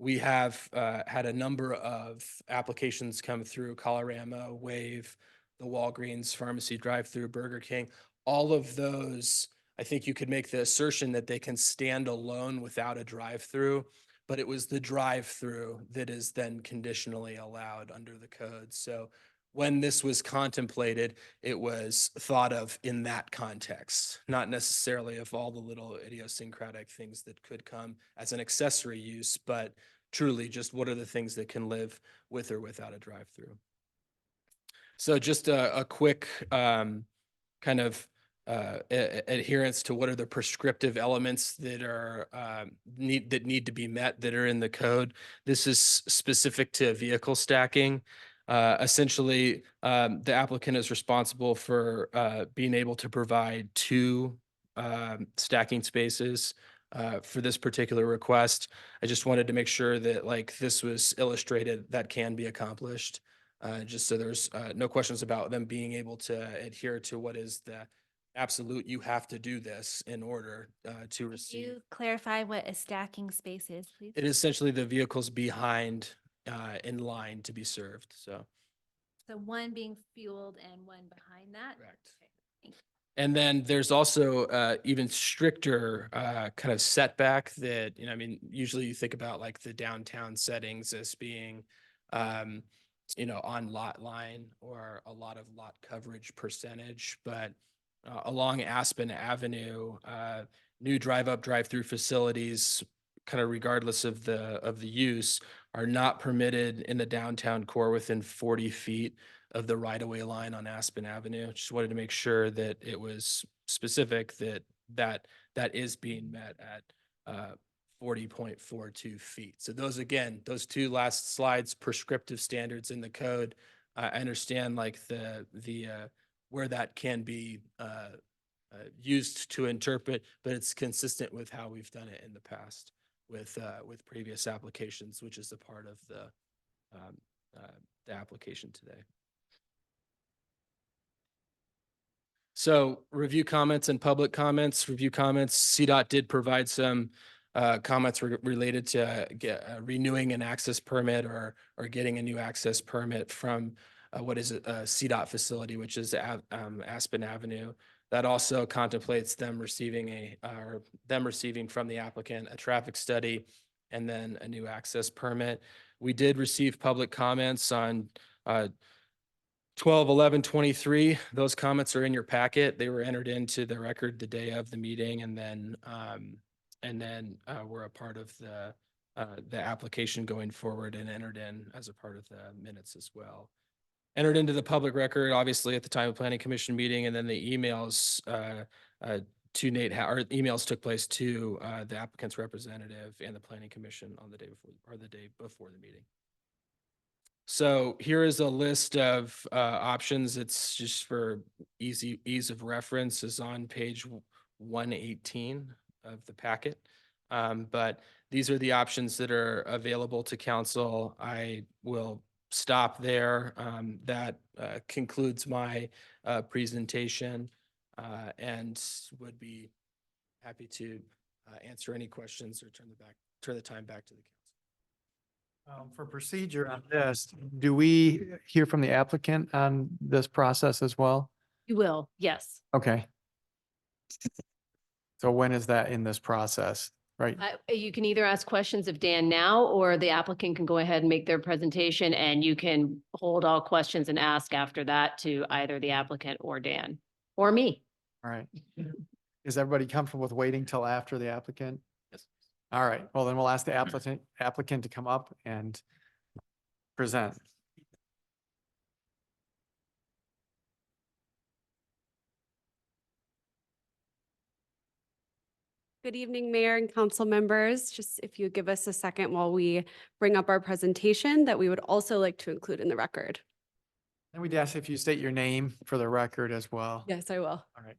We have had a number of applications come through: Colorama, Wave, the Walgreens pharmacy drive-through, Burger King. All of those, I think you could make the assertion that they can stand alone without a drive-through, but it was the drive-through that is then conditionally allowed under the code. So when this was contemplated, it was thought of in that context, not necessarily of all the little idiosyncratic things that could come as an accessory use, but truly just what are the things that can live with or without a drive-through. So just a quick kind of adherence to what are the prescriptive elements that are need to be met that are in the code. This is specific to vehicle stacking. Essentially, the applicant is responsible for being able to provide 2 stacking spaces for this particular request. I just wanted to make sure that like this was illustrated that can be accomplished. Just so there's no questions about them being able to adhere to what is the absolute, you have to do this in order to Can receive. you clarify what a stacking space is, please? It is essentially the vehicles behind in line to be served, so. So one being fueled and one behind that? Correct. Okay, thank you. And then there's also even stricter kind of setback that, I mean, usually you think about like the downtown settings as being, on lot line or a lot of lot coverage percentage, but along Aspen Avenue, new drive-up, drive-through facilities, kind of regardless of the use, are not permitted in the downtown core within 40 feet of the right-of-way line on Aspen Avenue. Just wanted to make sure that it was specific that is being met at 40.42 feet. So those, again, those two last slides, prescriptive standards in the code. I understand like the where that can be used to interpret, but it's consistent with how we've done it in the past with previous applications, which is a part of the application today. So review comments and public comments. Review comments, CDOT did provide some comments related to renewing an access permit or getting a new access permit from what is a CDOT facility, which is Aspen Avenue. That also contemplates them receiving from the applicant a traffic study and then a new access permit. We did receive public comments on 12/11/23. Those comments are in your packet. They were entered into the record the day of the meeting, and then were a part of the application going forward and entered in as a part of the minutes as well. Entered into the public record, obviously, at the time of planning commission meeting, and then the emails to Nate, or emails took place to the applicant's representative and the planning commission on the day before, or the day before the meeting. So here is a list of options. It's just for ease of reference, is on page 118 of the packet. But these are the options that are available to council. I will stop there. That concludes my presentation and would be happy to answer any questions or turn the time back to the council. For procedure on this, do we hear from the applicant on this process as well? You will, yes. Okay. So when is that in this process, right? You can either ask questions of Dan now, or the applicant can go ahead and make their presentation, and you can hold all questions and ask after that to either the applicant or Dan or me. All right. Is everybody comfortable with waiting till after the applicant? Yes. All right, well, then we'll ask the applicant to come up and present. Good evening, Mayor and council members. Just if you give us a second while we bring up our presentation that we would also like to include in the record. And we'd ask if you state your name for the record as well. Yes, I will. All right.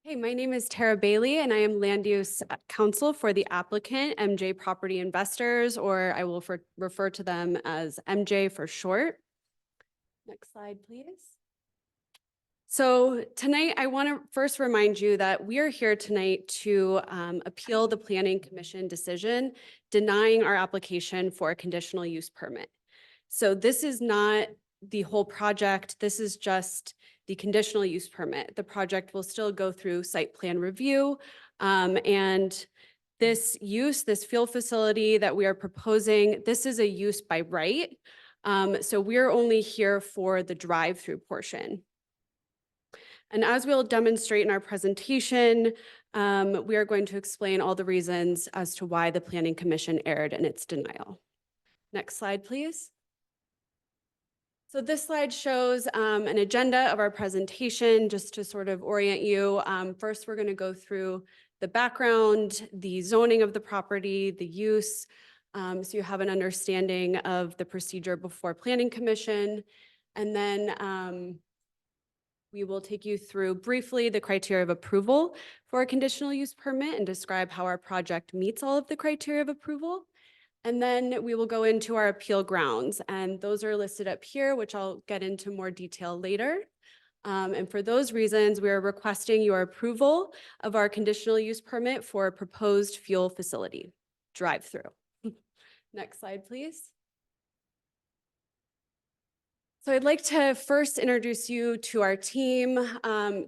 Hey, my name is Tara Bailey and I am land use counsel for the applicant, MJ Property Investors, or I will refer to them as MJ for short. Next slide, please. So tonight, I want to first remind you that we are here tonight to appeal the Planning Commission decision denying our application for a conditional use permit. So this is not the whole project. This is just the conditional use permit. The project will still go through site plan review. And this use, this fuel facility that we are proposing, this is a use by right. So we're only here for the drive-through portion. And as we'll demonstrate in our presentation, we are going to explain all the reasons as to why the Planning Commission erred in its denial. Next slide, please. So this slide shows an agenda of our presentation, just to sort of orient you. First, we're going to go through the background, the zoning of the property, the use, so you have an understanding of the procedure before Planning Commission. And then We will take you through briefly the criteria of approval for a conditional use permit and describe how our project meets all of the criteria of approval. And then we will go into our appeal grounds, and those are listed up here, which I'll get into more detail later. And for those reasons, we are requesting your approval of our conditional use permit for a proposed fuel facility drive-through. Next slide, please. So I'd like to first introduce you to our team.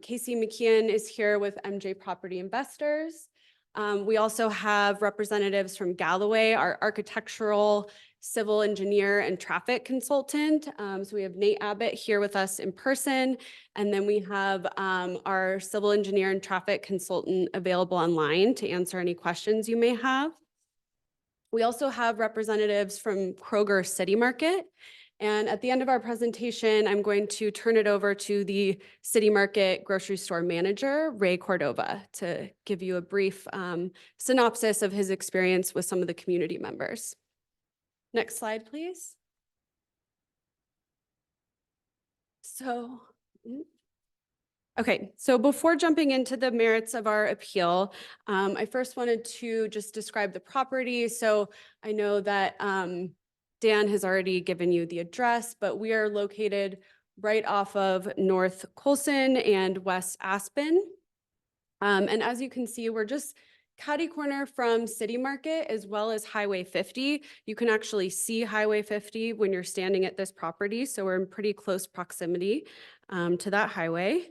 Casey McKeon is here with MJ Property Investors. We also have representatives from Galloway, our architectural, civil engineer, and traffic consultant. So we have Nate Abbott here with us in person. And then we have our civil engineer and traffic consultant available online to answer any questions you may have. We also have representatives from Kroger City Market. And at the end of our presentation, I'm going to turn it over to the City Market grocery store manager, Ray Cordova, to give you a brief synopsis of his experience with some of the community members. Next slide, please. Okay, so before jumping into the merits of our appeal, I first wanted to just describe the property. So I know that Dan has already given you the address, but we are located right off of North Colson and West Aspen. And as you can see, we're just catty corner from City Market as well as Highway 50. You can actually see Highway 50 when you're standing at this property. So we're in pretty close proximity to that highway.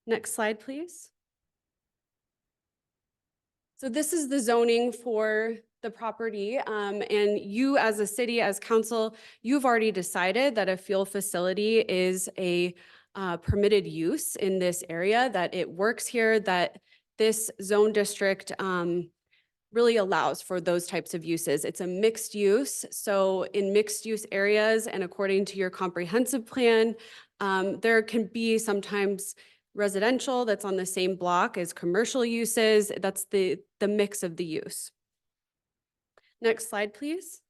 Next slide, please. So this is the zoning for the property, and you as a city, as council, you've already decided that a fuel facility is a permitted use in this area, that it works here, that this zone district really allows for those types of uses. It's a mixed use. So in mixed use areas and according to your comprehensive plan, there can be sometimes residential that's on the same block as commercial uses. That's the mix of the use. Next slide, please.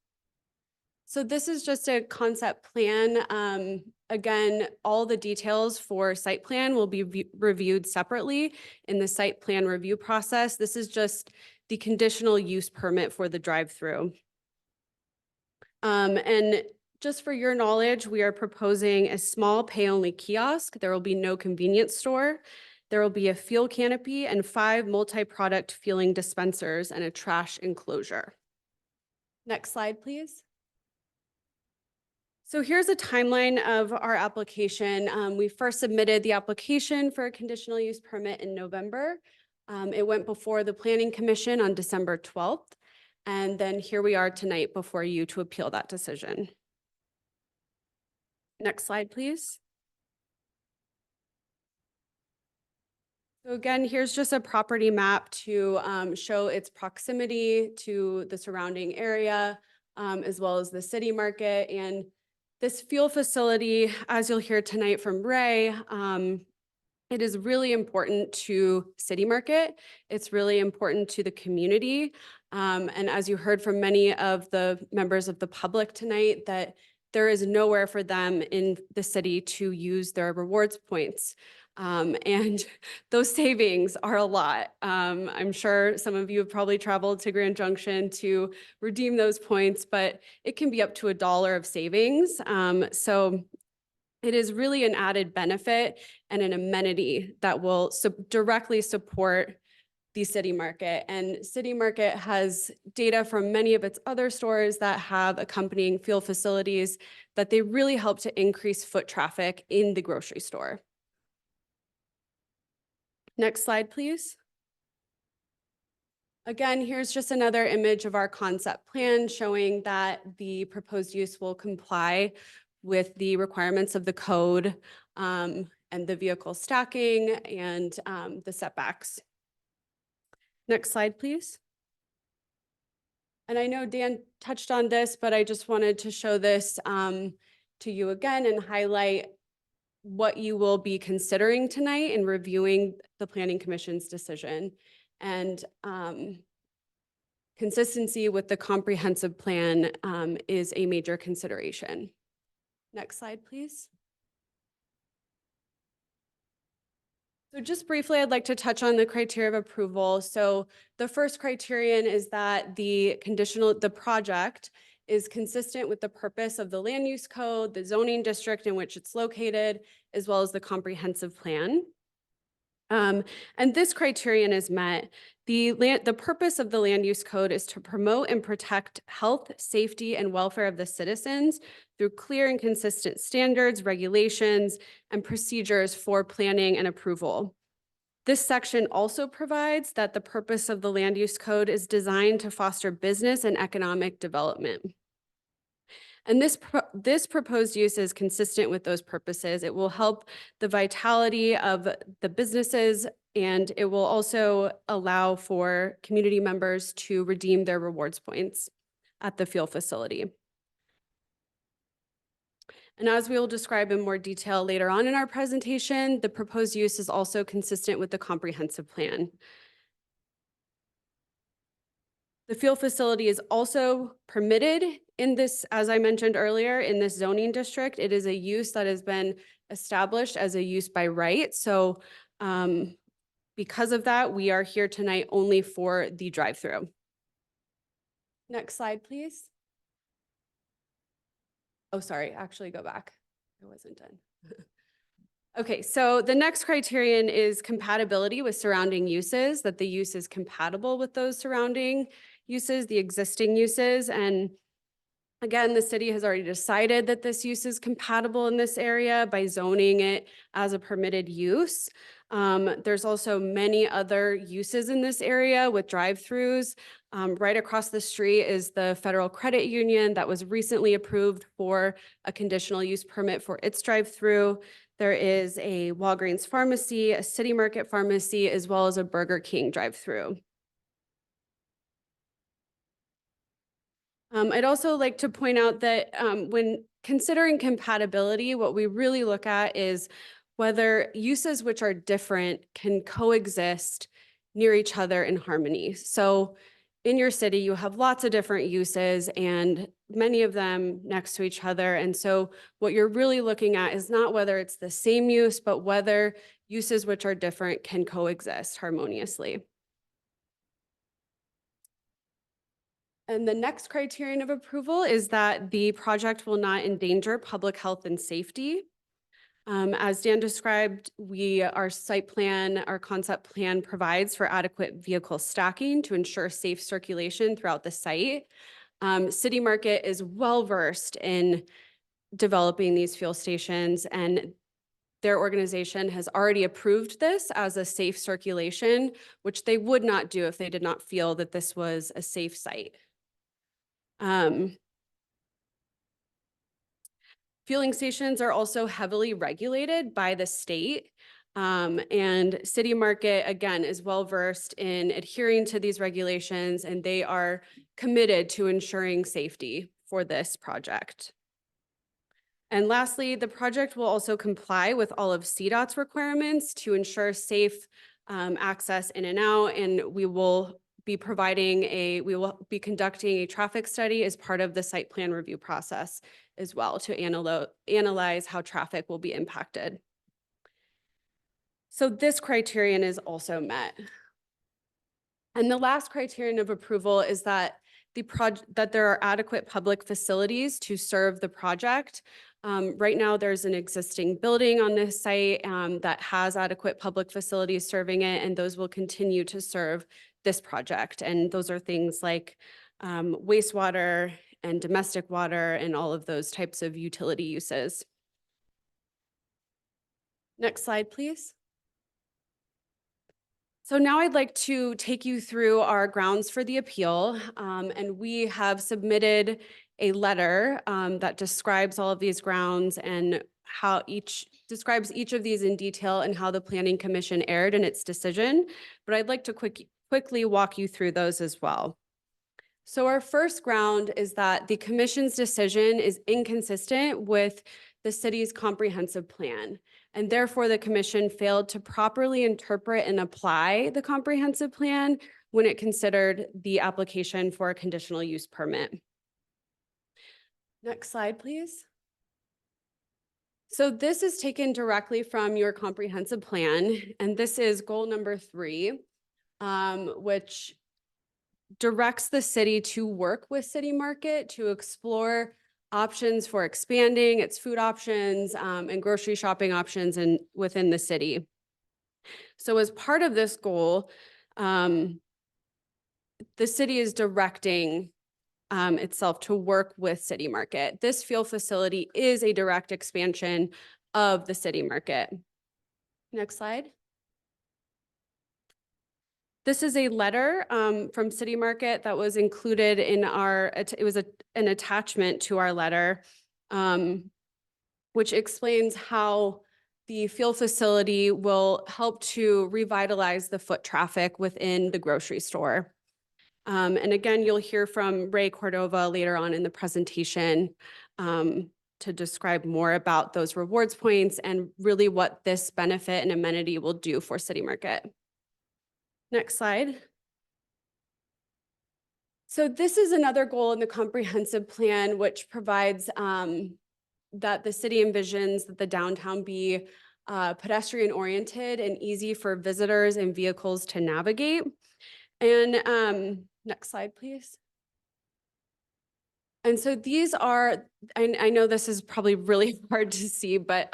So this is just a concept plan. Again, all the details for site plan will be reviewed separately in the site plan review process. This is just the conditional use permit for the drive-through. And just for your knowledge, we are proposing a small pay-only kiosk. There will be no convenience store. There will be a fuel canopy and 5 multi-product fueling dispensers and a trash enclosure. Next slide, please. So here's a timeline of our application. We first submitted the application for a conditional use permit in November. It went before the Planning Commission on December 12th. And then here we are tonight before you to appeal that decision. Next slide, please. So again, here's just a property map to show its proximity to the surrounding area, as well as the city market. And this fuel facility, as you'll hear tonight from Ray, it is really important to City Market. It's really important to the community. And as you heard from many of the members of the public tonight, that there is nowhere for them in the city to use their rewards points. And those savings are a lot. I'm sure some of you have probably traveled to Grand Junction to redeem those points, but it can be up to $1 of savings. So it is really an added benefit and an amenity that will directly support the City Market. And City Market has data from many of its other stores that have accompanying fuel facilities that they really help to increase foot traffic in the grocery store. Next slide, please. Again, here's just another image of our concept plan showing that the proposed use will comply with the requirements of the code and the vehicle stacking and the setbacks. Next slide, please. And I know Dan touched on this, but I just wanted to show this to you again and highlight what you will be considering tonight in reviewing the Planning Commission's decision. And consistency with the comprehensive plan is a major consideration. Next slide, please. So just briefly, I'd like to touch on the criteria of approval. So the first criterion is that the project is consistent with the purpose of the land use code, the zoning district in which it's located, as well as the comprehensive plan. And this criterion is met. The purpose of the land use code is to promote and protect health, safety, and welfare of the citizens through clear and consistent standards, regulations, and procedures for planning and approval. This section also provides that the purpose of the land use code is designed to foster business and economic development. And this proposed use is consistent with those purposes. It will help the vitality of the businesses, and it will also allow for community members to redeem their rewards points at the fuel facility. And as we will describe in more detail later on in our presentation, the proposed use is also consistent with the comprehensive plan. The fuel facility is also permitted in this, as I mentioned earlier, in this zoning district. It is a use that has been established as a use by right. So because of that, we are here tonight only for the drive-through. Next slide, please. Oh, sorry, actually go back. I wasn't done. Okay, so the next criterion is compatibility with surrounding uses, that the use is compatible with those surrounding uses, the existing uses. And again, the city has already decided that this use is compatible in this area by zoning it as a permitted use. There's also many other uses in this area with drive-throughs. Right across the street is the Federal Credit Union that was recently approved for a conditional use permit for its drive-through. There is a Walgreens pharmacy, a City Market pharmacy, as well as a Burger King drive-through. I'd also like to point out that when considering compatibility, what we really look at is whether uses which are different can coexist near each other in harmony. So in your city, you have lots of different uses and many of them next to each other. And so what you're really looking at is not whether it's the same use, but whether uses which are different can coexist harmoniously. And the next criterion of approval is that the project will not endanger public health and safety. As Dan described, our site plan, our concept plan provides for adequate vehicle stacking to ensure safe circulation throughout the site. City Market is well-versed in developing these fuel stations, and their organization has already approved this as a safe circulation, which they would not do if they did not feel that this was a safe site. Fueling stations are also heavily regulated by the state. And City Market, again, is well-versed in adhering to these regulations, and they are committed to ensuring safety for this project. And lastly, the project will also comply with all of CDOT's requirements to ensure safe access in and out, and we will be conducting a traffic study as part of the site plan review process as well to analyze how traffic will be impacted. So this criterion is also met. And the last criterion of approval is that there are adequate public facilities to serve the project. Right now, there's an existing building on this site that has adequate public facilities serving it, and those will continue to serve this project. And those are things like wastewater and domestic water and all of those types of utility uses. Next slide, please. So now I'd like to take you through our grounds for the appeal. And we have submitted a letter that describes all of these grounds and how describes each of these in detail and how the Planning Commission erred in its decision. But I'd like to quickly walk you through those as well. So our first ground is that the commission's decision is inconsistent with the city's comprehensive plan, and therefore the commission failed to properly interpret and apply the comprehensive plan when it considered the application for a conditional use permit. Next slide, please. So this is taken directly from your comprehensive plan, and this is goal number 3, which directs the city to work with City Market to explore options for expanding its food options and grocery shopping options within the city. So as part of this goal, the city is directing itself to work with City Market. This fuel facility is a direct expansion of the City Market. Next slide. This is a letter from City Market that was included in it was an attachment to our letter, which explains how the fuel facility will help to revitalize the foot traffic within the grocery store. And again, you'll hear from Ray Cordova later on in the presentation to describe more about those rewards points and really what this benefit and amenity will do for City Market. Next slide. So this is another goal in the comprehensive plan, which provides that the city envisions that the downtown be pedestrian oriented and easy for visitors and vehicles to navigate. And next slide, please. And so these are, I know this is probably really hard to see, but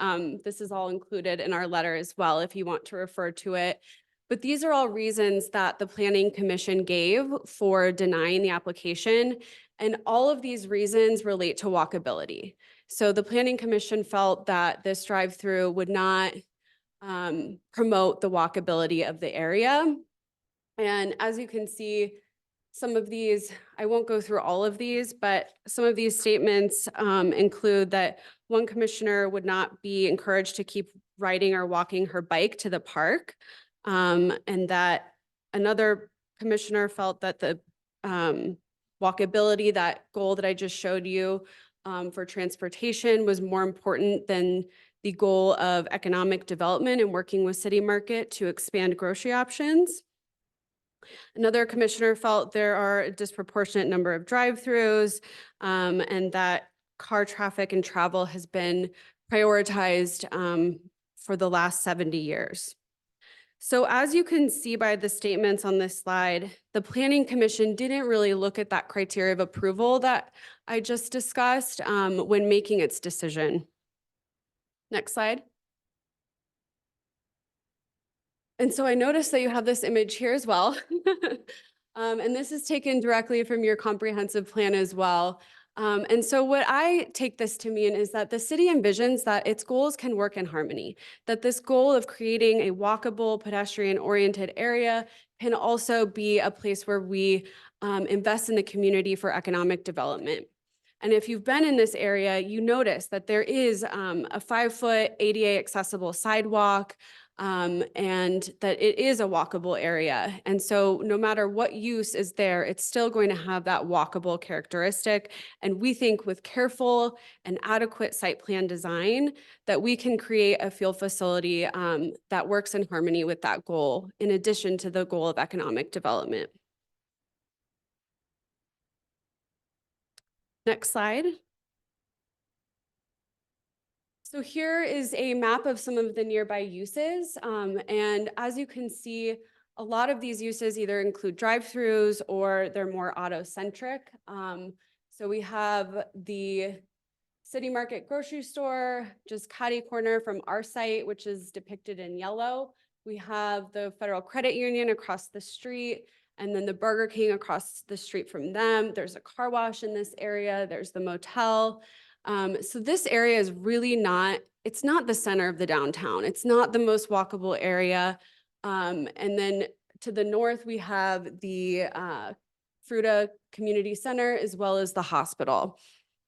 this is all included in our letter as well, if you want to refer to it. But these are all reasons that the Planning Commission gave for denying the application. And all of these reasons relate to walkability. So the Planning Commission felt that this drive-through would not promote the walkability of the area. And as you can see, some of these, I won't go through all of these, but some of these statements include that one commissioner would not be encouraged to keep riding or walking her bike to the park. And that another commissioner felt that the walkability, that goal that I just showed you for transportation, was more important than the goal of economic development and working with City Market to expand grocery options. Another commissioner felt there are a disproportionate number of drive-throughs and that car traffic and travel has been prioritized for the last 70 years. So as you can see by the statements on this slide, the Planning Commission didn't really look at that criteria of approval that I just discussed when making its decision. Next slide. And so I noticed that you have this image here as well. And this is taken directly from your comprehensive plan as well. And so what I take this to mean is that the city envisions that its goals can work in harmony, that this goal of creating a walkable, pedestrian-oriented area can also be a place where we invest in the community for economic development. And if you've been in this area, you notice that there is a 5-foot ADA accessible sidewalk, and that it is a walkable area. And so no matter what use is there, it's still going to have that walkable characteristic. And we think with careful and adequate site plan design that we can create a fuel facility that works in harmony with that goal, in addition to the goal of economic development. Next slide. So here is a map of some of the nearby uses. And as you can see, a lot of these uses either include drive-throughs or they're more auto-centric. So we have the City Market grocery store, just catty corner from our site, which is depicted in yellow. We have the Federal Credit Union across the street, and then the Burger King across the street from them. There's a car wash in this area. There's the motel. So this area is really it's not the center of the downtown. It's not the most walkable area. And then to the north, we have the Fruita Community Center, as well as the hospital.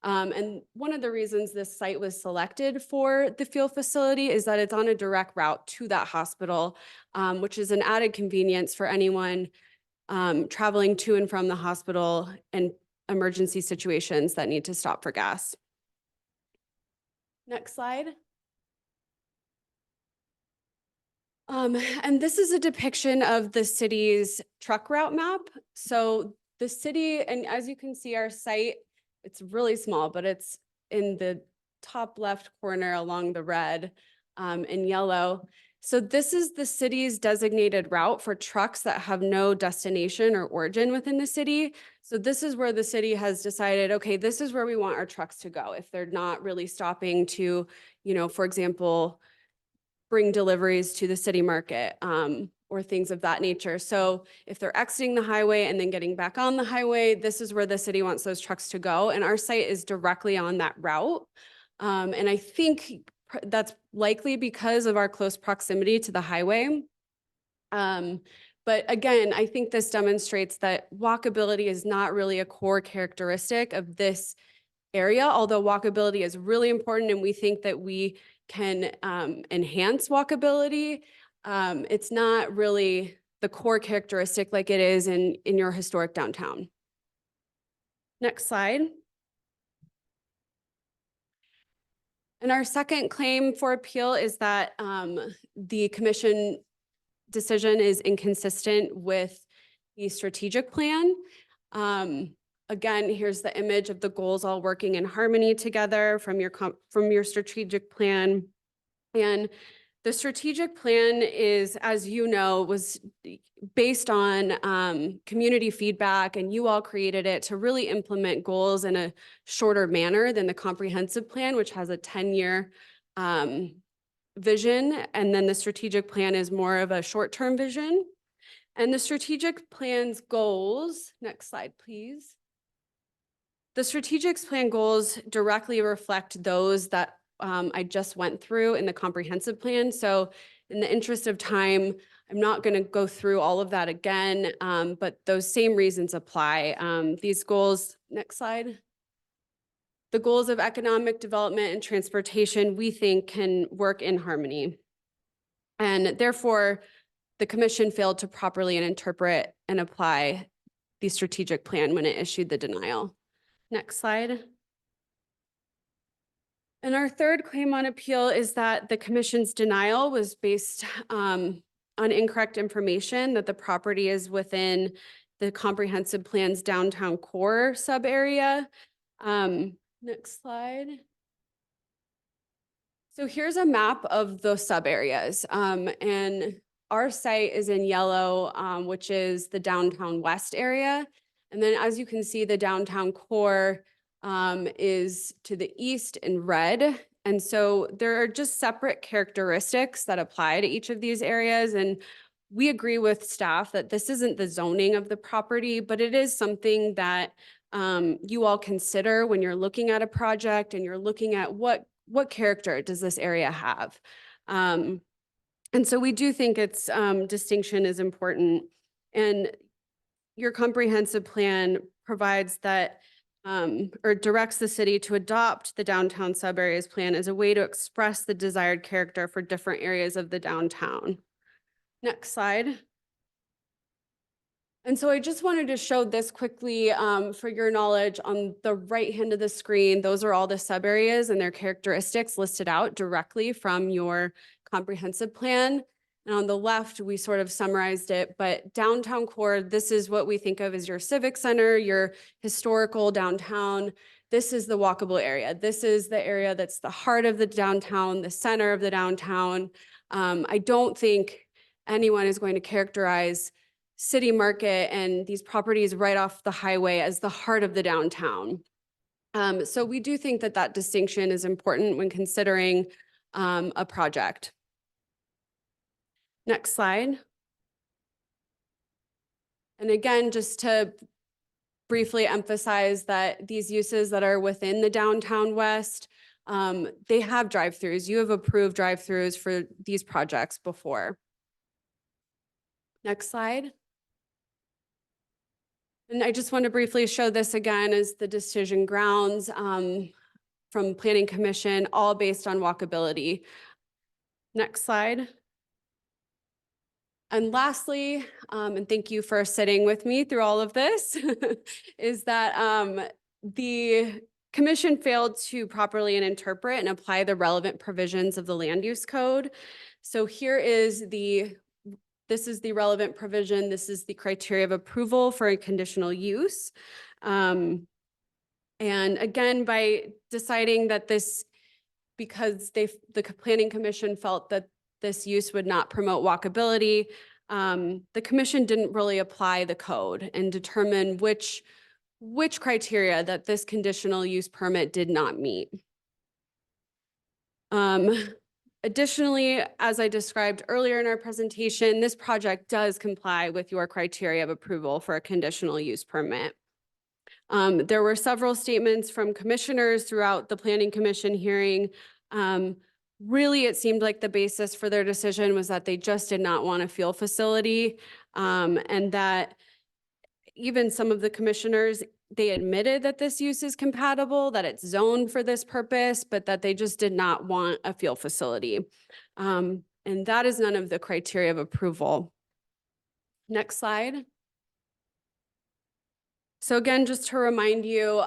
And one of the reasons this site was selected for the fuel facility is that it's on a direct route to that hospital, which is an added convenience for anyone traveling to and from the hospital and emergency situations that need to stop for gas. Next slide. And this is a depiction of the city's truck route map. So the city, and as you can see, our site, it's really small, but it's in the top left corner along the red in yellow. So this is the city's designated route for trucks that have no destination or origin within the city. So this is where the city has decided, okay, this is where we want our trucks to go. If they're not really stopping to, you know, for example, bring deliveries to the city market or things of that nature. So if they're exiting the highway and then getting back on the highway, this is where the city wants those trucks to go. And our site is directly on that route. And I think that's likely because of our close proximity to the highway. But again, I think this demonstrates that walkability is not really a core characteristic of this area, although walkability is really important and we think that we can enhance walkability. It's not really the core characteristic like it is in your historic downtown. Next slide. And our second claim for appeal is that the commission decision is inconsistent with the strategic plan. Again, here's the image of the goals all working in harmony together from your strategic plan. And the strategic plan is, as you know, was based on community feedback, and you all created it to really implement goals in a shorter manner than the comprehensive plan, which has a 10-year vision. And then the strategic plan is more of a short-term vision. And the strategic plan's goals, next slide, please. The strategic plan goals directly reflect those that I just went through in the comprehensive plan. So in the interest of time, I'm not going to go through all of that again, but those same reasons apply. These goals, next slide. The goals of economic development and transportation, we think, can work in harmony. And therefore, the commission failed to properly interpret and apply the strategic plan when it issued the denial. Next slide. And our third claim on appeal is that the commission's denial was based on incorrect information, that the property is within the comprehensive plan's downtown core sub-area. Next slide. So here's a map of those sub-areas. And our site is in yellow, which is the downtown west area. And then as you can see, the downtown core is to the east in red. And so there are just separate characteristics that apply to each of these areas. And we agree with staff that this isn't the zoning of the property, but it is something that you all consider when you're looking at a project and you're looking at what character does this area have. And so we do think its distinction is important. And your comprehensive plan provides that or directs the city to adopt the downtown subareas plan as a way to express the desired character for different areas of the downtown. Next slide. And so I just wanted to show this quickly for your knowledge. On the right hand of the screen, those are all the subareas and their characteristics listed out directly from your comprehensive plan. And on the left, we sort of summarized it, but downtown core, this is what we think of as your civic center, your historical downtown. This is the walkable area. This is the area that's the heart of the downtown, the center of the downtown. I don't think anyone is going to characterize City Market and these properties right off the highway as the heart of the downtown. So we do think that that distinction is important when considering a project. Next slide. And again, just to briefly emphasize that these uses that are within the downtown west, they have drive-throughs. You have approved drive-throughs for these projects before. Next slide. And I just want to briefly show this again as the decision grounds from Planning Commission, all based on walkability. Next slide. And lastly, and thank you for sitting with me through all of this, is that the commission failed to properly interpret and apply the relevant provisions of the land use code. So here is this is the relevant provision. This is the criteria of approval for a conditional use. And again, by deciding that this because the planning commission felt that this use would not promote walkability, the commission didn't really apply the code and determine which criteria that this conditional use permit did not meet. Additionally, as I described earlier in our presentation, this project does comply with your criteria of approval for a conditional use permit. There were several statements from commissioners throughout the Planning Commission hearing. Really, it seemed like the basis for their decision was that they just did not want a fuel facility, and that even some of the commissioners, they admitted that this use is compatible, that it's zoned for this purpose, but that they just did not want a fuel facility. And that is none of the criteria of approval. Next slide. So again, just to remind you,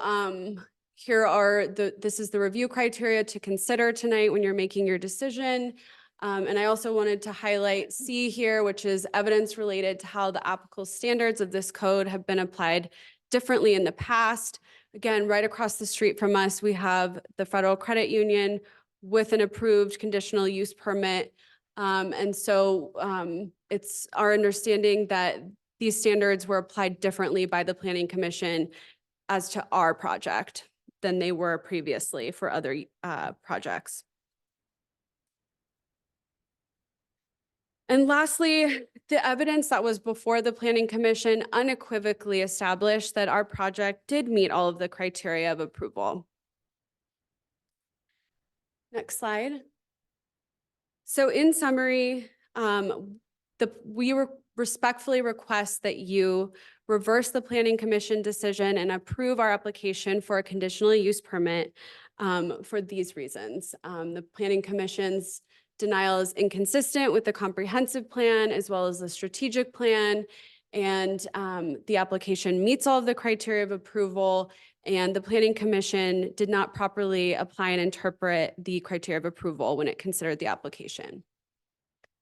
this is the review criteria to consider tonight when you're making your decision. And I also wanted to highlight C here, which is evidence related to how the applicable standards of this code have been applied differently in the past. Again, right across the street from us, we have the Federal Credit Union with an approved conditional use permit. And so it's our understanding that these standards were applied differently by the Planning Commission as to our project than they were previously for other projects. And lastly, the evidence that was before the Planning Commission unequivocally established that our project did meet all of the criteria of approval. Next slide. So in summary, we respectfully request that you reverse the Planning Commission decision and approve our application for a conditional use permit for these reasons. The Planning Commission's denial is inconsistent with the comprehensive plan as well as the strategic plan, and the application meets all of the criteria of approval, and the Planning Commission did not properly apply and interpret the criteria of approval when it considered the application.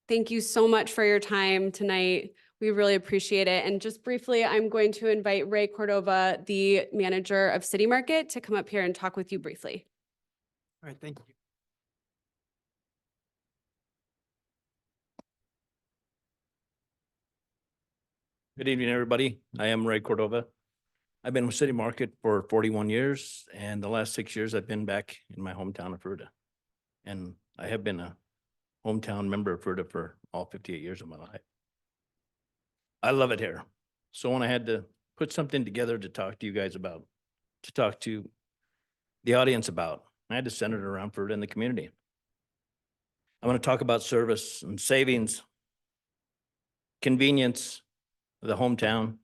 Thank you so much for your time tonight. We really appreciate it. And just briefly, I'm going to invite Ray Cordova, the manager of City Market, to come up here and talk with you briefly. All right, thank you. Good evening, everybody. I am Ray Cordova. I've been with City Market for 41 years, and the last 6 years I've been back in my hometown of Fruita. And I have been a hometown member of Fruita for all 58 years of my life. I love it here. So when I had to put something together to talk to you guys about, to talk to the audience about, I had to center it around Fruita and the community. I want to talk about service and savings, convenience, the hometown,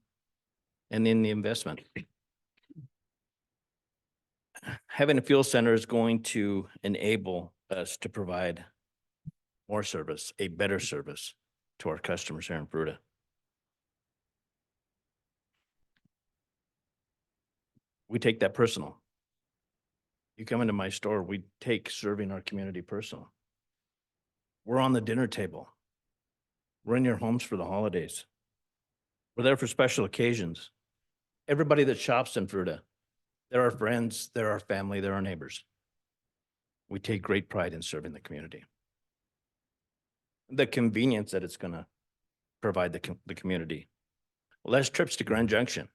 and then the investment. Having a fuel center is going to enable us to provide more service, a better service to our customers here in Fruita. We take that personal. You come into my store, we take serving our community personal. We're on the dinner table. We're in your homes for the holidays. We're there for special occasions. Everybody that shops in Fruita, they're our friends, they're our family, they're our neighbors. We take great pride in serving the community. The convenience that it's going to provide the community. Less trips to Grand Junction.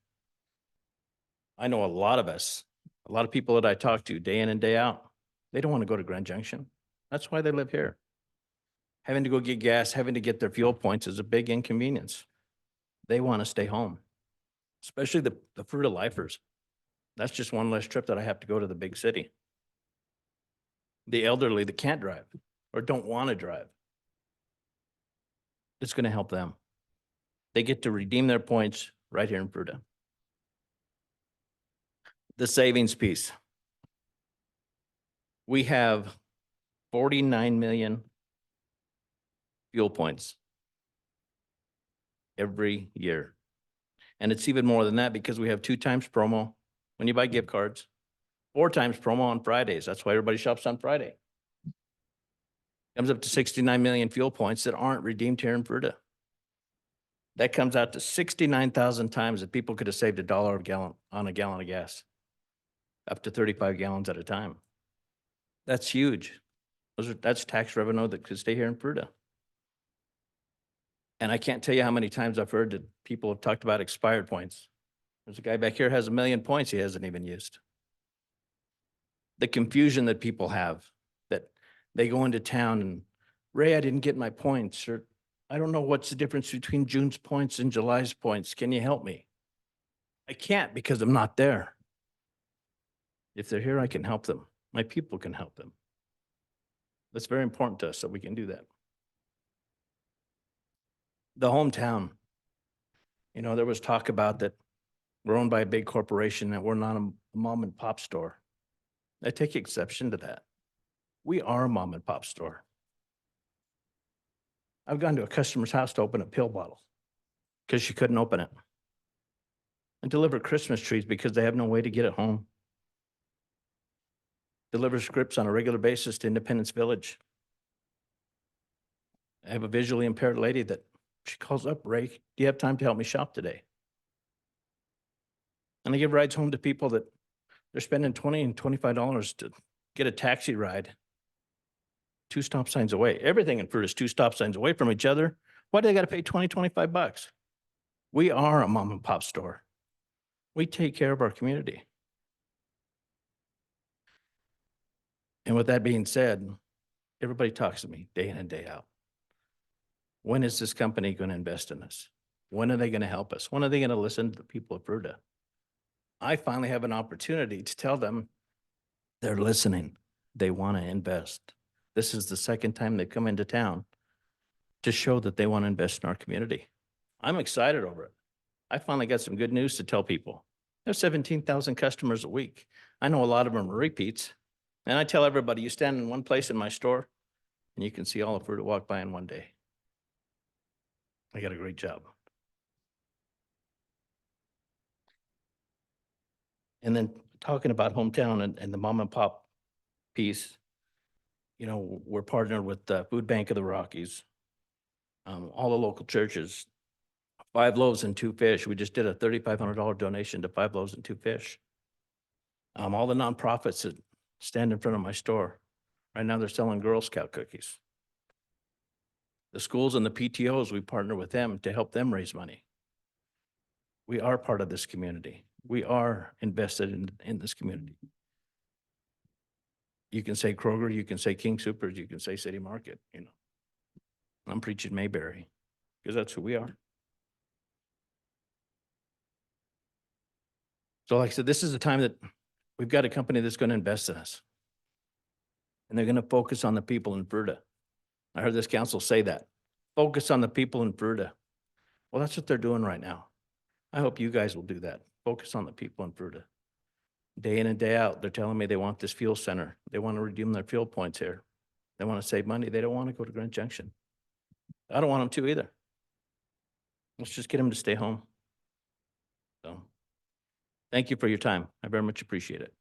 I know a lot of people that I talk to day in and day out, they don't want to go to Grand Junction. That's why they live here. Having to go get gas, having to get their fuel points is a big inconvenience. They want to stay home, especially the Fruita lifers. That's just one less trip that I have to go to the big city. The elderly that can't drive or don't want to drive, it's going to help them. They get to redeem their points right here in Fruita. The savings piece. We have 49 million fuel points every year. And it's even more than that because we have 2 times promo when you buy gift cards, 4 times promo on Fridays. That's why everybody shops on Friday. Comes up to 69 million fuel points that aren't redeemed here in Fruita. That comes out to 69,000 times that people could have saved $1 a gallon on a gallon of gas, up to 35 gallons at a time. That's huge. That's tax revenue that could stay here in Fruita. And I can't tell you how many times I've heard that people have talked about expired points. There's a guy back here has 1 million points he hasn't even used. The confusion that people have, that they go into town and, Ray, I didn't get my points, or I don't know what's the difference between June's points and July's points. Can you help me? I can't because I'm not there. If they're here, I can help them. My people can help them. That's very important to us that we can do that. The hometown, you know, there was talk about that we're owned by a big corporation, that we're not a mom and pop store. I take exception to that. We are a mom and pop store. I've gone to a customer's house to open a pill bottle because she couldn't open it, and deliver Christmas trees because they have no way to get it home. Deliver scripts on a regular basis to Independence Village. I have a visually impaired lady that she calls up, Ray, do you have time to help me shop today? And I give rides home to people that they're spending $20 and $25 to get a taxi ride 2 stop signs away. Everything in Fruita is 2 stop signs away from each other. Why do they got to pay 20, 25 bucks? We are a mom and pop store. We take care of our community. And with that being said, everybody talks to me day in and day out. When is this company going to invest in us? When are they going to help us? When are they going to listen to the people of Fruita? I finally have an opportunity to tell them they're listening. They want to invest. This is the second time they've come into town to show that they want to invest in our community. I'm excited over it. I finally got some good news to tell people. There's 17,000 customers a week. I know a lot of them are repeats. And I tell everybody, you stand in one place in my store and you can see all of Fruita walk by in one day. I got a great job. And then talking about hometown and the mom and pop piece, you know, we're partnered with the Food Bank of the Rockies, all the local churches, 5 loaves and 2 fish. We just did a $3,500 donation to 5 loaves and 2 fish. All the nonprofits that stand in front of my store. Right now, they're selling Girl Scout cookies. The schools and the PTOs, we partner with them to help them raise money. We are part of this community. We are invested in this community. You can say Kroger, you can say King Soopers, you can say City Market, you know. I'm preaching Mayberry because that's who we are. So like I said, this is the time that we've got a company that's going to invest in us. And they're going to focus on the people in Fruita. I heard this council say that. Focus on the people in Fruita. Well, that's what they're doing right now. I hope you guys will do that. Focus on the people in Fruita. Day in and day out, they're telling me they want this fuel center. They want to redeem their fuel points here. They want to save money. They don't want to go to Grand Junction. I don't want them to either. Let's just get them to stay home. So, thank you for your time. I very much appreciate it.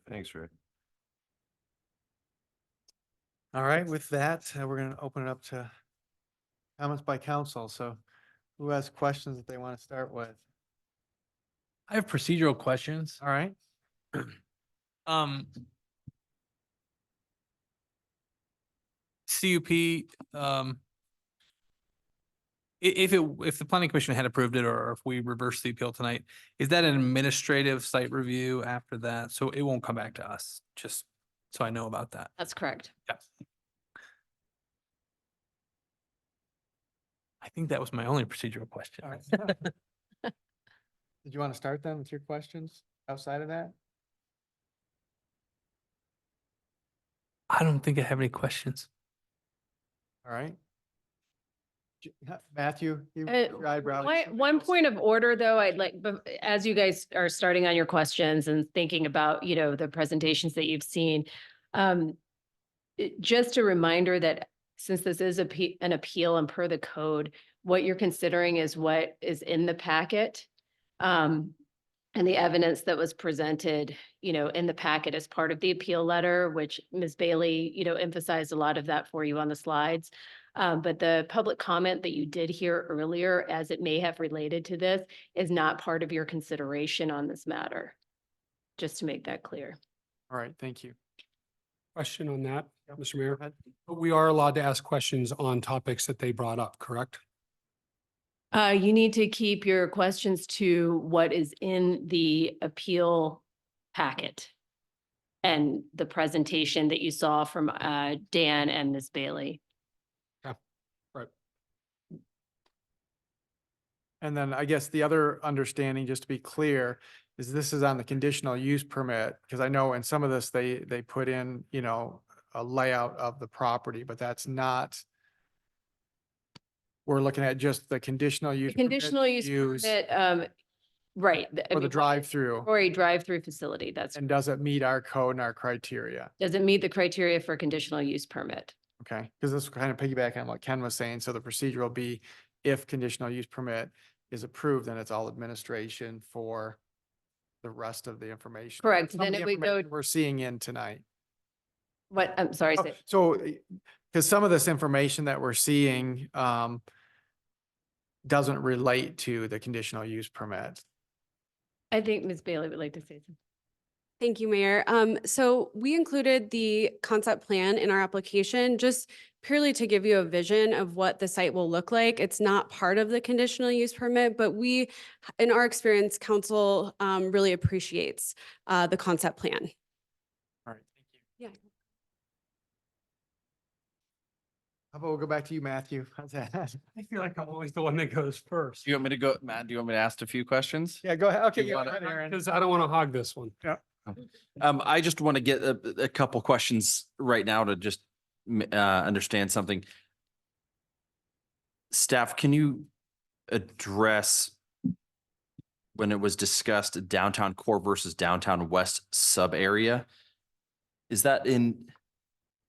Thanks, Ray. All right, with that, we're going to open it up to comments by council. So who has questions that they want to start with? I have procedural questions. All right. CUP, if the planning commission had approved it, or if we reverse the appeal tonight, is that an administrative site review after that? So it won't come back to us, just so I know about that. That's correct. Yeah. I think that was my only procedural question. All right. Did you want to start then with your questions outside of that? I don't think I have any questions. All right. Matthew, your eyebrow. One point of order, though, I'd like, but as you guys are starting on your questions and thinking about, you know, the presentations that you've seen, just a reminder that since this is an appeal and per the code, what you're considering is what is in the packet. And the evidence that was presented, you know, in the packet as part of the appeal letter, which Ms. Bailey, you know, emphasized a lot of that for you on the slides. But the public comment that you did hear earlier, as it may have related to this, is not part of your consideration on this matter. Just to make that clear. All right, thank you. Question on that, Mr. Mayor. ahead. But we are allowed to ask questions on topics that they brought up, correct? You need to keep your questions to what is in the appeal packet and the presentation that you saw from Dan and Ms. Bailey. Right. And then I guess the other understanding, just to be clear, is this is on the conditional use permit, because I know in some of this, they put in, you know, a layout of the property, but that's not. We're looking at just the conditional use. The conditional use permit, right. I For the mean, drive-through, for a drive-through facility, that's, and does it meet our code and our criteria? does it meet the criteria for conditional use permit? Okay, because this will kind of piggyback on what Ken was saying. So the procedure will be if conditional use permit is approved, then it's all administration for the rest of the information. Correct. Some of Then the it would go, information we're seeing in tonight. what, I'm sorry, say- So, because some of this information that we're seeing doesn't relate to the conditional use permit. I think Ms. Bailey would like to say something. Thank you, Mayor. So we included the concept plan in our application just purely to give you a vision of what the site will look like. It's not part of the conditional use permit, but we, in our experience, council really appreciates the concept plan. All right, thank you. Yeah. How about we'll go back to you, Matthew? How's that? I feel like I'm always the one that goes first. Do you want me to go, Matt, do you want me to ask a few questions? Yeah, go ahead. Okay, You go wanna- ahead, Aaron. Because I don't want to hog this one. Yeah. I just want to get a couple questions right now to just understand something. Staff, can you address when it was discussed downtown core versus downtown west sub area? Is that in,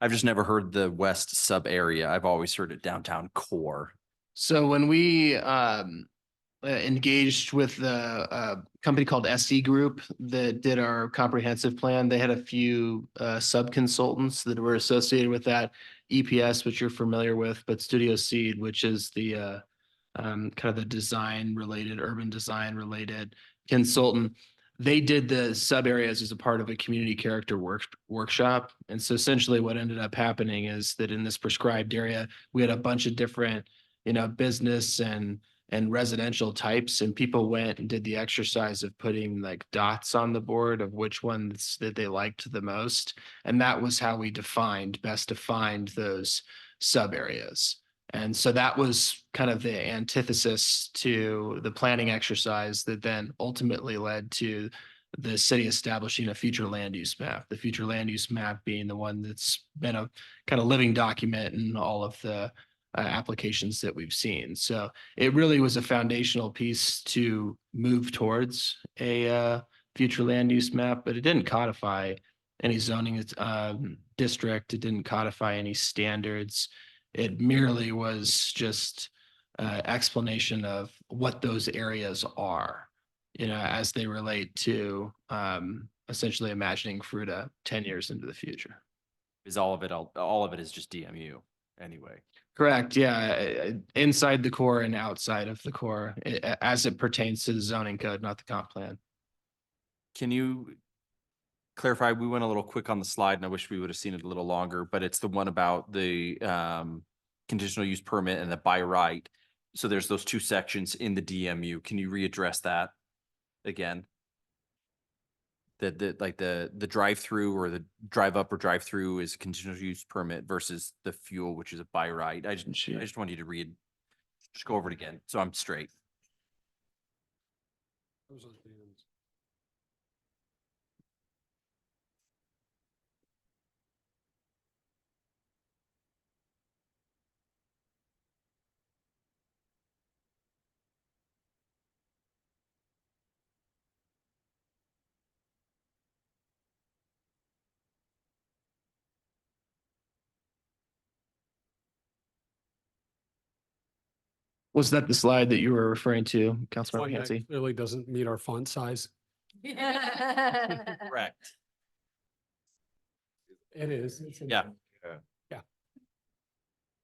I've just never heard the west sub area. I've always heard it downtown core. So when we engaged with the company called SE Group that did our comprehensive plan, they had a few sub-consultants that were associated with that. EPS, which you're familiar with, but Studio Seed, which is the kind of the design related, urban design related consultant. They did the sub areas as a part of a community character workshop. And so essentially what ended up happening is that in this prescribed area, we had a bunch of different, you know, business and residential types, and people went and did the exercise of putting like dots on the board of which ones that they liked the most. And that was how we best defined those sub areas. And so that was kind of the antithesis to the planning exercise that then ultimately led to the city establishing a future land use map, the future land use map being the one that's been a kind of living document in all of the applications that we've seen. So it really was a foundational piece to move towards a future land use map, but it didn't codify any zoning district. It didn't codify any standards. It merely was just explanation of what those areas are, you know, as they relate to essentially imagining Fruita 10 years into the future. Is all of it is just DMU anyway? Correct. Yeah. Inside the core and outside of the core as it pertains to the zoning code, not the comp plan. Can you clarify? We went a little quick on the slide and I wish we would have seen it a little longer, but it's the one about the conditional use permit and the by right. So there's those two sections in the DMU. Can you readdress that again? The drive-through or the drive up or drive through is a conditional use permit versus the fuel, which is a by right. I just want you to just go over it again. So I'm straight. Was that the slide that you were referring to, Councilmember Well, yeah, Hansi? it clearly doesn't meet our font size. Correct. It is. Yeah. Yeah.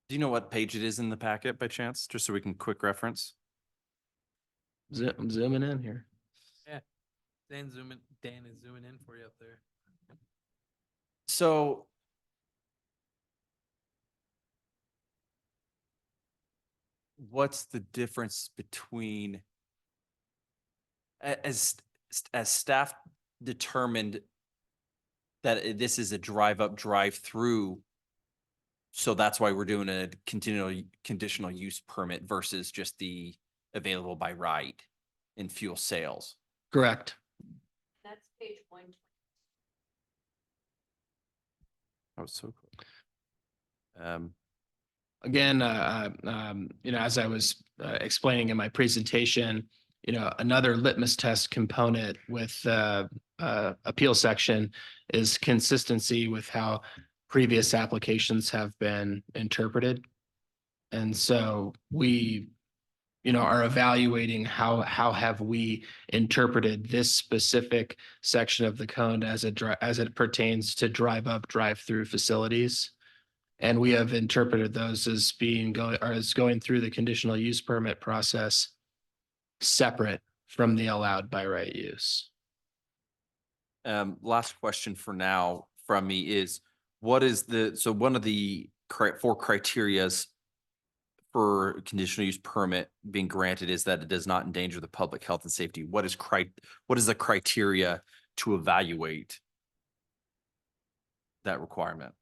Do you know what page it is in the packet by chance, just so we can quick reference? I'm zooming in here. Yeah. Dan is zooming in for you up there. So what's the difference between as staff determined that this is a drive up, drive through. So that's why we're doing a conditional use permit versus just the available by right in fuel sales. Correct. That's page 1. That was so cool. Again, as I was explaining in my presentation, another litmus test component with appeal section is consistency with how previous applications have been interpreted. And so we, are evaluating how have we interpreted this specific section of the code as it pertains to drive up, drive through facilities. And we have interpreted those as going through the conditional use permit process separate from the allowed by right use. Last question for now from me is, what is so one of the 4 criterias for conditional use permit being granted is that it does not endanger the public health and safety. What is the criteria to evaluate that requirement?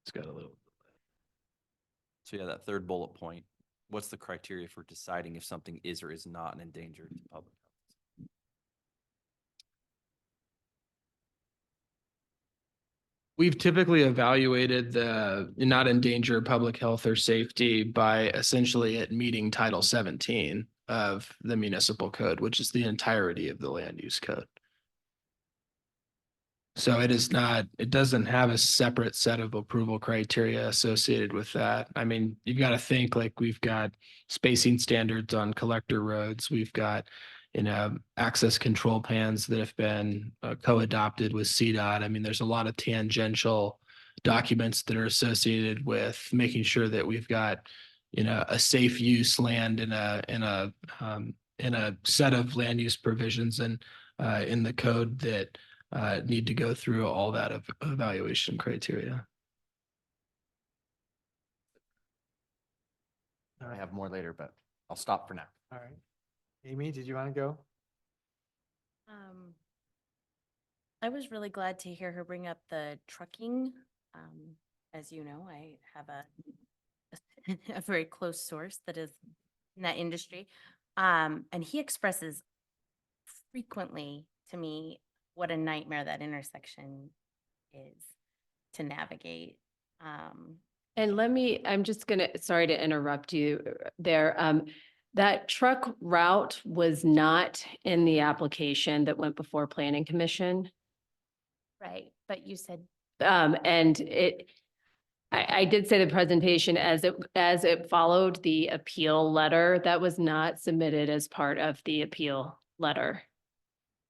It's got a little. So yeah, that third bullet point, what's the criteria for deciding if something is or is not an endangered public health? We've typically evaluated the not endanger public health or safety by essentially it meeting Title 17 of the municipal code, which is the entirety of the land use code. So it doesn't have a separate set of approval criteria associated with that. I mean, you've got to think like we've got spacing standards on collector roads. We've got, access control plans that have been co-adopted with CDOT. I mean, there's a lot of tangential documents that are associated with making sure that we've got, a safe use land in a set of land use provisions and in the code that need to go through all that evaluation criteria. I have more later, but I'll stop for now. All right. Amy, did you want to go? I was really glad to hear her bring up the trucking. As you know, I have a very close source that is in that industry. And he expresses frequently to me what a nightmare that intersection is to navigate. And I'm just sorry to interrupt you there. That truck route was not in the application that went before Planning Commission. Right, but you said. And I did say the presentation as it followed the appeal letter, that was not submitted as part of the appeal letter.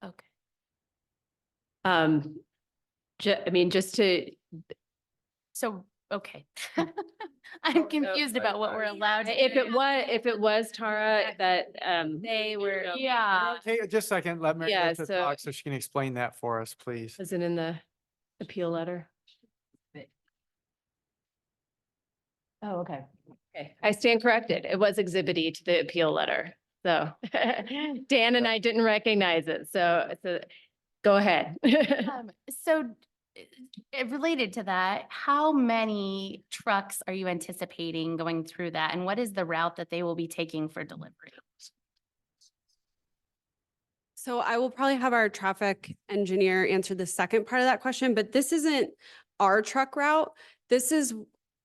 Okay. Just to. So, okay. I'm confused about what we're allowed to. If it was Tara, that, They were, yeah. Okay, just a second. Let Mary Yeah, Lisa so- talk so she can explain that for us, please. Was it in the appeal letter? Oh, okay. Okay, I stand corrected. It was Exhibit E to the appeal letter. So Dan and I didn't recognize it. So go ahead. Related to that, how many trucks are you anticipating going through that? And what is the route that they will be taking for delivery? So I will probably have our traffic engineer answer the second part of that question, but this isn't our truck route. This is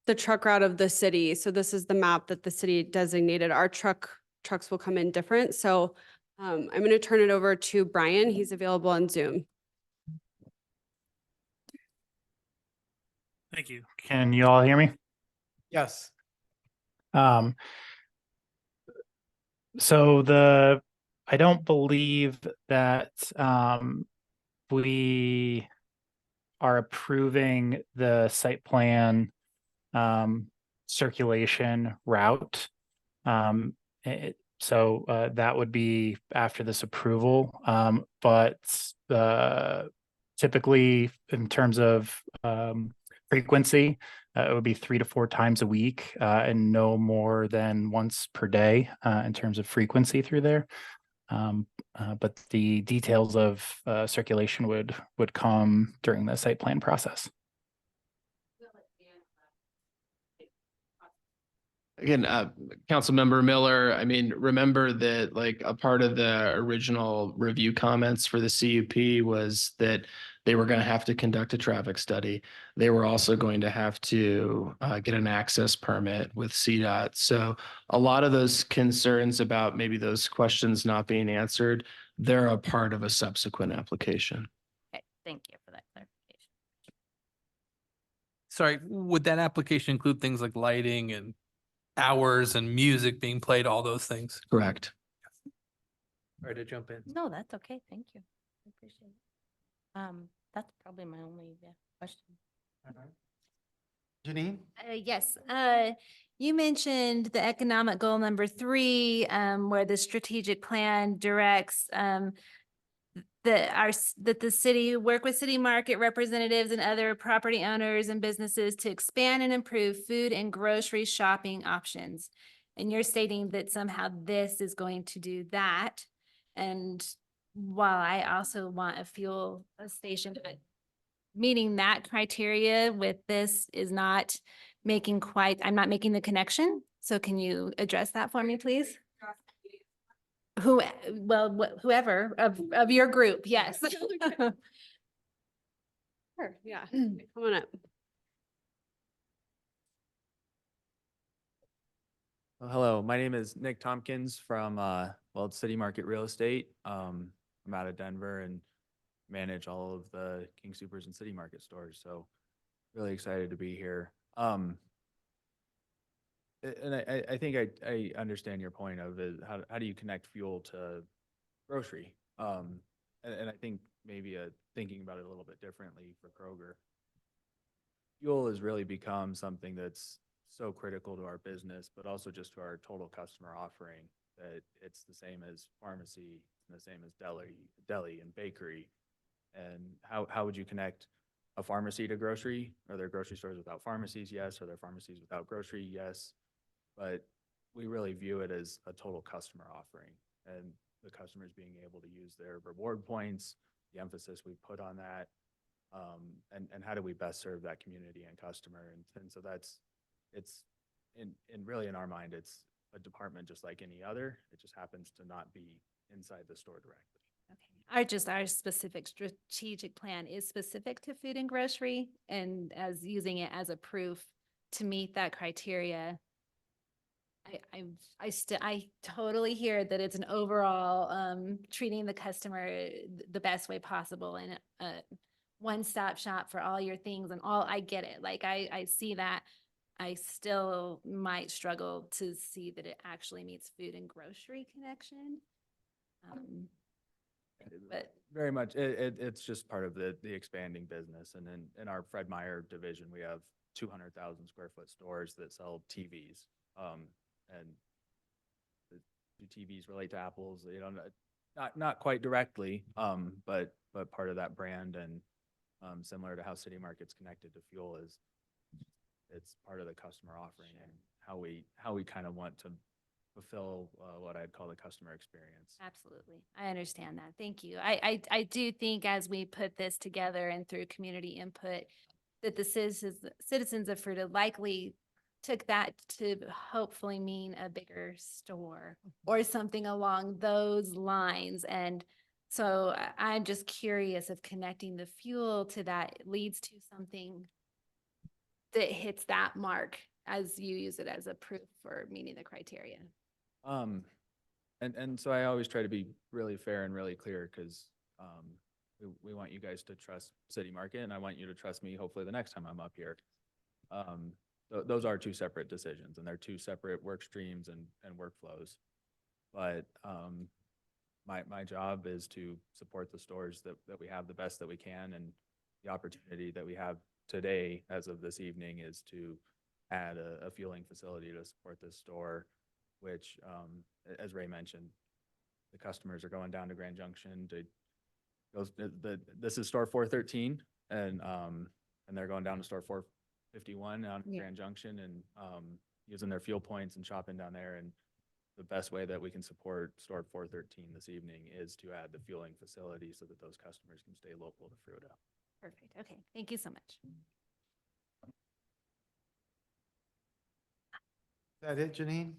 the truck route of the city. So this is the map that the city designated. Our trucks will come in different. So I'm going to turn it over to Brian. He's available on Zoom. Thank you. Can you all hear me? Yes. So I don't believe that we are approving the site plan circulation route. So that would be after this approval. But typically in terms of frequency, it would be 3 to 4 times a week and no more than once per day in terms of frequency through there. But the details of circulation would come during the site plan process. Again, Councilmember Miller, I mean, remember that like a part of the original review comments for the CUP was that they were going to have to conduct a traffic study. They were also going to have to get an access permit with CDOT. So a lot of those concerns about maybe those questions not being answered, they're a part of a subsequent application. Okay, thank you for that clarification. Sorry, would that application include things like lighting and hours and music being played, all those things? Correct. Sorry to jump in. No, that's okay. Thank you. I appreciate it. That's probably my only question. Janine? Yes, you mentioned the economic goal number 3, where the strategic plan directs that the city work with city market representatives and other property owners and businesses to expand and improve food and grocery shopping options. And you're stating that somehow this is going to do that. And while I also want a fuel station, but meeting that criteria with this is not making quite, I'm not making the connection. So can you address that for me, please? Whoever of your group, yes. Sure, yeah, come on up. Well, hello, my name is Nick Tompkins from it's City Market Real Estate. I'm out of Denver and manage all of the King Supers and City Market stores. So really excited to be here. And I think I understand your point of it, how do you connect fuel to grocery? And I think maybe thinking about it a little bit differently for Kroger. Fuel has really become something that's so critical to our business, but also just to our total customer offering, that it's the same as pharmacy, the same as deli and bakery. And how would you connect a pharmacy to grocery? Are there grocery stores without pharmacies? Yes. Are there pharmacies without grocery? Yes. But we really view it as a total customer offering, and the customers being able to use their reward points, the emphasis we put on that, and how do we best serve that community and customer. And so it's really in our mind, it's a department just like any other. It just happens to not be inside the store directly. Okay, our specific strategic plan is specific to food and grocery, and as using it as a proof to meet that criteria. I totally hear that it's an overall treating the customer the best way possible and a one-stop shop for all your things and all. I get it. Like I see that. I still might struggle to see that it actually meets food and grocery connection. But very much, it's just part of the expanding business. And in our Fred Meyer division, we have 200,000 square foot stores that sell TVs. And do TVs relate to apples? You know, not quite directly, but part of that brand, and similar to how City Market's connected to fuel, is it's part of the customer offering and how we kind of want to fulfill what I'd call the customer experience. absolutely. I understand that. Thank you. I do think as we put this together and through community input, that the citizens of Fruita likely took that to hopefully mean a bigger store or something along those lines. And so I'm just curious if connecting the fuel to that leads to something that hits that mark as you use it as a proof for meeting the criteria. And so I always try to be really fair and really clear, because we want you guys to trust City Market, and I want you to trust me hopefully the next time I'm up here. Those are two separate decisions, and they're two separate work streams and workflows. But my job is to support the stores that we have the best that we can, and the opportunity that we have today as of this evening is to add a fueling facility to support this store, which, as Ray mentioned, the customers are going down to Grand Junction to goes, this is store 413 and they're going down to store 451 out in Yeah. Grand Junction and, using their fuel points and shopping down there. And the best way that we can support store 413 this evening is to add the fueling facility so that those customers can stay local to Fruita. Perfect. Okay. Thank you so much. Is that it, Janine?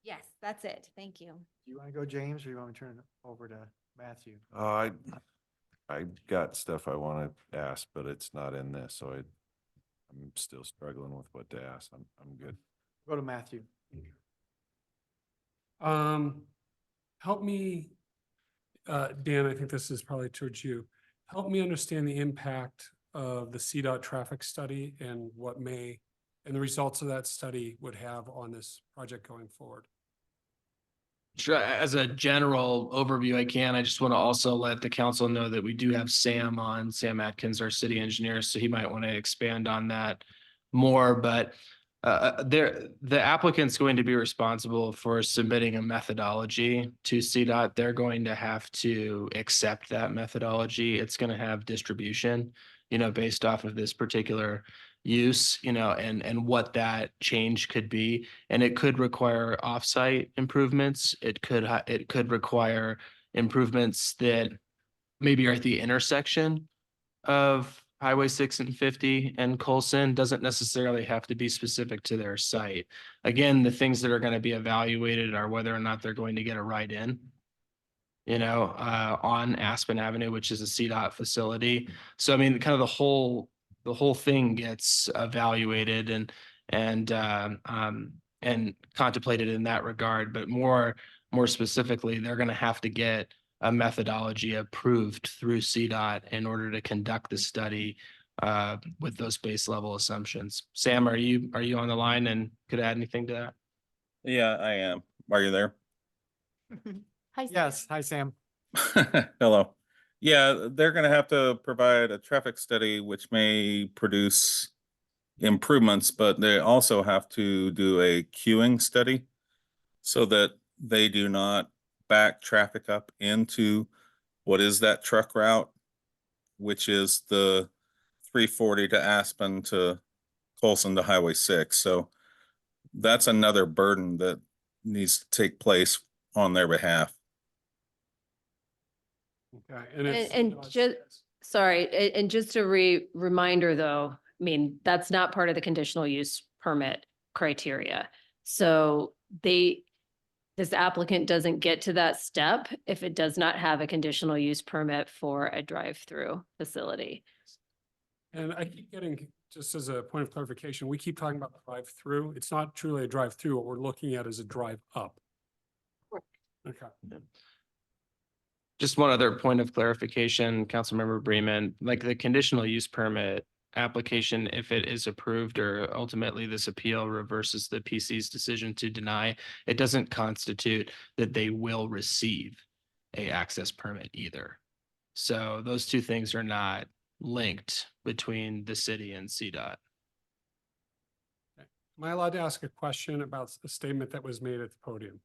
Yes, that's it. Thank you. Do you want to go, James, or you want me to turn it over to Matthew? I got stuff I want to ask, but it's not in this, so I'm still struggling with what to ask. I'm good. Go to Matthew. Help me, Dan, I think this is probably towards you. Help me understand the impact of the CDOT traffic study and and the results of that study would have on this project going forward. Sure. As a general overview, I just want to also let the council know that we do have Sam Atkins, our city engineer, so he might want to expand on that more, but the applicant's going to be responsible for submitting a methodology to CDOT. They're going to have to accept that methodology. It's going to have distribution, based off of this particular use, and what that change could be. And it could require offsite improvements. It could require improvements that maybe are at the intersection of Highway 6 and 50 and Colson. Doesn't necessarily have to be specific to their site. Again, the things that are going to be evaluated are whether or not they're going to get a right in, on Aspen Avenue, which is a CDOT facility. So, I mean, kind of the whole thing gets evaluated and contemplated in that regard, but more specifically, they're going to have to get a methodology approved through CDOT in order to conduct the study with those base level assumptions. Sam, are you on the line and could add anything to that? Yeah, I am. Are you there? Hi, Sam. Yes. Hi, Sam. Hello. Yeah, they're going to have to provide a traffic study, which may produce improvements, but they also have to do a queuing study so that they do not back traffic up into what is that truck route, which is the 340 to Aspen to Colson to Highway 6. So that's another burden that needs to take place on their behalf. Okay. And just, sorry, and just a reminder though, I mean, that's not part of the conditional use permit criteria. So this applicant doesn't get to that step if it does not have a conditional use permit for a drive-through facility. And I keep getting, just as a point of clarification, we keep talking about drive-through. It's not truly a drive-through. What we're looking at is a drive-up. Okay. Just one other point of clarification, Councilmember Bremen, like the conditional use permit application, if it is approved or ultimately this appeal reverses the PC's decision to deny, it doesn't constitute that they will receive a access permit either. So those two things are not linked between the city and CDOT. Am I allowed to ask a question about the statement that was made at the podium?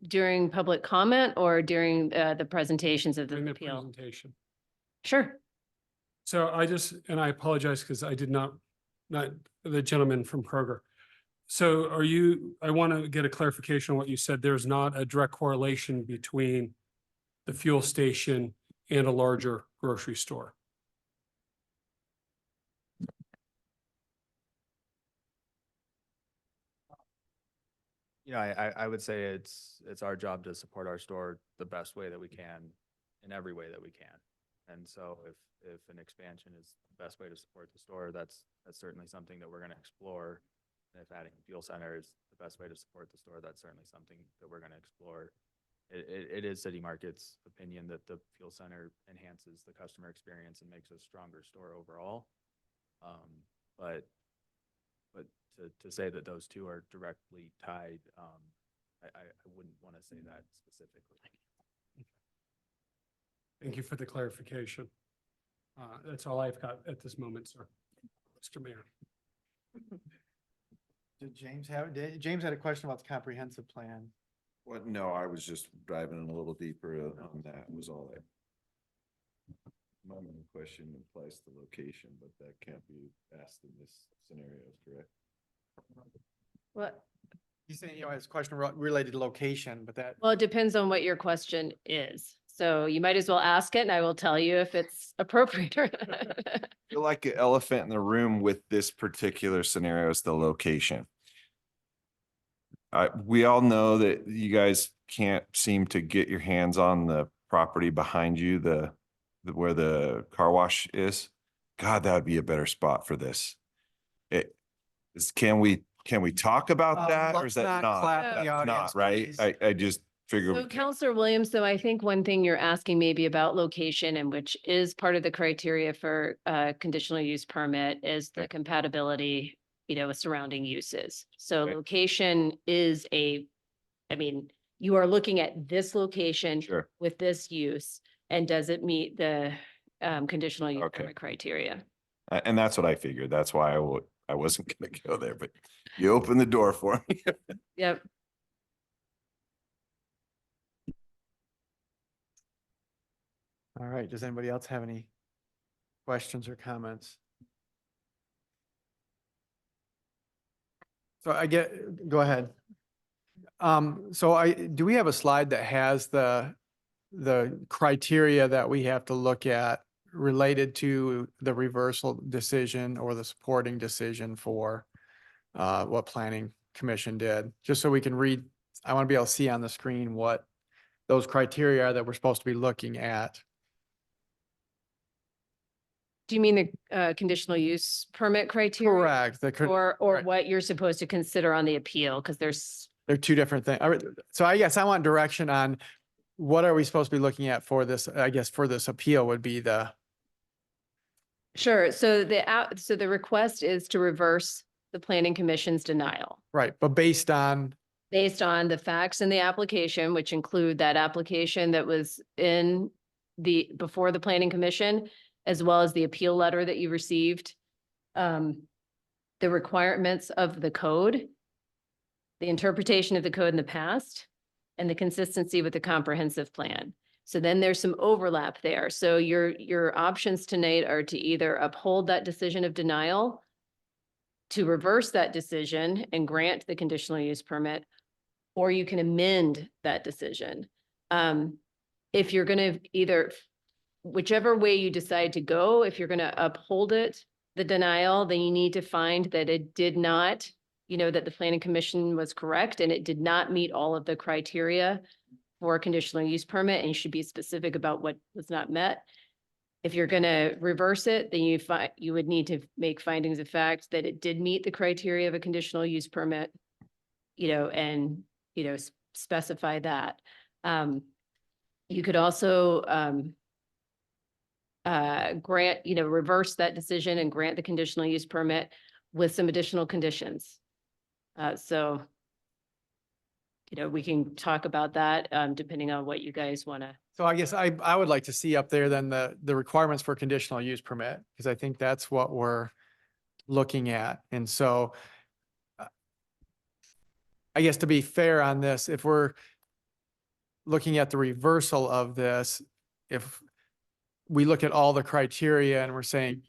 During public comment or during the presentations of the During the appeal? presentation. Sure. So and I apologize because I did not the gentleman from Kroger. So I want to get a clarification on what you said. There's not a direct correlation between the fuel station and a larger grocery store. I would say it's our job to support our store the best way that we can in every way that we can. And so if an expansion is the best way to support the store, that's certainly something that we're going to explore. And if adding a fuel center is the best way to support the store, that's certainly something that we're going to explore. It is City Market's opinion that the fuel center enhances the customer experience and makes a stronger store overall. But to say that those two are directly tied, I wouldn't want to say that specifically. Thank you for the clarification. That's all I've got at this moment, sir. Mr. Mayor. Did James have, James had a question about the comprehensive plan. Well, no, I was just driving in a little deeper on that was all that. My main question applies to location, but that can't be asked in this scenario, correct? What? He's saying, it's a question related to location, but that. Well, it depends on what your question is. So you might as well ask it and I will tell you if it's appropriate or not. I feel like the elephant in the room with this particular scenario is the location. We all know that you guys can't seem to get your hands on the property behind you, where the car wash is. God, that would be a better spot for this. Can we talk about that, or is let's that not clap not? the That's audience, not, right? please. I just figured. So Counselor Williams, so I think one thing you're asking maybe about location, and which is part of the criteria for conditional use permit, is the compatibility, with surrounding uses. So Okay. location is you are looking at this location Sure. with this use, and does it meet the conditional use Okay. permit criteria? And that's what I figured. That's why I wasn't gonna go there, but you opened the door for me. Yep. All right, does anybody else have any questions or comments? So go ahead. Do we have a slide that has the criteria that we have to look at related to the reversal decision or the supporting decision for what planning commission did? Just so we can read, I want to be able to see on the screen what those criteria are that we're supposed to be looking at. Do you mean the conditional use permit criteria? Correct. Or right. what you're supposed to consider on the appeal? Because They're two different things. So I guess I want direction on what are we supposed to be looking at for this, I guess for this appeal would be Sure. So the request is to reverse the planning commission's denial right, but based on, the facts in the application, which include that application that was before the planning commission, as well as the appeal letter that you received, the requirements of the code, the interpretation of the code in the past, and the consistency with the comprehensive plan. So then there's some overlap there. So your options tonight are to either uphold that decision of denial, to reverse that decision and grant the conditional use permit, or you can amend that decision. If you're going to whichever way you decide to go, if you're going to uphold the denial, then you need to find that it did not, that the planning commission was correct and it did not meet all of the criteria for a conditional use permit, and you should be specific about what was not met. If you're going to reverse it, then you would need to make findings of fact that it did meet the criteria of a conditional use permit, and, specify that. You could also, reverse that decision and grant the conditional use permit with some additional conditions. We can talk about that depending on what you guys want to. so I guess I would like to see up there then the requirements for conditional use permit, because I think that's what we're looking at. And so I guess to be fair on this, if we're looking at the reversal of this, if we look at all the criteria and we're saying,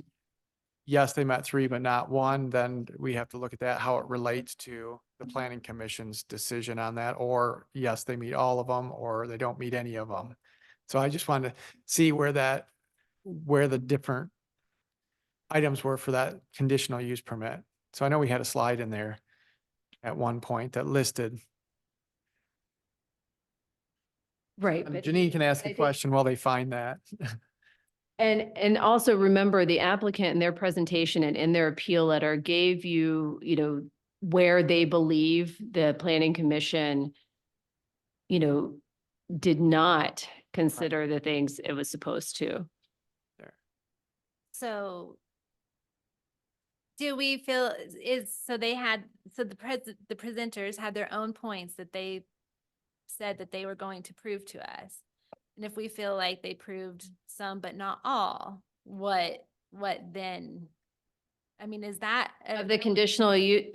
yes, they met 3, but not 1, then we have to look at that, how it relates to the planning commission's decision on that, or yes, they meet all of them, or they don't meet any of them. So I just wanted to see where the different items were for that conditional use permit. So I know we had a slide in there at one point that listed. Right. But Janine can ask I a think- question while they find that. And also remember, the applicant in their presentation and in their appeal letter gave you, where they believe the planning commission, did not consider the things it was supposed to. So do we feel so the presenters had their own points that they said that they were going to prove to us. And if we feel like they proved some but not all, what then? I mean, is that Of the conditional do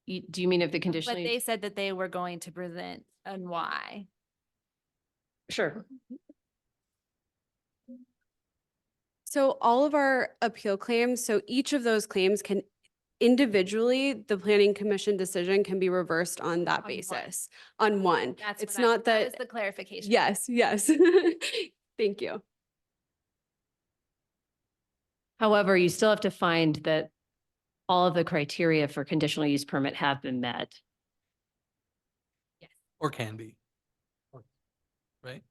you mean of the conditional? what they said that they were going to present and why. Sure. So all of our appeal claims, so each of those claims can individually, the planning commission decision can be reversed on that On one. basis, on one. That's It's what I- not that that. was the clarification. Yes, yes. Thank you. However, you still have to find that all of the criteria for conditional use permit have been met. Or can be. Right?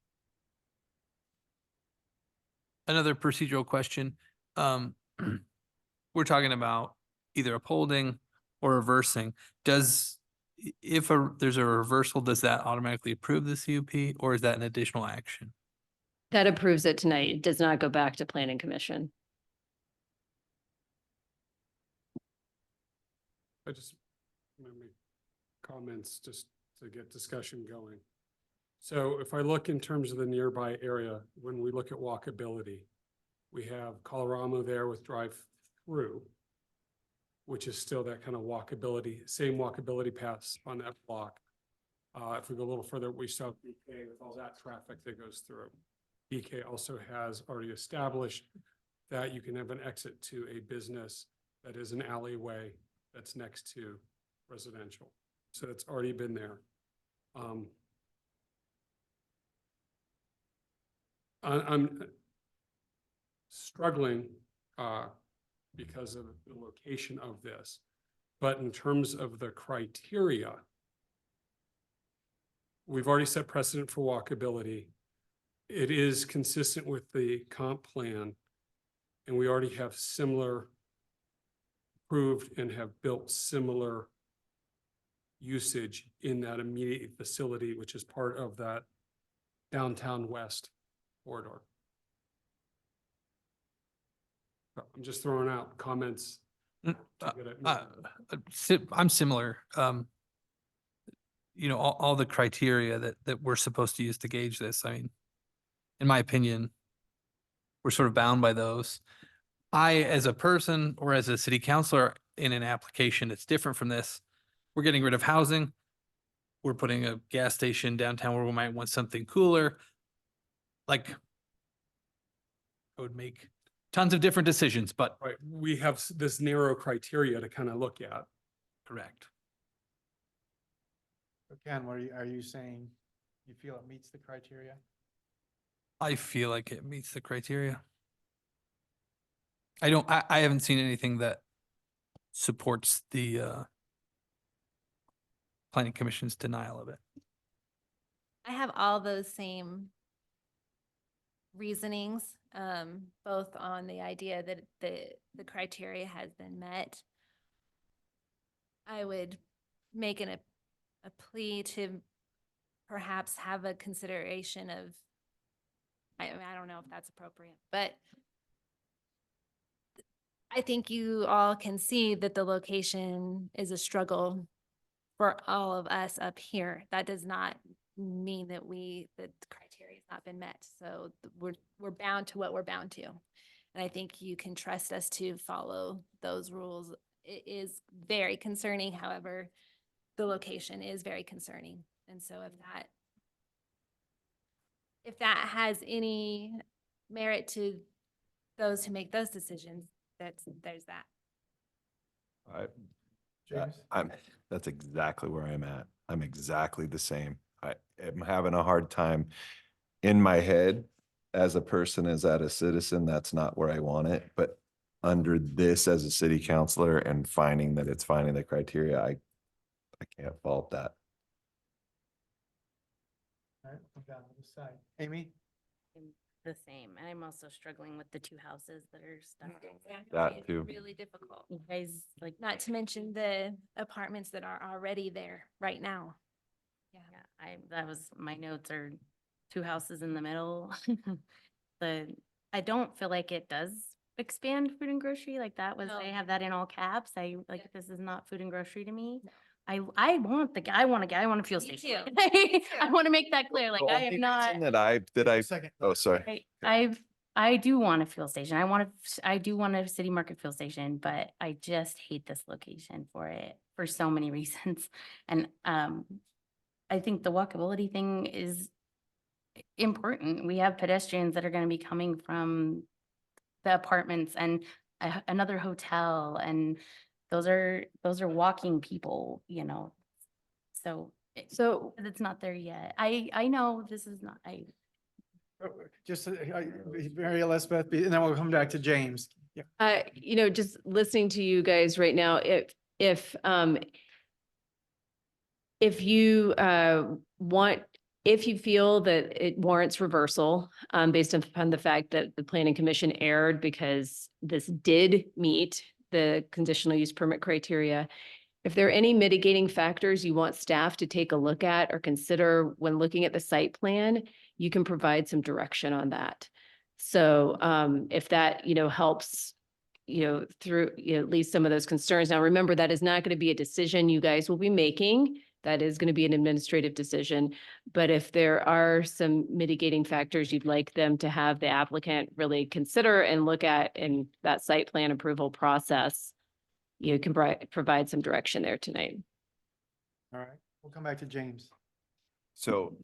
Another procedural question. We're talking about either upholding or reversing. Does, if there's a reversal, does that automatically approve the CUP or is that an additional action? That approves it tonight. It does not go back to planning commission. I just want to make comments just to get discussion going. So if I look in terms of the nearby area, when we look at walkability, we have Colorado there with drive-through, which is still that kind of walkability, same walkability paths on that block. If we go a little further, we saw BK with all that traffic that goes through. BK also has already established that you can have an exit to a business that is an alleyway that's next to residential. So it's already been there. I'm struggling because of the location of this, but in terms of the criteria, we've already set precedent for walkability. It is consistent with the comp plan, and we already have similar approved and have built similar usage in that immediate facility, which is part of that downtown west corridor. I'm just throwing out comments. I'm similar. You know, all the criteria that we're supposed to use to gauge this, I mean, in my opinion, we're sort of bound by those. As a person or as a city councilor in an application that's different from this, we're getting rid of housing. We're putting a gas station downtown where we might want something cooler. Like, I would make tons of different decisions, but Right, we have this narrow criteria to kind of look at. correct. Ken, are you saying you feel it meets the criteria? I feel like it meets the criteria. I haven't seen anything that supports the planning commission's denial of it. I have all those same reasonings, both on the idea that the criteria has been met. I would make a plea to perhaps have a consideration of, I don't know if that's appropriate, but I think you all can see that the location is a struggle for all of us up here. That does not mean that the criteria has not been met. So we're bound to what we're bound to. And I think you can trust us to follow those rules. It is very concerning, however, the location is very concerning. And so if that has any merit to those who make those decisions, there's that. That's exactly where I'm at. I'm exactly the same. I am having a hard time in my head as a person, as a citizen. That's not where I want it. But under this, as a city councilor and finding that it's finding the criteria, I can't fault that. All right, we'll go on this side. Amy? The same. And I'm also struggling with the two houses that are stuck. That too. Really difficult. You guys, like, Not to mention the apartments that are already there right now. yeah, that was, my notes are two houses in the middle. I don't feel like it does expand food and grocery like that was, No. I have that in all caps. This is not food and grocery to me. No. I want a fuel Me station. too. I want to make that clear. Like, I am not. Second. Oh, sorry. I do want a fuel station. I do want a city market fuel station, but I just hate this location for it for so many reasons. And I think the walkability thing is important. We have pedestrians that are gonna be coming from the apartments and another hotel, and those are walking people, you know? So. It's not there yet. I know this is not, Just, Mary Elizabeth, and then we'll come back to James. Yeah. You know, just listening to you guys right now, if you if you feel that it warrants reversal, based upon the fact that the planning commission erred because this did meet the conditional use permit criteria, if there are any mitigating factors you want staff to take a look at or consider when looking at the site plan, you can provide some direction on that. So if that, you know, helps, you know, through, you know, at least some of those concerns. Now, remember, that is not going to be a decision you guys will be making. That is going to be an administrative decision. But if there are some mitigating factors you'd like them to have the applicant really consider and look at in that site plan approval process, you can provide some direction there tonight. All right, we'll come back to James. So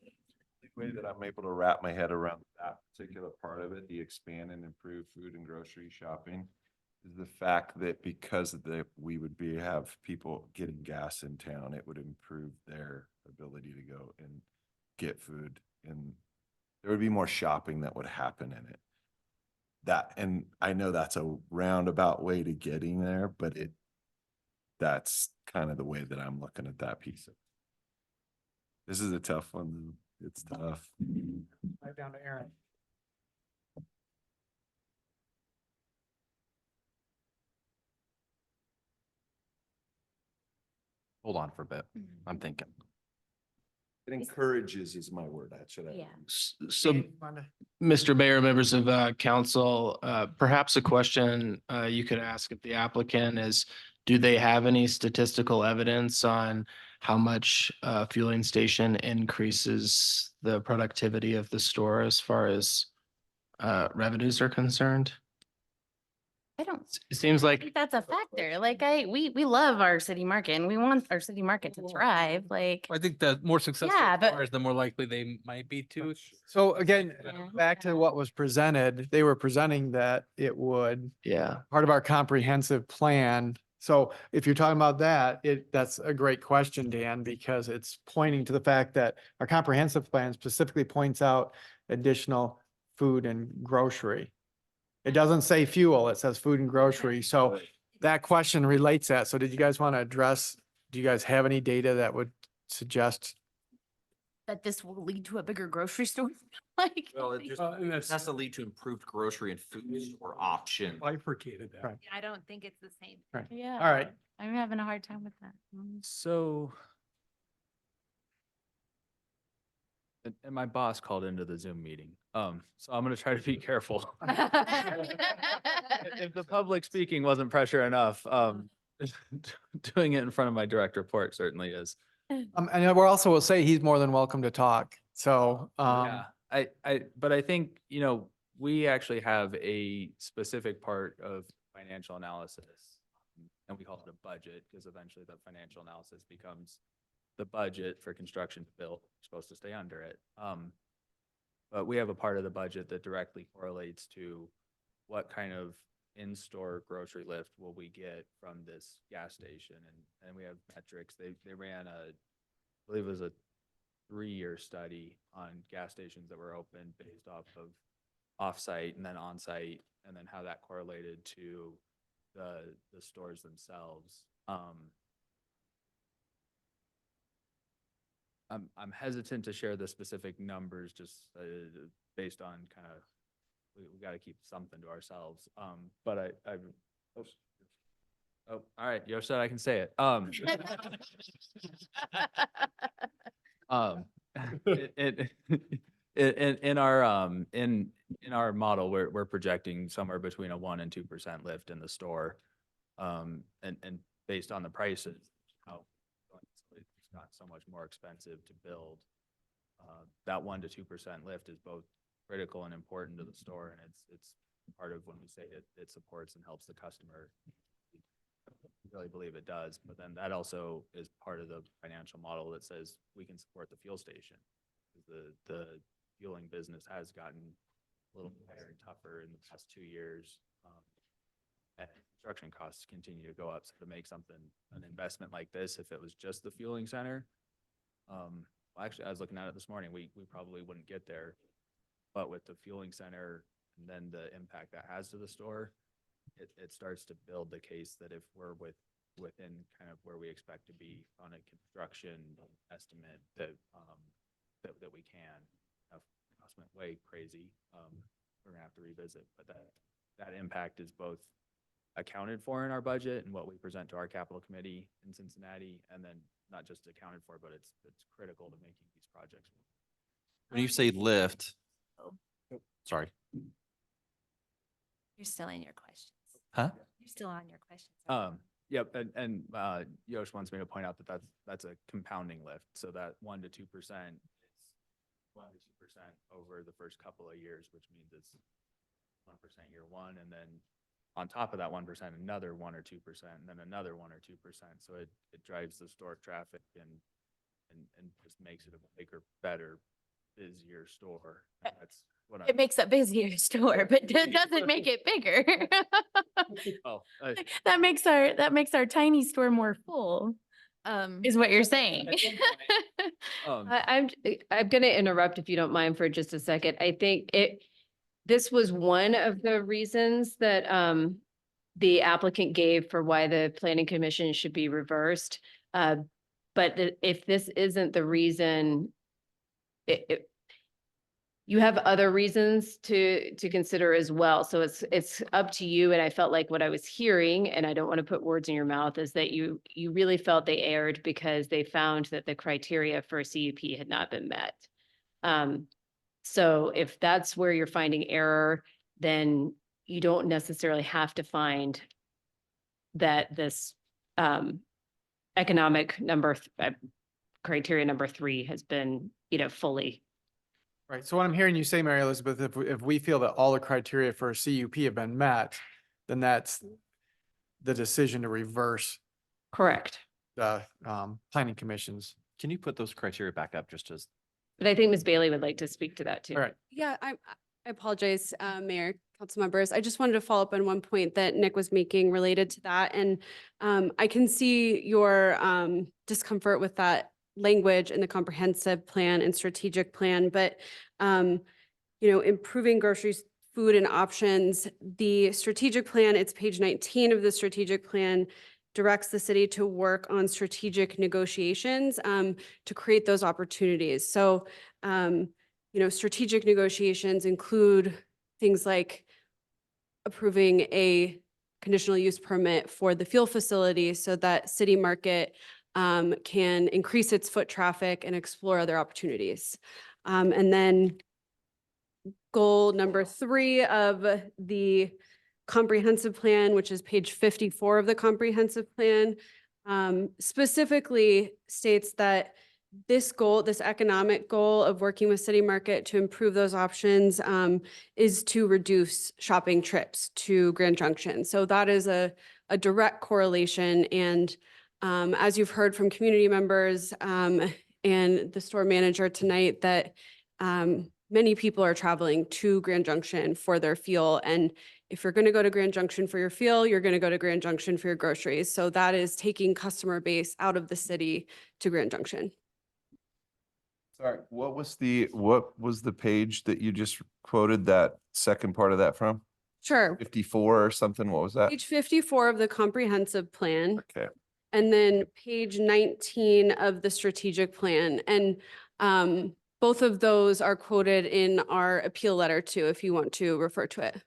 the way that I'm able to wrap my head around that particular part of it, the expand and improve food and grocery shopping, is the fact that because of we would have people getting gas in town, it would improve their ability to go and get food, and there would be more shopping that would happen in it. And I know that's a roundabout way to getting there, but that's kind of the way that I'm looking at that piece of it. This is a tough one. It's tough. Right down to Aaron. Hold on for a bit. I'm thinking. It encourages is my word. yeah. So, Mr. Mayor, members of council, perhaps a question you could ask of the applicant is, do they have any statistical evidence on how much fueling station increases the productivity of the store as far as revenues are concerned? I don't It seems like think that's a factor. Like we love our city market and we want our city market to thrive. Like, I think the more successful Yeah, but- stores, the more likely they might be to. So again, Yeah. back to what was presented, they were presenting that it would, yeah. part of our comprehensive plan. So if you're talking about that, that's a great question, Dan, because it's pointing to the fact that our comprehensive plan specifically points out additional food and grocery. It doesn't say fuel, it says food and grocery. So that question relates that. So did you guys want to address, do you guys have any data that would suggest? that this will lead to a bigger grocery store? Like, Well, it just has to lead to improved grocery and food store options. Bifurcated that. Right. I don't think it's the same. Right. yeah. All right. I'm having a hard time with that. So. And my boss called into the Zoom meeting. So I'm gonna try to be careful. If the public speaking wasn't pressure enough, doing it in front of my direct report certainly is. And we're also will say he's more than welcome to talk. So, Yeah, but I think, you know, we actually have a specific part of financial analysis. And we call it a budget because eventually the financial analysis becomes the budget for construction to build. We're supposed to stay under it. But we have a part of the budget that directly correlates to what kind of in-store grocery lift will we get from this gas station, and we have metrics. They ran I believe it was a 3-year study on gas stations that were open based off of off-site and then on-site, and then how that correlated to the stores themselves. I'm hesitant to share the specific numbers just based on kind of, we got to keep something to ourselves. But oh, all right, you said I can say it. In our model, we're projecting somewhere between a 1% and 2% lift in the store, and based on the prices, how it's not so much more expensive to build. That 1% to 2% lift is both critical and important to the store, and it's part of when we say it supports and helps the customer really believe it does, but then that also is part of the financial model that says we can support the fuel station. The fueling business has gotten a little better and tougher in the past 2 years. And construction costs continue to go up. So to make something, an investment like this, if it was just the fueling center, well, actually, I was looking at it this morning, we probably wouldn't get there. But with the fueling center and then the impact that has to the store, it starts to build the case that if we're within kind of where we expect to be on a construction estimate, that that we can. Cost went way crazy. We're gonna have to revisit, but that impact is both accounted for in our budget and what we present to our capital committee in Cincinnati, and then not just accounted for, but it's critical to making these projects. When you say lift, sorry. You're still in your questions. Huh? You're still on your questions. Yep, and Yosh wants me to point out that that's a compounding lift, so that 1 to 2% is 1 to 2% over the first couple of years, which means it's 1% year one, and then on top of that 1%, another 1 or 2%, and then another 1 or 2%. So it drives the store traffic and just makes it a bigger, better, busier store. That's what It makes a busier store, but it doesn't make it bigger. Oh, That makes our tiny store more full, is what you're saying. I'm going to interrupt if you don't mind for just a second. I think this was one of the reasons that the applicant gave for why the planning commission should be reversed. But if this isn't the reason, you have other reasons to consider as well. So it's up to you. And I felt like what I was hearing, and I don't want to put words in your mouth, is that you really felt they erred because they found that the criteria for a CUP had not been met. So if that's where you're finding error, then you don't necessarily have to find that this economic criteria number 3 has been, fully. Right. So what I'm hearing you say, Mary Elizabeth, if we feel that all the criteria for a CUP have been met, then that's the decision to reverse. Correct. The planning commissions. Can you put those criteria back up just as? But I think Ms. Bailey would like to speak to that too. All right. Yeah, I apologize, Mayor, council members. I just wanted to follow up on one point that Nick was making related to that. And I can see your discomfort with that language in the comprehensive plan and strategic plan, but improving groceries, food and options, the strategic plan, it's page 19 of the strategic plan, directs the city to work on strategic negotiations to create those opportunities. So, strategic negotiations include things like approving a conditional use permit for the fuel facility so that City Market can increase its foot traffic and explore other opportunities. And then goal number 3 of the comprehensive plan, which is page 54 of the comprehensive plan, specifically states that this goal, this economic goal of working with City Market to improve those options is to reduce shopping trips to Grand Junction. So that is a direct correlation. And as you've heard from community members and the store manager tonight, that many people are traveling to Grand Junction for their fuel. And if you're going to go to Grand Junction for your fuel, you're going to go to Grand Junction for your groceries. So that is taking customer base out of the city to Grand Junction. Sorry, what was the page that you just quoted that second part of that from? Sure. 54 or something? What was that? Page 54 of the comprehensive plan. Okay. And then page 19 of the strategic plan. And both of those are quoted in our appeal letter too, if you want to refer to it.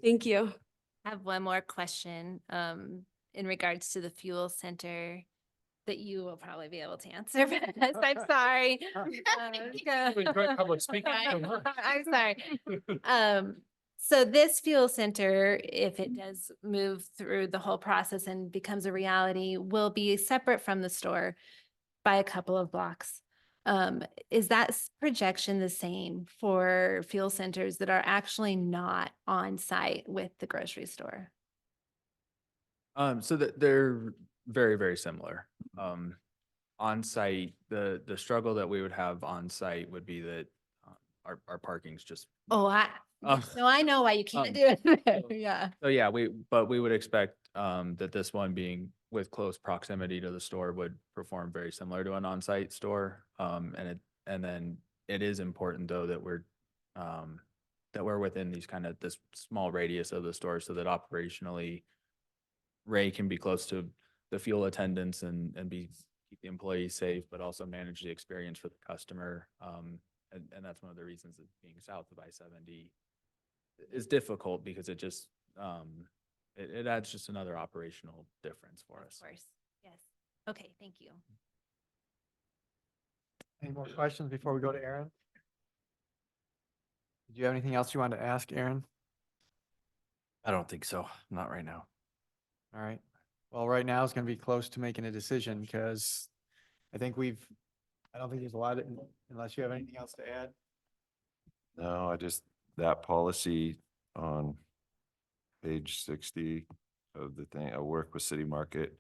Thank you. I have one more question in regards to the fuel center that you will probably be able to answer. I'm sorry. Public speaking. I'm sorry. So this fuel center, if it does move through the whole process and becomes a reality, will be separate from the store by a couple of blocks. Is that projection the same for fuel centers that are actually not on site with the grocery store? So that they're very, very similar. On site, the struggle that we would have on site would be that our parking's just. Oh, Um, so I know why you can't do it there. Yeah. So yeah, but we would expect that this one being with close proximity to the store would perform very similar to an on-site store. And then it is important though that we're within these kind of this small radius of the store so that operationally Ray can be close to the fuel attendants and keep the employees safe, but also manage the experience for the customer. And that's one of the reasons that being south of I-70 is difficult because it just, it adds just another operational difference for us. Of course. Yes. Okay, thank you. Any more questions before we go to Aaron? Do you have anything else you want to ask, Aaron? I don't think so. Not right now. All right. Well, right now it's going to be close to making a decision because I think I don't think there's a lot, unless you have anything else to add. No, that policy on page 60 of the thing, I work with city market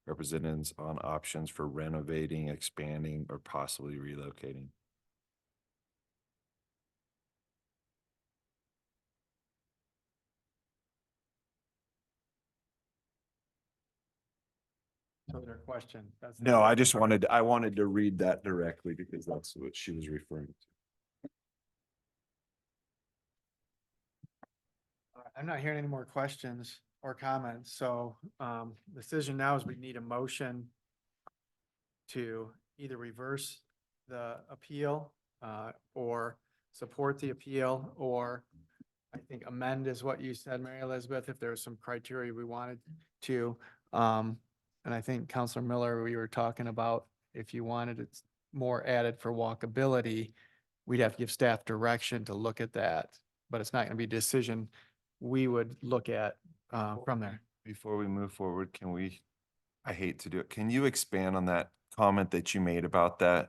representatives on options for renovating, expanding, or possibly relocating. So their question. No, I wanted to read that directly because that's what she was referring to. I'm not hearing any more questions or comments, so the decision now is we need a motion to either reverse the appeal or support the appeal, or I think amend is what you said, Mary Elizabeth, if there's some criteria we wanted to. And I think Counselor Miller, we were talking about if you wanted it more added for walkability, we'd have to give staff direction to look at that, but it's not going to be a decision we would look at from there. Before we move forward, I hate to do it. Can you expand on that comment that you made about that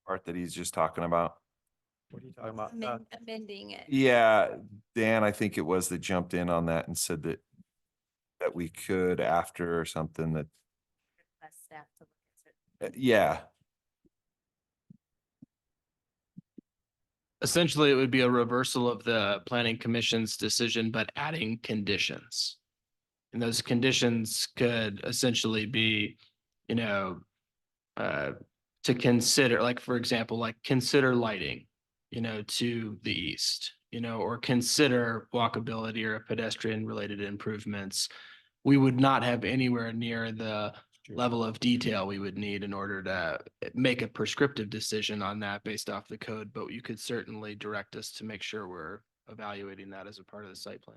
part that he's just talking about? What are you talking about? Amending it. Yeah, Dan, I think it was that jumped in on that and said that we could after or something that, Staff to look at it. yeah. Essentially, it would be a reversal of the planning commission's decision, but adding conditions. And those conditions could essentially be, to consider, like, for example, like consider lighting, to the east, or consider walkability or pedestrian related improvements. We would not have anywhere near the level of detail we would need in order to make a prescriptive decision on that based off the code, but you could certainly direct us to make sure we're evaluating that as a part of the site plan.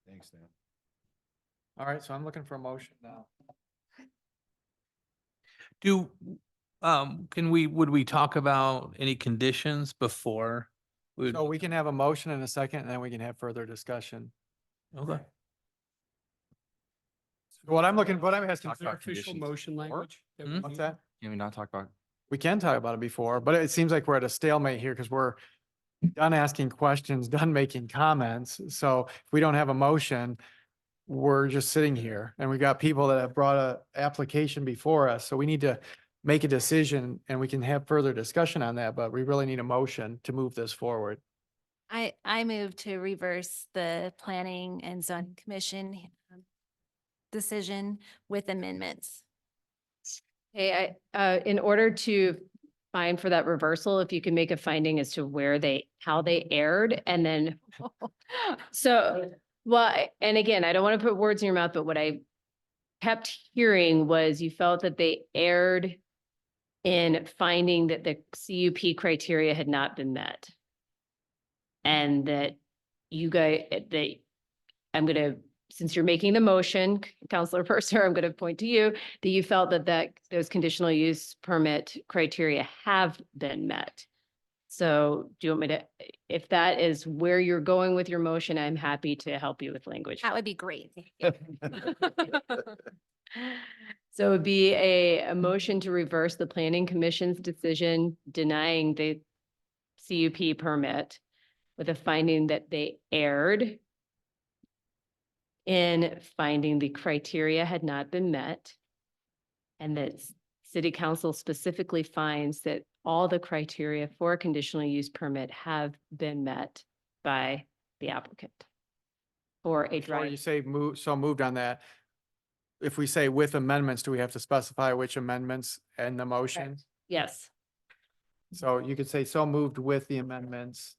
Thanks, Dan. All right, so I'm looking for a motion now. Would we talk about any conditions before? So we can have a motion in a second, and then we can have further discussion. Okay. What I'm asking. Is there official motion language? that we What's need? that? Can we not talk about? We can talk about it before, but it seems like we're at a stalemate here because we're done asking questions, done making comments. So if we don't have a motion, we're just sitting here, and we got people that have brought a application before us. So we need to make a decision, and we can have further discussion on that, but we really need a motion to move this forward. I move to reverse the planning and zoning commission decision with amendments. Hey, in order to find for that reversal, if you can make a finding as to how they erred, and then, and again, I don't want to put words in your mouth, but what I kept hearing was you felt that they erred in finding that the CUP criteria had not been met. And that since you're making the motion, Counselor Purser, I'm going to point to you, that you felt that those conditional use permit criteria have been met. So do you want me to, if that is where you're going with your motion, I'm happy to help you with language. That would be great. So it would be a motion to reverse the planning commission's decision denying the CUP permit with a finding that they erred in finding the criteria had not been met. And that city council specifically finds that all the criteria for a conditional use permit have been met by the applicant. For a Before you drive, say move, so moved on that. If we say with amendments, do we have to specify which amendments and the motion? yes. So you could say so moved with the amendments.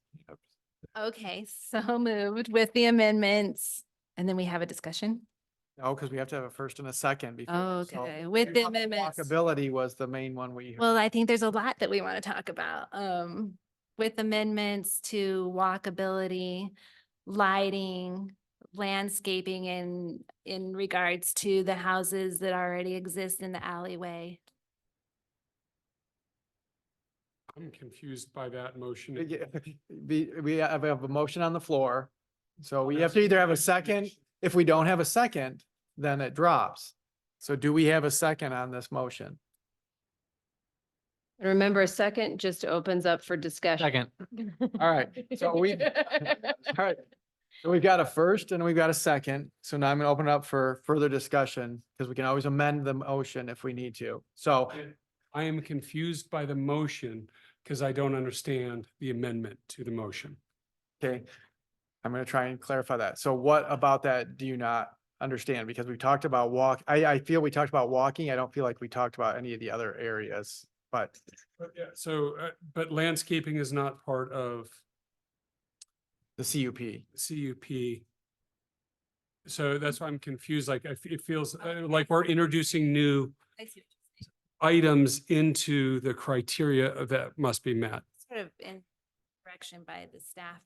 Okay, so moved with the amendments, and then we have a discussion. No, because we have to have a first and a second before. so Okay, with the amendments. Walkability was the main one we. Well, I think there's a lot that we want to talk about, with amendments to walkability, lighting, landscaping in regards to the houses that already exist in the alleyway. I'm confused by that motion. We have a motion on the floor. So we have to either have a second. If we don't have a second, then it drops. So do we have a second on this motion? And remember, a second just opens up for discussion. Second. All right, so all right. So we've got a first and we've got a second. So now I'm gonna open it up for further discussion because we can always amend the motion if we need to. So I am confused by the motion because I don't understand the amendment to the motion. okay, I'm gonna try and clarify that. So what about that do you not understand? Because we talked about I feel we talked about walking. I don't feel like we talked about any of the other areas, but But yeah, so, but landscaping is not part of the CUP. CUP. So that's why I'm confused. Like, it feels like we're introducing new items into the criteria that must be met. Sort of in direction by the staff.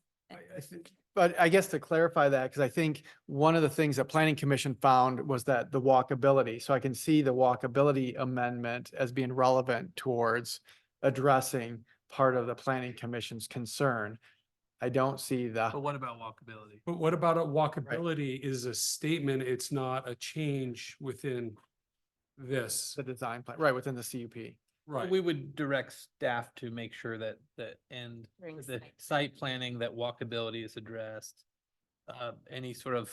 But I guess to clarify that, because I think one of the things that Planning Commission found was that the walkability. So I can see the walkability amendment as being relevant towards addressing part of the Planning Commission's concern. I don't see the. But what about walkability? But what about a walkability is a statement, it's not a change within this. The design plan, right, within the CUP. Right. We would direct staff to make sure that During the site site planning, that walkability is addressed. Any sort of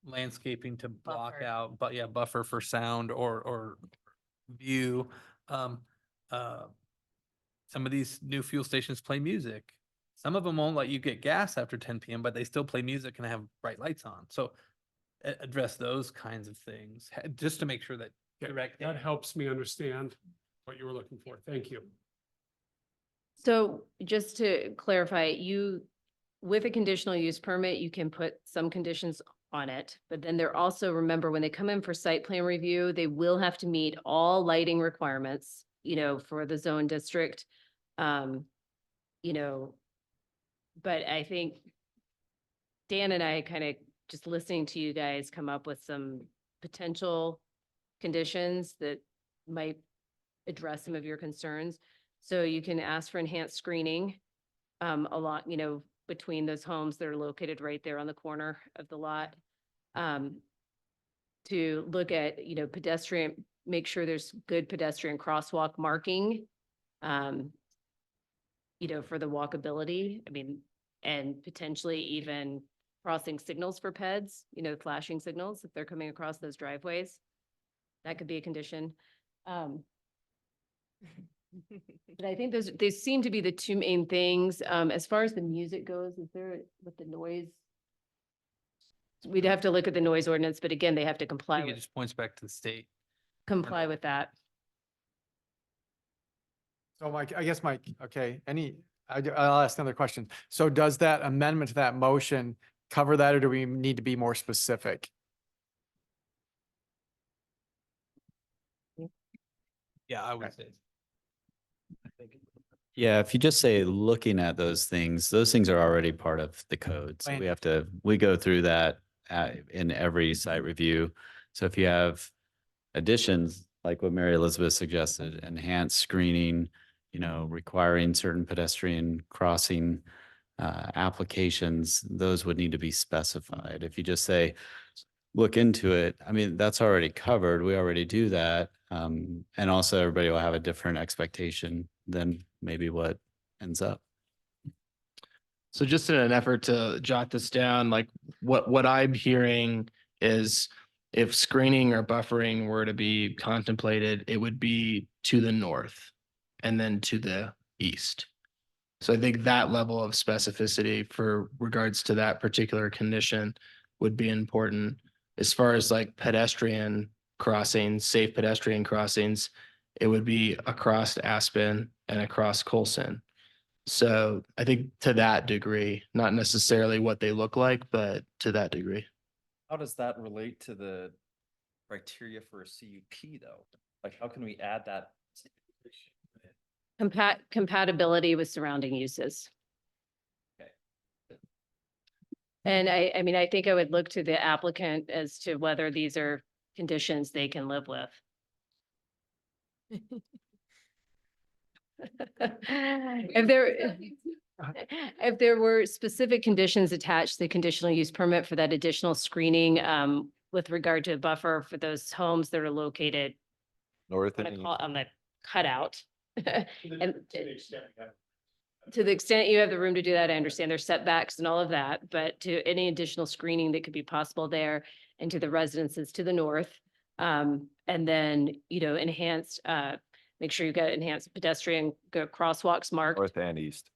landscaping to block Buffer. out, but yeah, buffer for sound or view. Some of these new fuel stations play music. Some of them won't let you get gas after 10 PM, but they still play music and have bright lights on. So address those kinds of things, just to make sure that direct. That helps me understand what you were looking for. Thank you. So just to clarify, with a conditional use permit, you can put some conditions on it, but then they're also, remember, when they come in for site plan review, they will have to meet all lighting requirements, for the zone district. But I think Dan and I kind of just listening to you guys come up with some potential conditions that might address some of your concerns. So you can ask for enhanced screening along, between those homes that are located right there on the corner of the lot. To look at, pedestrian, make sure there's good pedestrian crosswalk marking. For the walkability, and potentially even crossing signals for peds, flashing signals if they're coming across those driveways. That could be a condition. But I think these seem to be the two main things. As far as the music goes, is there with the noise? We'd have to look at the noise ordinance, but again, they have to I comply think it with, just points back to the state. that. So Mike, okay, I'll ask another question. So does that amendment to that motion cover that, or do we need to be more specific? Yeah, I would say. Yeah, if you just say looking at those things are already part of the code. So we go through that in every site review. So if you have additions, like what Mary Elizabeth suggested, enhanced screening, requiring certain pedestrian crossing applications, those would need to be specified. If you just say, look into it, that's already covered. We already do that. And also everybody will have a different expectation than maybe what ends up. So just in an effort to jot this down, like what I'm hearing is if screening or buffering were to be contemplated, it would be to the north and then to the east. So I think that level of specificity for regards to that particular condition would be important. As far as like pedestrian crossings, safe pedestrian crossings, it would be across Aspen and across Colson. So I think to that degree, not necessarily what they look like, but to that degree. How does that relate to the criteria for a CUP though? Like, how can we add that? Compatibility with surrounding uses. Okay. And I mean, I think I would look to the applicant as to whether these are conditions they can live with. If there were specific conditions attached to the conditional use permit for that additional screening, with regard to a buffer for those homes that are located North on and a east. on the cutout. And to the extent you have the room to do that, I understand there's setbacks and all of that, but to any additional screening that could be possible there and to the residences to the north. And then, enhanced, make sure you've got enhanced pedestrian crosswalks marked. North and east.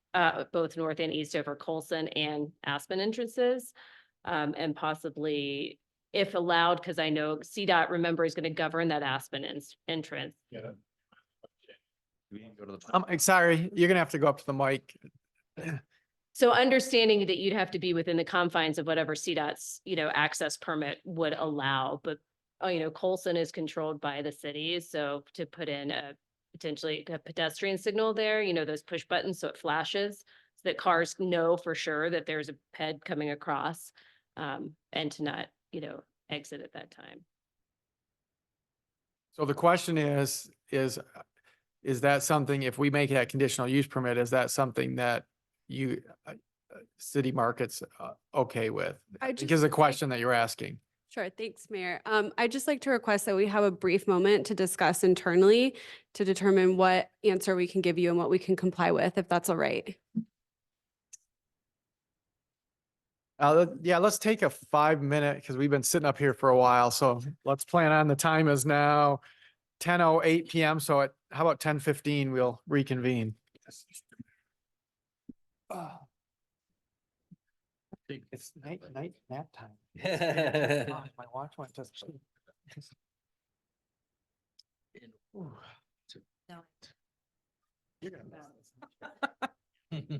Both north and east over Colson and Aspen entrances. And possibly, if allowed, because I know CDOT, remember, is going to govern that Aspen entrance. I'm sorry, you're gonna have to go up to the mic. So understanding that you'd have to be within the confines of whatever CDOT's, access permit would allow, but, Colson is controlled by the city, so to put in potentially a pedestrian signal there, those push buttons, so it flashes, so that cars know for sure that there's a ped coming across, and to not, exit at that time. So the question is that something, if we make that conditional use permit, is that something that you, city markets, okay with? Because the question that you're asking. Sure. Thanks, Mayor. I'd just like to request that we have a brief moment to discuss internally to determine what answer we can give you and what we can comply with, if that's all right. Yeah, let's take a 5-minute, because we've been sitting up here for a while, so let's plan on, the time is now 10:08 PM, so how about 10:15, we'll reconvene. It's night nap time. My watch went to sleep. Ooh. You're gonna miss this.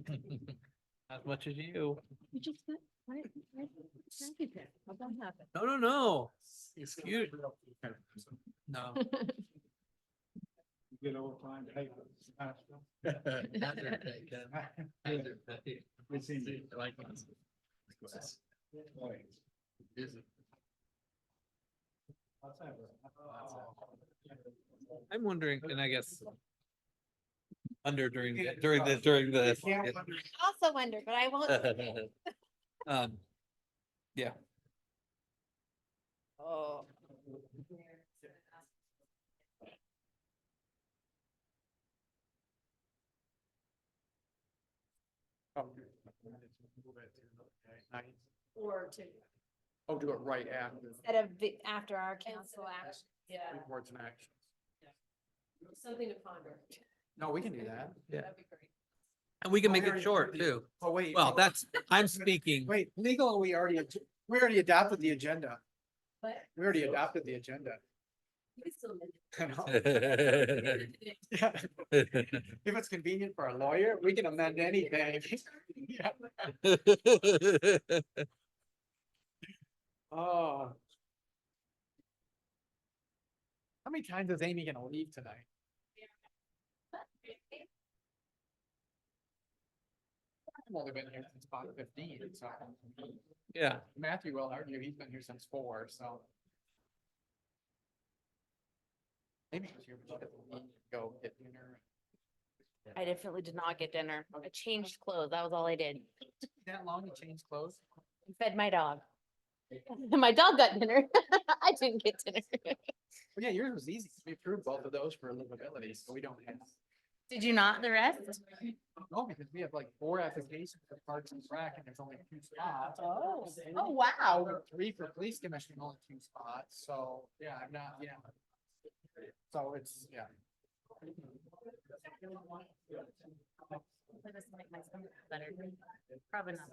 As much as you. You just, No. Excuse. No. Good old time. I'm wondering, and I guess during the Also wonder, but I won't. yeah. Oh. Or to. Oh, do it right after. Instead of after our council action. Yeah. Reports and actions. something to ponder. No, we can do that. Yeah. That'd be great. And we can make it short too. Oh, wait. Well, I'm speaking. Wait, legal, we already adopted the agenda. But. We already adopted the agenda. We still amend it. I know. Yeah. If it's convenient for a lawyer, we can amend anything. Yeah. Oh. How many times is Amy gonna leave tonight? I've only been here since about 15, so. Yeah. Matthew will argue he's been here since 4, so. Amy was here, but she didn't go get dinner. I definitely did not get dinner. I changed clothes. That was all I did. That long, you changed clothes? Fed my dog. My dog got dinner. I didn't get dinner. Well, yeah, yours was easy. We approved both of those for livability, so we don't have. Did you not the rest? No, because we have like 4 applications for Parks and Rec and there's only 2 spots. Oh, wow. 3 for police commission, only 2 spots, so, yeah, I'm not, yeah. So it's, yeah. Probably not.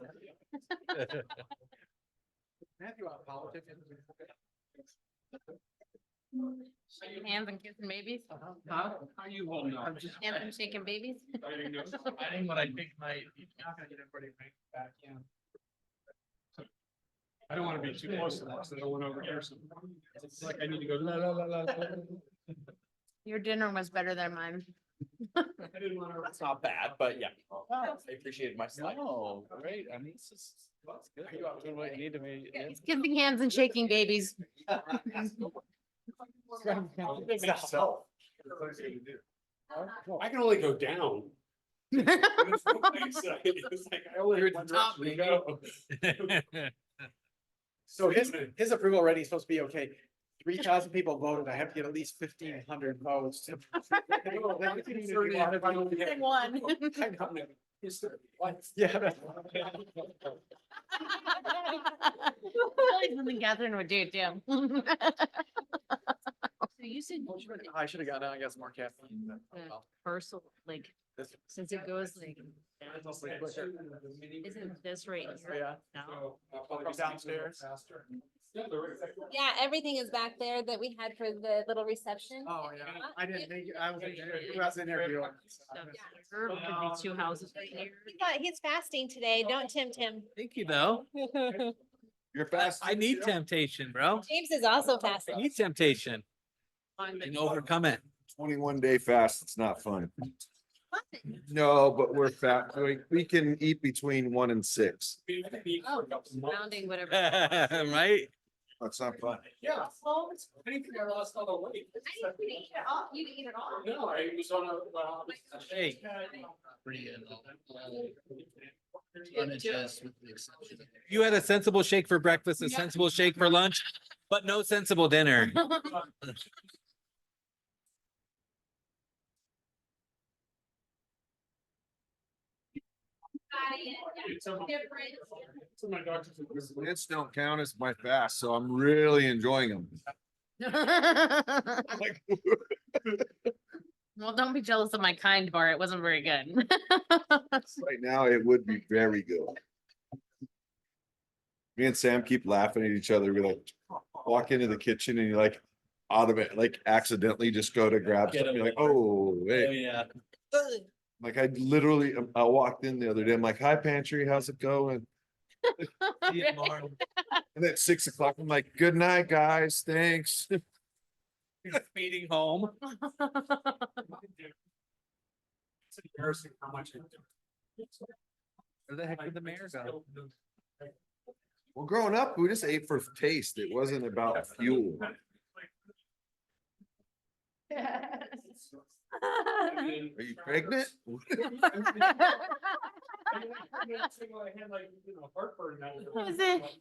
Matthew, politics. Shaking hands and kissing babies. How are you holding on? Hands and shaking babies. I think what I think might. Not gonna get everybody back in. I don't want to be too close to this. I don't want to overhear some. It's like I need to go la la la la. Your dinner was better than mine. I didn't want to. It's not bad, but yeah, I appreciated my slide. Oh, great. I mean, this is, that's good. Doing what you need to be. yeah. It's kissing hands and shaking babies. I can only go down. So his approval rating is supposed to be okay. 3,000 people voted. I have to get at least 1,500 votes. One. Yeah. Something Catherine would do too. So you said I should have gotten out, I got some more caffeine. but, oh well. parcel, like, This- since it goes like, Isn't isn't this right here? Yeah. No. From downstairs. Yeah, everything is back there that we had for the little reception. Oh, yeah. I didn't think, I was in there. There could be 2 houses right here. He's fasting today. Don't tempt him. Thank you, though. You're fast. I need temptation, bro. James is also I fasting. need temptation. And overcome it. 21-day fast, it's not fun. No, but we're fat. We can eat between 1 and 6. Oh, rounding whatever. Right? That's not fun. Yeah. I didn't think I lost all the weight. eat it all. You can eat it all. No, I was on a, well. Hey. You had a sensible shake for breakfast, a sensible shake for lunch, but no sensible dinner. Mints don't count as my fast, so I'm really enjoying them. Well, don't be jealous of my kind bar. It wasn't very good. Right now, it would be very good. Me and Sam keep laughing at each other. We like walk into the kitchen and you like accidentally just go to grab something. You're like, oh, hey. Yeah. Like I literally, I walked in the other day. I'm like, hi pantry, how's it going? See you tomorrow. And at 6 o'clock, I'm like, good night, guys. Thanks. Speeding home. It's embarrassing how much. Where the heck did the mayor go? Well, growing up, we just ate for taste. It wasn't about fuel. Are you pregnant?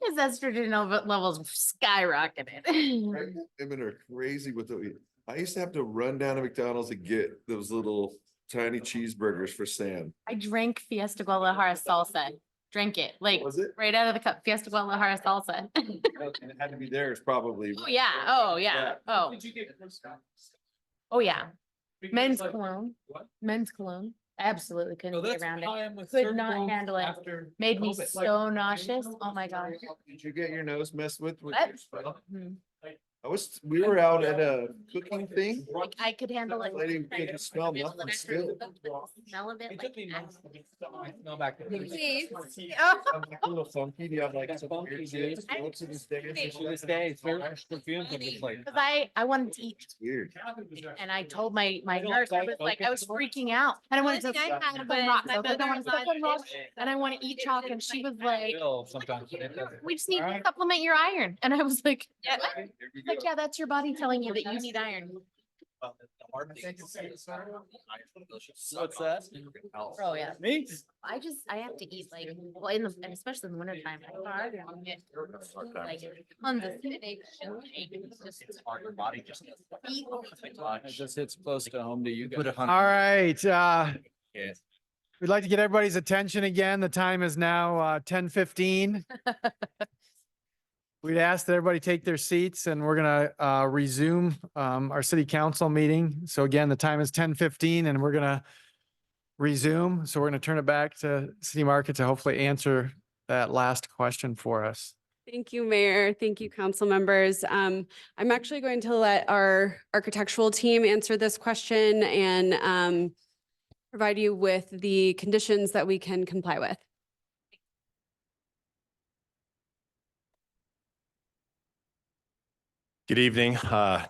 His estrogen levels skyrocketed. Pregnant women are crazy with the. I used to have to run down to McDonald's to get those little tiny cheeseburgers for Sam. I drank Fiesta Guadalajara salsa. Drank it, like, Was it? right out of the cup, Fiesta Guadalajara salsa. And it had to be theirs, probably. Oh, yeah, oh, yeah, Yeah. oh, oh, yeah. Men's Like, cologne, what? men's cologne. Absolutely Oh, couldn't be that's around why it. I'm with Could not Circle handle it. after Made me COVID. so nauseous. Oh, my gosh. Did you get your nose messed with? What? Mhm. We were out at a cooking thing. Like, I could handle it. Lady couldn't smell nothing still. Smell of it, It like, took me months to get my smell back. Please. I'm like a little funky. Do you have like some weird shit? I- What's in this day? To this day, it's very perfume from this place. Cause I wanted to eat It's weird. and I told my don't nurse, I like was like, focus. I was freaking out. And I wanted to. One thing I had suck was on rocks. my I was like, I want to mother suck on rocks and I want to eat chalk. And she was like, Still sometimes. but it doesn't. we just need to Alright. supplement your iron. And I was like, Yeah. what? Here we Like, go. yeah, that's your body telling you that you need iron. What's that? Oh, yeah. Me? I have to eat like, well, and especially in the winter time. Like tons of spinach and It just hits close to home to you guys. All right, Yeah. we'd like to get everybody's attention again. The time is now 10:15. We'd ask that everybody take their seats and we're gonna resume our city council meeting. So again, the time is 10:15 and we're gonna resume. So we're gonna turn it back to City Market to hopefully answer that last question for us. Thank you, Mayor. Thank you, council members. I'm actually going to let our architectural team answer this question and provide you with the conditions that we can comply with. Good evening,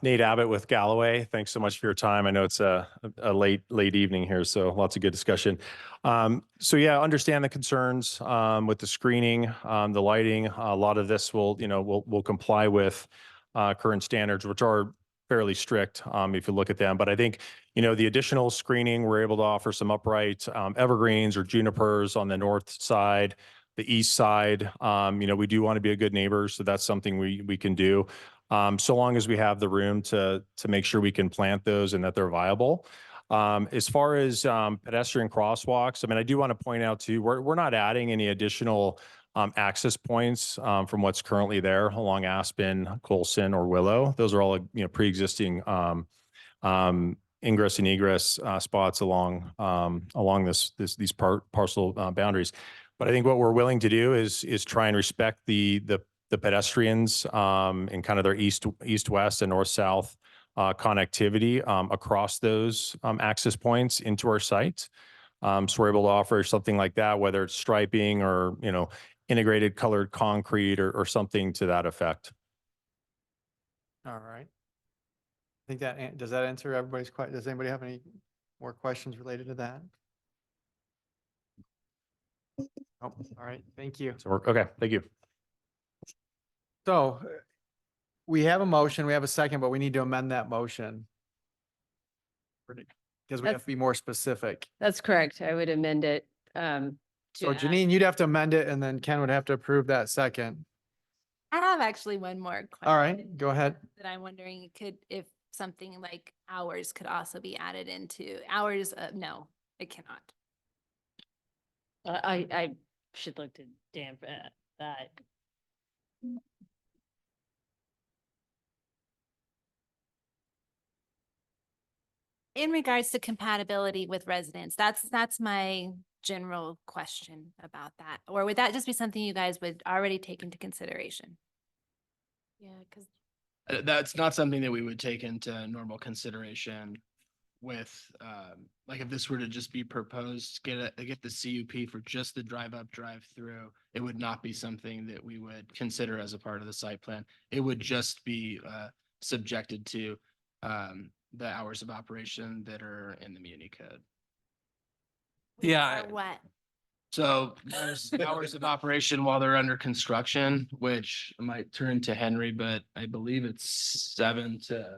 Nate Abbott with Galloway. Thanks so much for your time. I know it's a late evening here, so lots of good discussion. So yeah, understand the concerns with the screening, the lighting. A lot of this will comply with current standards, which are fairly strict if you look at them. But I think the additional screening, we're able to offer some upright evergreens or junipers on the north side. The east side, we do want to be a good neighbor, so that's something we can do. So long as we have the room to make sure we can plant those and that they're viable. As far as pedestrian crosswalks, I mean, I do want to point out too, we're not adding any additional access points from what's currently there along Aspen, Colson, or Willow. Those are all pre-existing ingress and egress spots along these parcel boundaries. But I think what we're willing to do is try and respect the pedestrians and kind of their east-west and north-south connectivity across those access points into our site. So we're able to offer something like that, whether it's striping or integrated colored concrete or something to that effect. All right. I think does that answer everybody's question? Does anybody have any more questions related to that? Oh, all right. Thank you. Okay, thank you. So we have a motion, we have a second, but we need to amend that motion. Because we have to be more specific. That's correct. I would amend it. So Janine, you'd have to amend it and then Ken would have to approve that second. I have actually one more question. All right, go ahead. That I'm wondering if something like hours could also be added into hours. No, it cannot. I should look to Dan for that. In regards to compatibility with residents, that's my general question about that. Or would that just be something you guys would already take into consideration? Yeah, because that's not something that we would take into normal consideration with, like if this were to just be proposed, get the CUP for just the drive up, drive through, it would not be something that we would consider as a part of the site plan. It would just be subjected to the hours of operation that are in the muni code. Yeah. Or what? So there's hours of operation while they're under construction, which I might turn to Henry, but I believe it's 7 to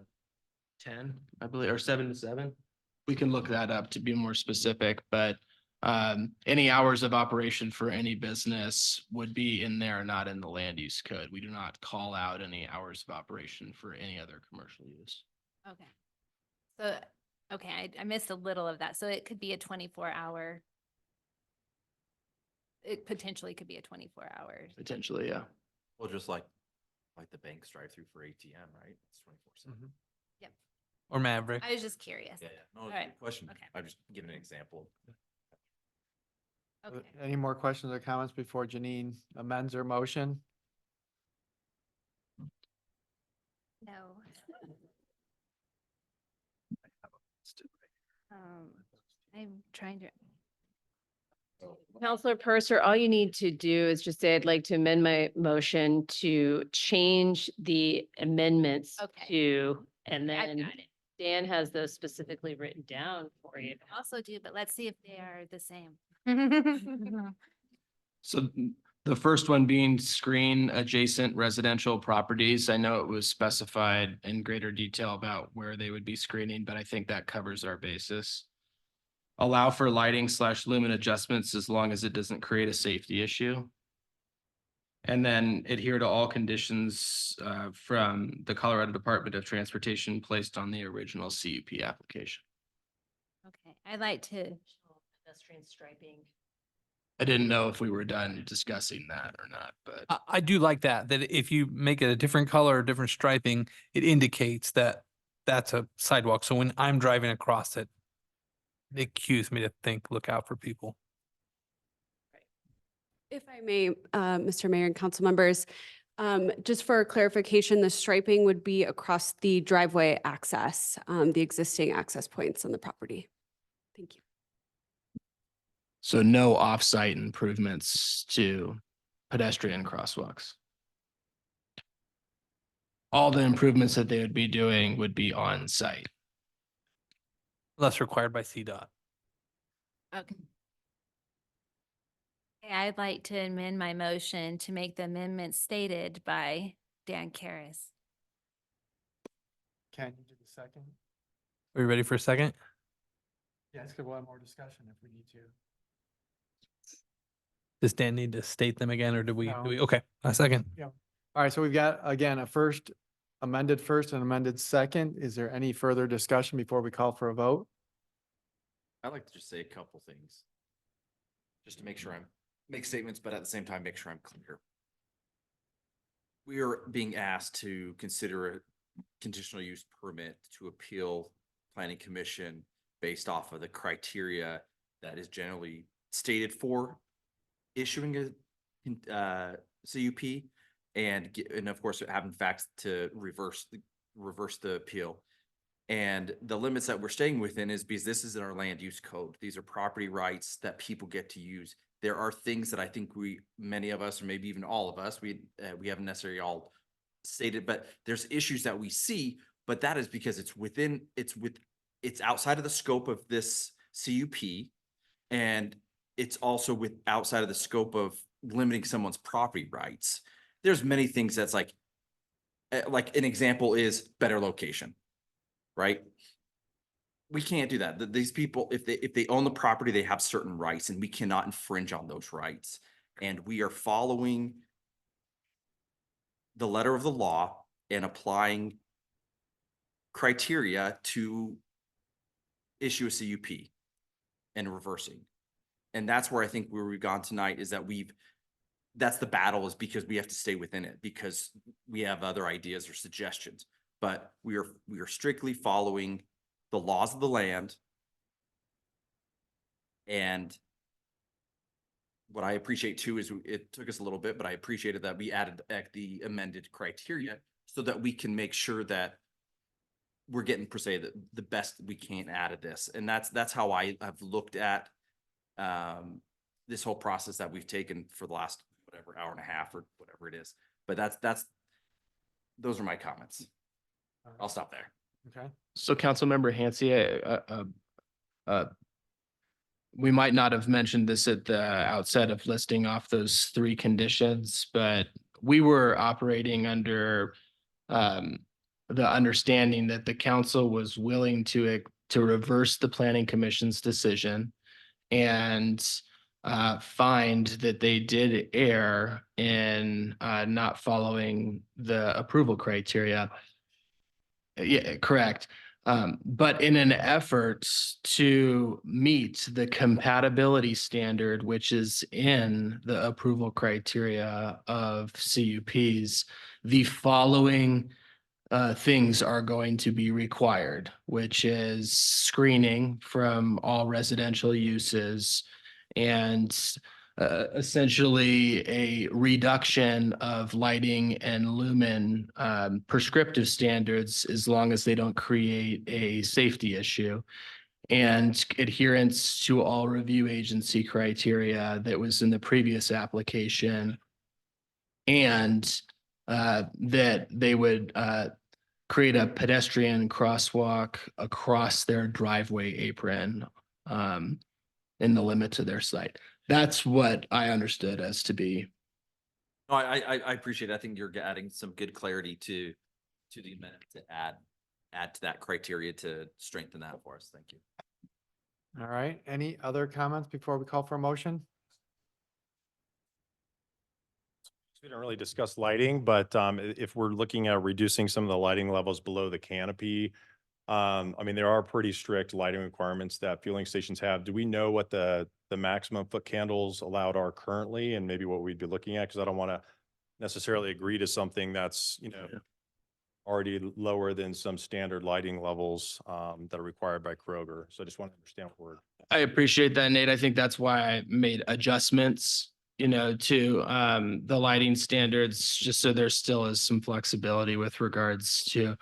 10, I believe, or 7 to 7. We can look that up to be more specific, but any hours of operation for any business would be in there, not in the land use code. We do not call out any hours of operation for any other commercial use. Okay. So, okay, I missed a little of that. So it could be a 24-hour. It potentially could be a 24 hours. Potentially, yeah. Well, just like the banks drive through for ATM, right? It's 24/7. Yep. Or Maverick. I was just curious. Yeah, no, All it's a right. good question. Okay. I'm just giving an example. Okay. Any more questions or comments before Janine amends her motion? No. I'm trying to. Counselor Purser, all you need to do is just say, I'd like to amend my motion to change the amendments Okay. to, and I've then got it. Dan has those specifically written down for you. Also do, but let's see if they are the same. So The first one being screen adjacent residential properties. I know it was specified in greater detail about where they would be screening, but I think that covers our basis. Allow for lighting / lumen adjustments as long as it doesn't create a safety issue. And then adhere to all conditions from the Colorado Department of Transportation placed on the original CUP application. Okay, I'd like to, Pedestrian striping. I didn't know if we were done discussing that or not, but I do like that if you make it a different color or different striping, it indicates that that's a sidewalk. So when I'm driving across it, it cues me to think, look out for people. If I may, Mr. Mayor and council members, just for clarification, the striping would be across the driveway access, the existing access points on the property. Thank you. so no off-site improvements to pedestrian crosswalks. All the improvements that they would be doing would be on site. Unless required by CDOT. okay. Okay, I'd like to amend my motion to make the amendment stated by Dan Karas. Can you do the second? Are we ready for a second? Yes, because we'll have more discussion if we need to. Does Dan need to state them again or do No. we, okay, a second. Yeah. All right, so we've got, again, a amended first and amended second. Is there any further discussion before we call for a vote? I'd like to just say a couple things. Just to make sure make statements, but at the same time, make sure I'm clear. We are being asked to consider a conditional use permit to appeal planning commission based off of the criteria that is generally stated for issuing a CUP and of course having facts to reverse the appeal. And the limits that we're staying within is because this is in our land use code. These are property rights that people get to use. There are things that I think many of us, or maybe even all of us, we haven't necessarily all stated, but there's issues that we see, but that is because it's outside of the scope of this CUP. And it's also outside of the scope of limiting someone's property rights. There's many things that's like an example is better location, right? We can't do that. These people, if they own the property, they have certain rights and we cannot infringe on those rights. And we are following the letter of the law and applying criteria to issue a CUP and reversing. And that's where I think where we've gone tonight is that that's the battle, is because we have to stay within it because we have other ideas or suggestions, but we are strictly following the laws of the land. And what I appreciate too is it took us a little bit, but I appreciated that we added the amended criteria so that we can make sure that we're getting per se the best we can out of this. And that's how I have looked at this whole process that we've taken for the last whatever hour and a half or whatever it is. But those are my comments. I'll stop there. Okay. so Councilmember Hansi, we might not have mentioned this at the outset of listing off those 3 conditions, but we were operating under the understanding that the council was willing to reverse the planning commission's decision and find that they did err in not following the approval criteria. Yeah, correct. But in an effort to meet the compatibility standard, which is in the approval criteria of CUPs, the following things are going to be required, which is screening from all residential uses and essentially a reduction of lighting and lumen prescriptive standards as long as they don't create a safety issue, and adherence to all review agency criteria that was in the previous application, and that they would create a pedestrian crosswalk across their driveway apron in the limits of their site. That's what I understood as to be No, I appreciate it. I think you're adding some good clarity to the amendment to add to that criteria to strengthen that for us. Thank you. All right. Any other comments before we call for a motion? We didn't really discuss lighting, but if we're looking at reducing some of the lighting levels below the canopy, I mean, there are pretty strict lighting requirements that fueling stations have. Do we know what the maximum foot candles allowed are currently, and maybe what we'd be looking at? Because I don't want to necessarily agree to something that's, already lower than some standard lighting levels that are required by Kroger. So I just want to understand what we're. I appreciate that, Nate. I think that's why I made adjustments, to the lighting standards, just so there still is some flexibility with regards to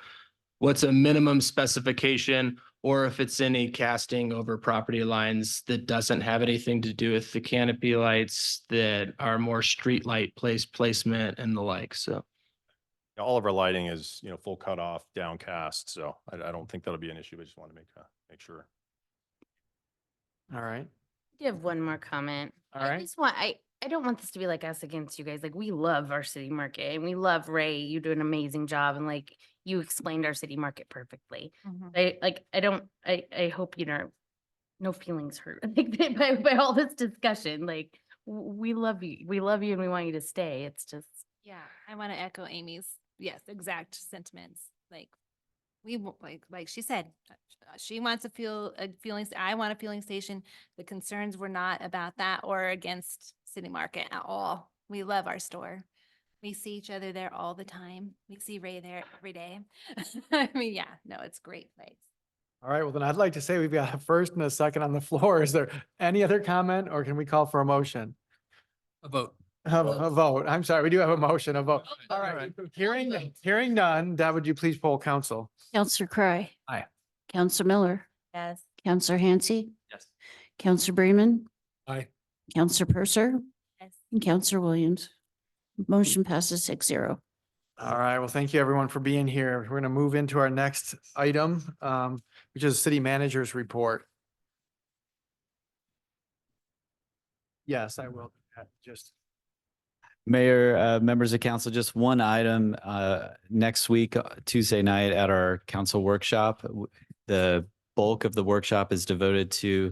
what's a minimum specification, or if it's any casting over property lines that doesn't have anything to do with the canopy lights that are more street light placement and the like. So All of our lighting is, full cutoff, downcast. So I don't think that'll be an issue. I just want to make sure. All right. I have one more comment. All right. I don't want this to be like us against you guys. Like, we love our city market and we love Ray. You do an amazing job, and like you explained our city market perfectly. I hope no feelings hurt like by all this discussion. Like, we love you. We love you and we want you to stay. It's just. Yeah, I want to echo Amy's, yes, exact sentiments. Like, like she said, she wants a I want a fueling station. The concerns were not about that or against City Market at all. We love our store. We see each other there all the time. We see Ray there every day. I mean, yeah, no, it's a great place. All right. Well, then I'd like to say we've got a first and a second on the floor. Is there any other comment, or can we call for a motion? A vote. A vote. I'm sorry. We do have a motion, a vote. All right. Hearing none, Deb, would you please poll council? Counselor Cry. Aye. Counselor Miller. Yes. Counselor Hansi. Yes. Counselor Bremen. Aye. Counselor Purser. Yes. And Counselor Williams. Motion passes 6-0. All right. Well, thank you everyone for being here. We're going to move into our next item, which is city manager's report. Yes, I will. Just. Mayor, members of council, just one item, next week, Tuesday night at our council workshop, the bulk of the workshop is devoted to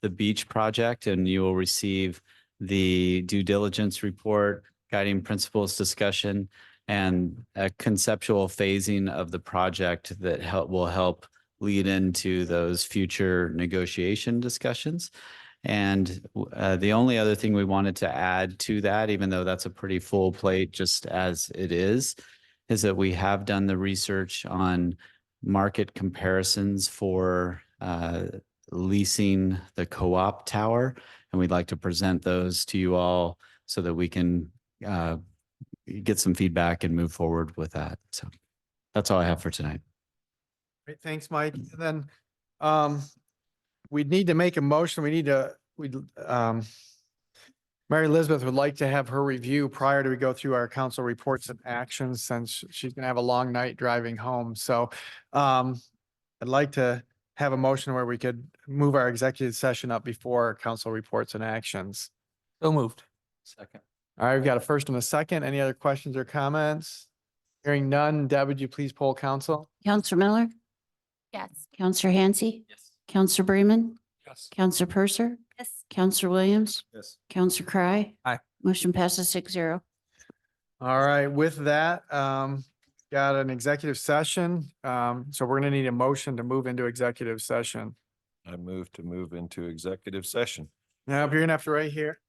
the beach project, and you will receive the due diligence report, guiding principles discussion, and a conceptual phasing of the project that will help lead into those future negotiation discussions. And the only other thing we wanted to add to that, even though that's a pretty full plate just as it is that we have done the research on market comparisons for leasing the co-op tower. And we'd like to present those to you all so that we can get some feedback and move forward with that. So that's all I have for tonight. Great, thanks, Mike. And then we'd need to make a motion. Mary Elizabeth would like to have her review prior to we go through our council reports and actions, since she's gonna have a long night driving home. So I'd like to have a motion where we could move our executive session up before council reports and actions. So moved. Second. All right, we've got a first and a second. Any other questions or comments? Hearing none, Deb, would you please poll council? Counselor Miller. Yes. Counselor Hansi. Yes. Counselor Bremen. Yes. Counselor Purser. Yes. Counselor Williams. Yes. Counselor Cry. Aye. Motion passes 6-0. All right, with that, got an executive session. So we're gonna need a motion to move into executive session. I move to move into executive session. Now, you're gonna have to right here.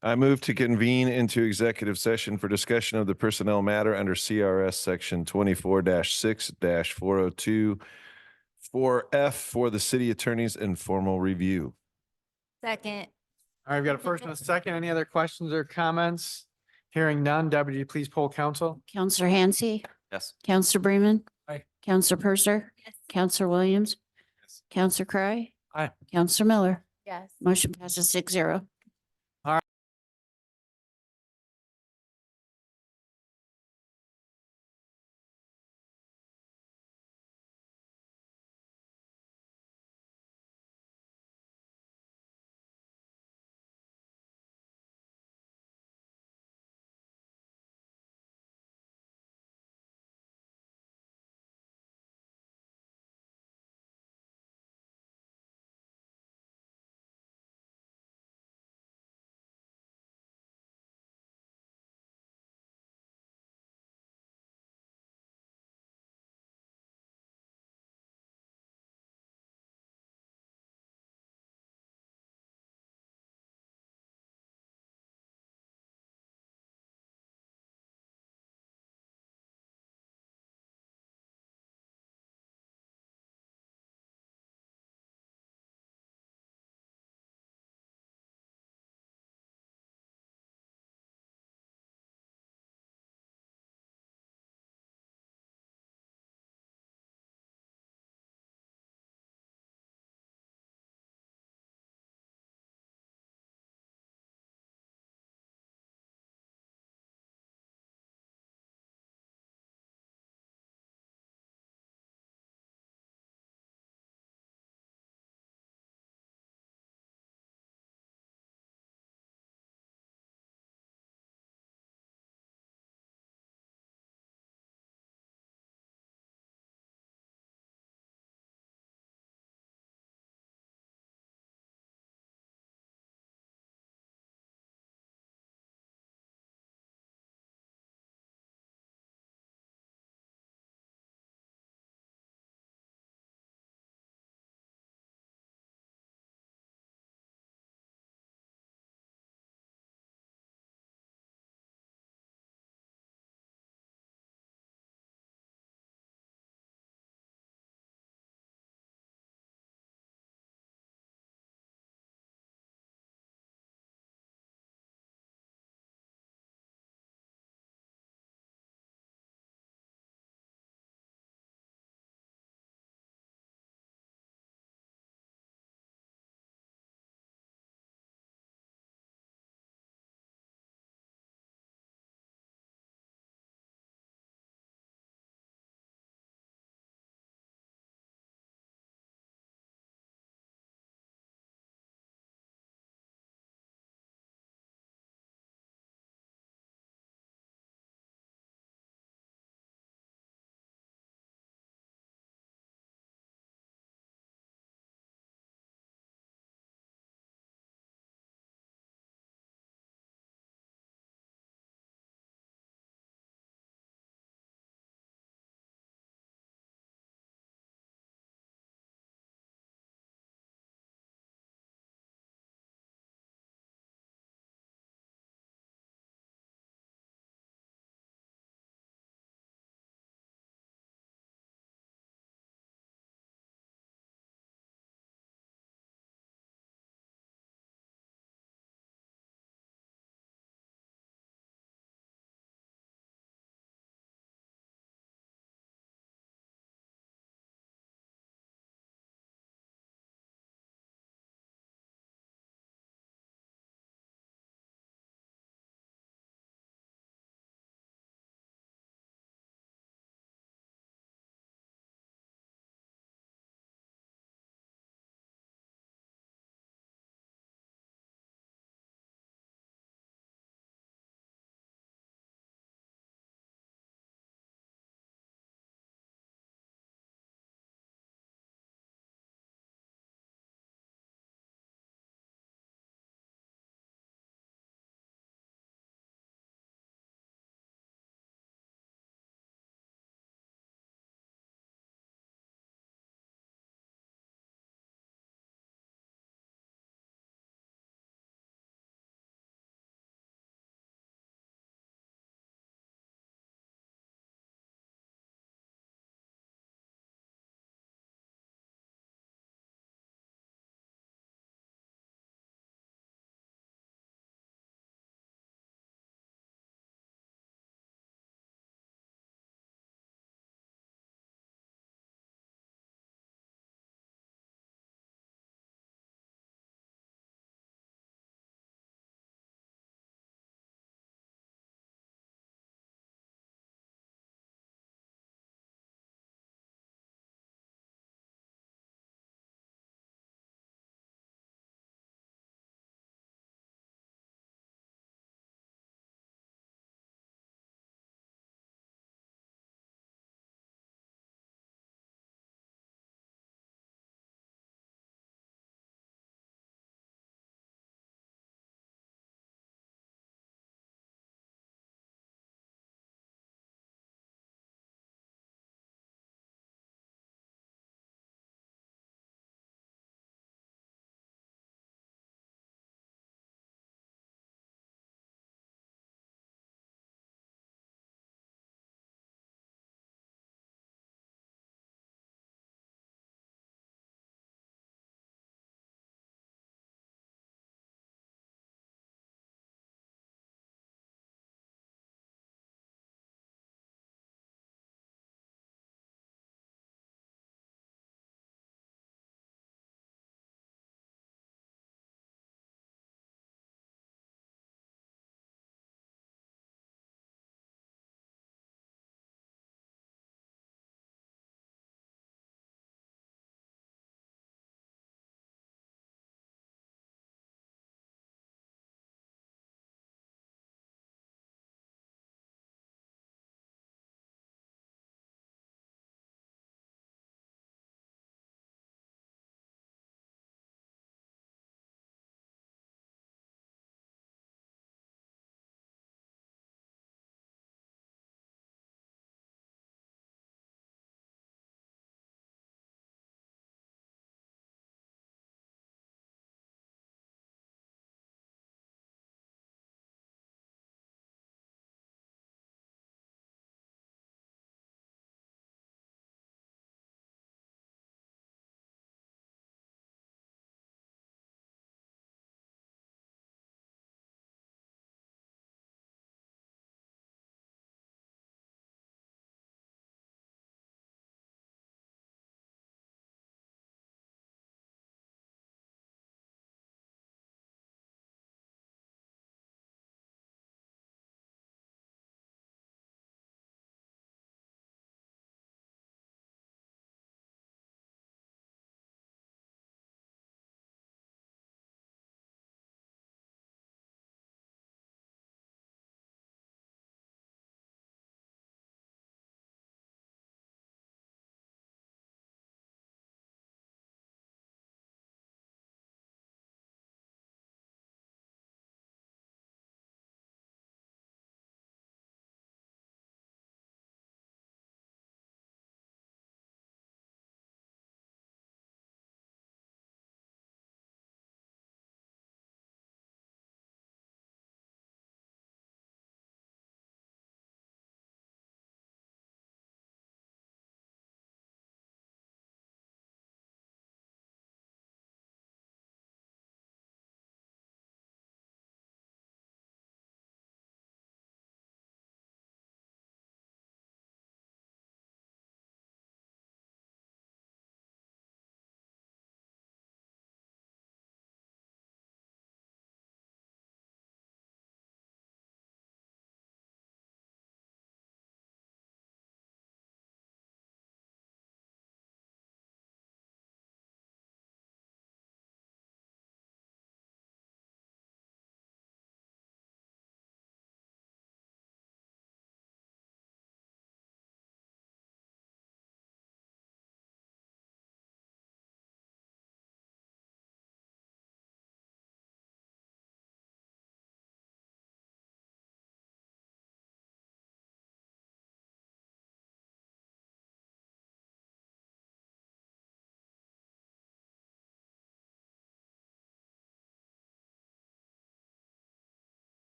I move to convene into executive session for discussion of the personnel matter under CRS section 24-6-402 4F for the city attorney's informal review. Second. All right, we've got a first and a second. Any other questions or comments? Hearing none, Deb, would you please poll council? Counselor Hansi. Yes. Counselor Bremen. Aye. Counselor Purser. Yes. Counselor Williams. Counselor Cry. Aye. Counselor Miller. Yes. Motion passes 6-0.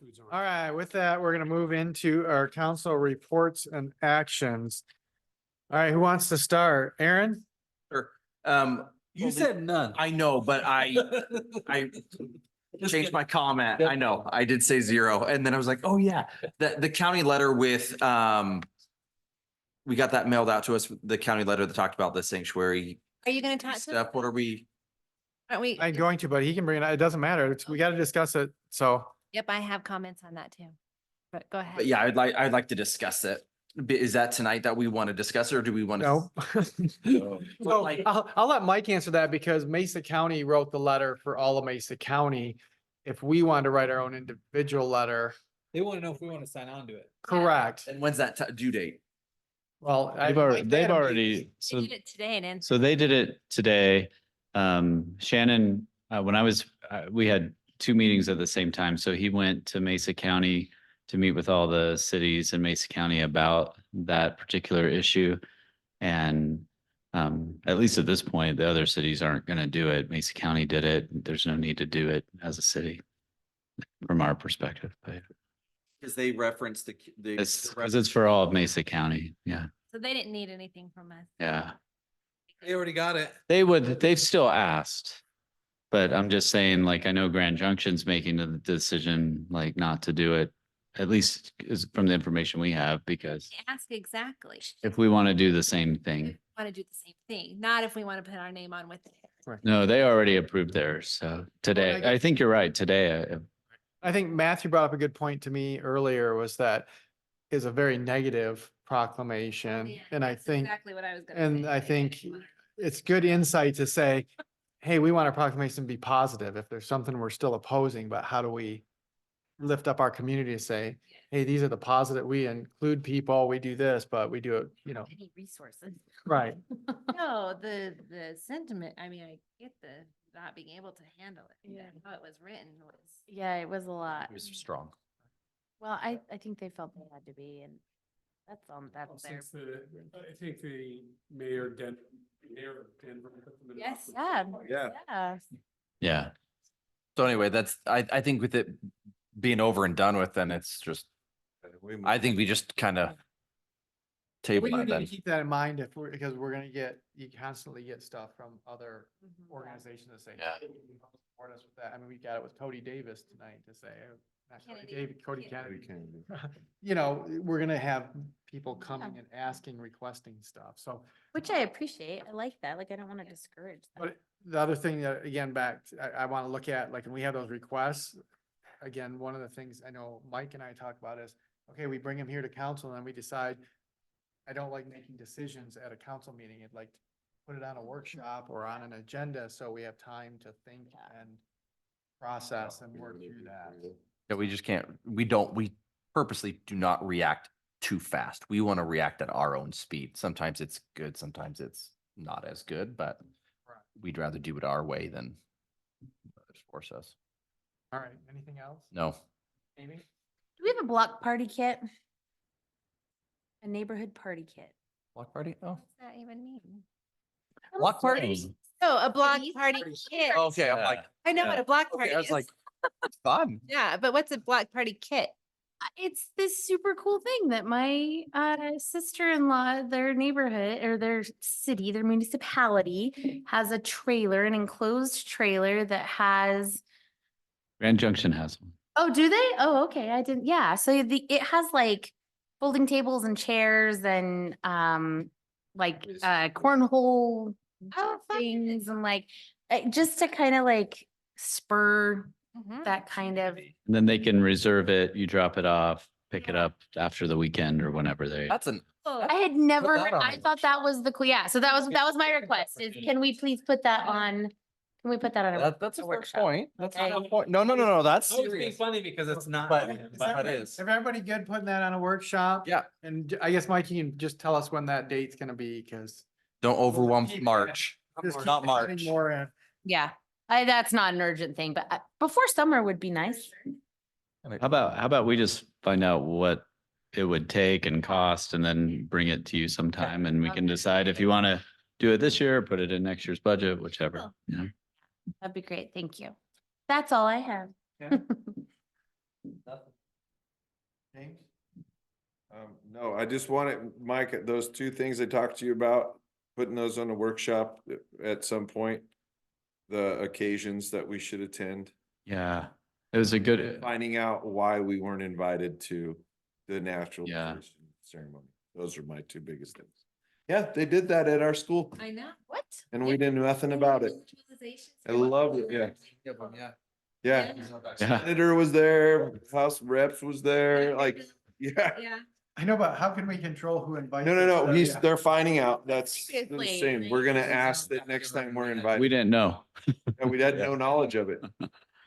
foods aren't. All right, with that, we're gonna move into our council reports and actions. All right, who wants to start? Aaron? Sure. You said none. I know, but I changed my comment. I know, I did say 0. And then I was like, oh yeah, the county letter with, we got that mailed out to us, the county letter that talked about the sanctuary Are you gonna talk to? stuff. What are we? Aren't we? I'm going to, but he can bring it. It doesn't matter. We got to discuss it. So Yep, I have comments on that too. But go ahead. But yeah, I'd like to discuss it. Is that tonight that we want to discuss it, or do we want to? no. So I'll let Mike answer that because Mesa County wrote the letter for all of Mesa County. If we want to write our own individual letter, They want to know if we want to sign on to it. correct. And when's that due date? Well, They've already, so, They did it today and so they did it today. Shannon, when I was, we had 2 meetings at the same time. So he went to Mesa County to meet with all the cities in Mesa County about that particular issue. And at least at this point, the other cities aren't going to do it. Mesa County did it. There's no need to do it as a city from our perspective. But Because they referenced because it's for all of Mesa County. Yeah. so they didn't need anything from us. Yeah. They already got it. They've still asked. But I'm just saying, like, I know Grand Junction's making the decision, like, not to do it, at least is from the information we have, because Ask exactly. if we want to do the same thing, Want to do the same thing, not if we want to put our name on with it. no, they already approved theirs. So today, I think you're right. Today, I think Matthew brought up a good point to me earlier was that is a very negative proclamation. Yeah, And I that's think, exactly what I was gonna and say. I think it's good insight to say, hey, we want our proclamation to be positive. If there's something we're still opposing, but how do we lift up our community to say, hey, these are the positive, we include people, we do this, but we do it, you know, Any resources. right. No, the sentiment, I mean, I get the not being able to handle it. Yeah. How it was written was. Yeah, it was a lot. It was strong. Well, I think they felt they had to be, and that's that's their. Since I think the mayor of Denver put them in. Yes. Yeah. Yeah. Yeah. yeah. So anyway, I think with it being over and done with, then it's just, I think we just kind of table We that need to then. keep that in mind if we're, because we're gonna you constantly get stuff from other organizations that say, Yeah. "Hey, you can help support us with that." I mean, we got it with Cody Davis tonight to say, not Cody Kennedy. Davis, Cody Kennedy. Kennedy. You know, we're gonna have people coming and asking, requesting stuff. So, Which I appreciate. I like that. Like, I don't want to discourage that. but the other thing that, again, I want to look at, like, when we have those requests, again, one of the things I know Mike and I talk about is, okay, we bring them here to council and then we decide, I don't like making decisions at a council meeting. I'd like to put it on a workshop or on an agenda so we have time to think and process and work through that. Yeah, we just can't, we purposely do not react too fast. We want to react at our own speed. Sometimes it's good, sometimes it's not as good, but we'd rather do it our way than others force us. All right, anything else? No. Amy? Do we have a block party kit? A neighborhood party kit? Block party? Oh. What's that even mean? Block party? Oh, a block party kit. Okay, I'm like, I know what a block party okay, I was is. like, fun. Yeah, but what's a block party kit? It's this super cool thing that my sister-in-law, their neighborhood or their city, their municipality has a trailer, an enclosed trailer that has. Grand Junction has one. Oh, do they? Oh, okay. I didn't. Yeah. So it has like folding tables and chairs and like cornhole things and like just to kind of like spur that kind of. And then they can reserve it. You drop it off, pick it up after the weekend or whenever they. That's an. I had never, that on I it. thought that was the cool. Yeah. So that was my request is can we please put that on? Can we put that on? That's a fair workshop? point. That's a Okay. fair point. No, that's I was being serious. funny because it's not. But but it is. If everybody good putting that on a workshop? Yeah. And I guess, Mike, you can just tell us when that date's gonna be, because. Don't overwhelm March. Not March. More in. Yeah. That's not an urgent thing, but before summer would be nice. How about we just find out what it would take and cost and then bring it to you sometime and we can decide if you want to do it this year or put it in next year's budget, whichever, you know. That'd be great. Thank you. That's all I have. Yeah. James? No, I just wanted, Mike, those two things I talked to you about, putting those on a workshop at some point. The occasions that we should attend, Yeah, it was a good, finding out why we weren't invited to the Yeah. naturalization ceremony. Those are my two biggest things. Yeah, they did that at our school I know. What? and we didn't know nothing about it. I love it, yeah. Yeah. Yeah. Yeah. Senator was there, House Reps was there, like, yeah. Yeah. I know, but how can we control who invites? No, us? he's, Yeah. they're finding out. That's the Seriously. same. We're gonna ask that next time we're invited. we didn't know. And we had no knowledge of it.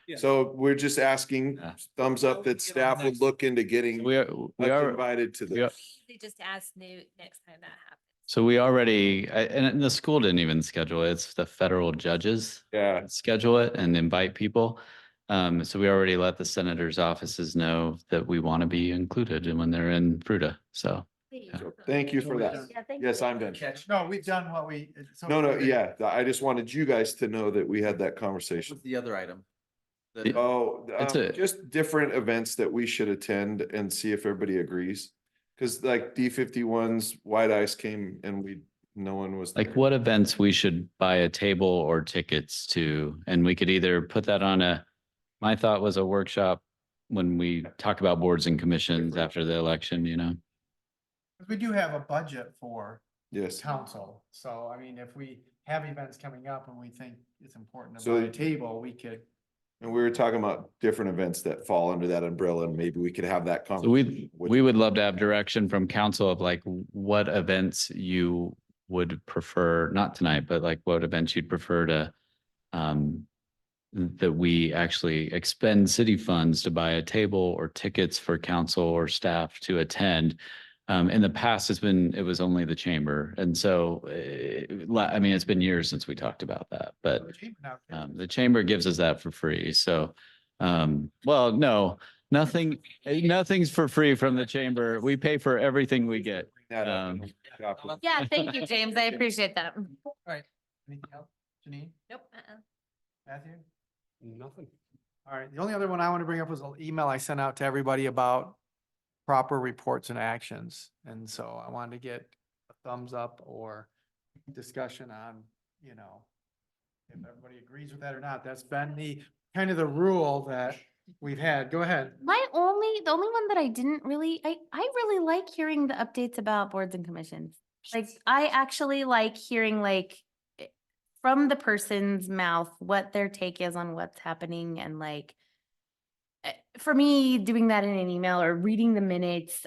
Yeah. So we're just asking Yeah. thumbs up that staff would look into getting We us are, invited to we are, this. They just ask Newt next time that happens. so we already, and the school didn't even schedule it. It's the federal judges Yeah, schedule it and invite people. So we already let the senators' offices know that we want to be included and when they're in Fruita. So so thank you for that. Yeah, thank Yes, you. I'm done. No, we've done what we. No, yeah, I just wanted you guys to know that we had that conversation. What's the other item? Yeah. Oh, It's a- just different events that we should attend and see if everybody agrees. Cause like D51's White Ice came and no one was. like there. what events we should buy a table or tickets to, and we could either put that on my thought was a workshop when we talk about boards and commissions after the election, you know? We do have a budget for Yes. council, so I mean, if we have events coming up and we think it's important to So- buy a table, we could. And we were talking about different events that fall under that umbrella and maybe we could have that So conversation. we would love to have direction from council of like what events you would prefer, not tonight, but like what events you'd prefer to that we actually expend city funds to buy a table or tickets for council or staff to attend. In the past, it was only the chamber. And so, I mean, it's been years since we talked about that, but the chamber gives us that for free. So, well, no, nothing's for free from the chamber. We pay for everything we get. That up. Yeah, thank you, James. I appreciate that. All right, anything else? Janine, Nope. Matthew? Nothing. All right, the only other one I want to bring up was an email I sent out to everybody about proper reports and actions. And so I wanted to get a thumbs up or discussion on, you know, if everybody agrees with that or not. That's been the kind of the rule that we've had. Go ahead. The only one that I didn't really, I really like hearing the updates about boards and commissions. Like, I actually like hearing from the person's mouth, what their take is on what's happening and for me, doing that in an email or reading the minutes,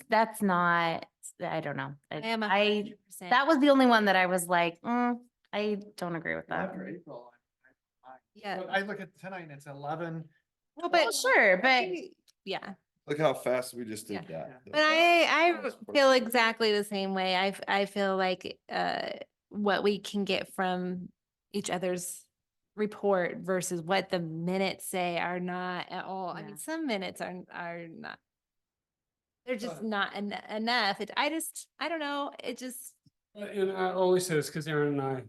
that's not, I don't know. I am I 100%. that was the only one that I was like, I don't agree with that. After April. Yeah. But I look at tonight and it's 11. No, Well, sure, but yeah. Look how fast we just did Yeah. that. But I feel exactly the same way. I feel like what we can get from each other's report versus what the minutes say are not at all. I Yeah. mean, some minutes are not. They're just not enough. I don't know. It just. And I always say this because Aaron and I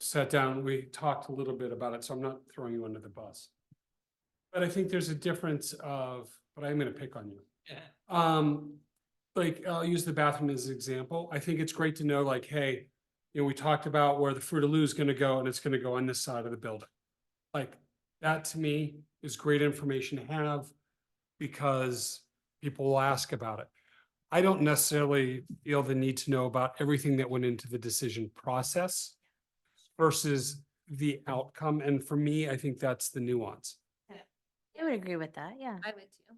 sat down, we talked a little bit about it, so I'm not throwing you under the bus. But I think there's a difference but I'm gonna pick on you. Like, I'll use the bathroom as an example. I think it's great to know hey, we talked about where the Fruita Loo is gonna go and it's gonna go on this side of the building. That to me is great information to have because people will ask about it. I don't necessarily feel the need to know about everything that went into the decision process versus the outcome. And for me, I think that's the nuance. I would agree with that. Yeah. I would too.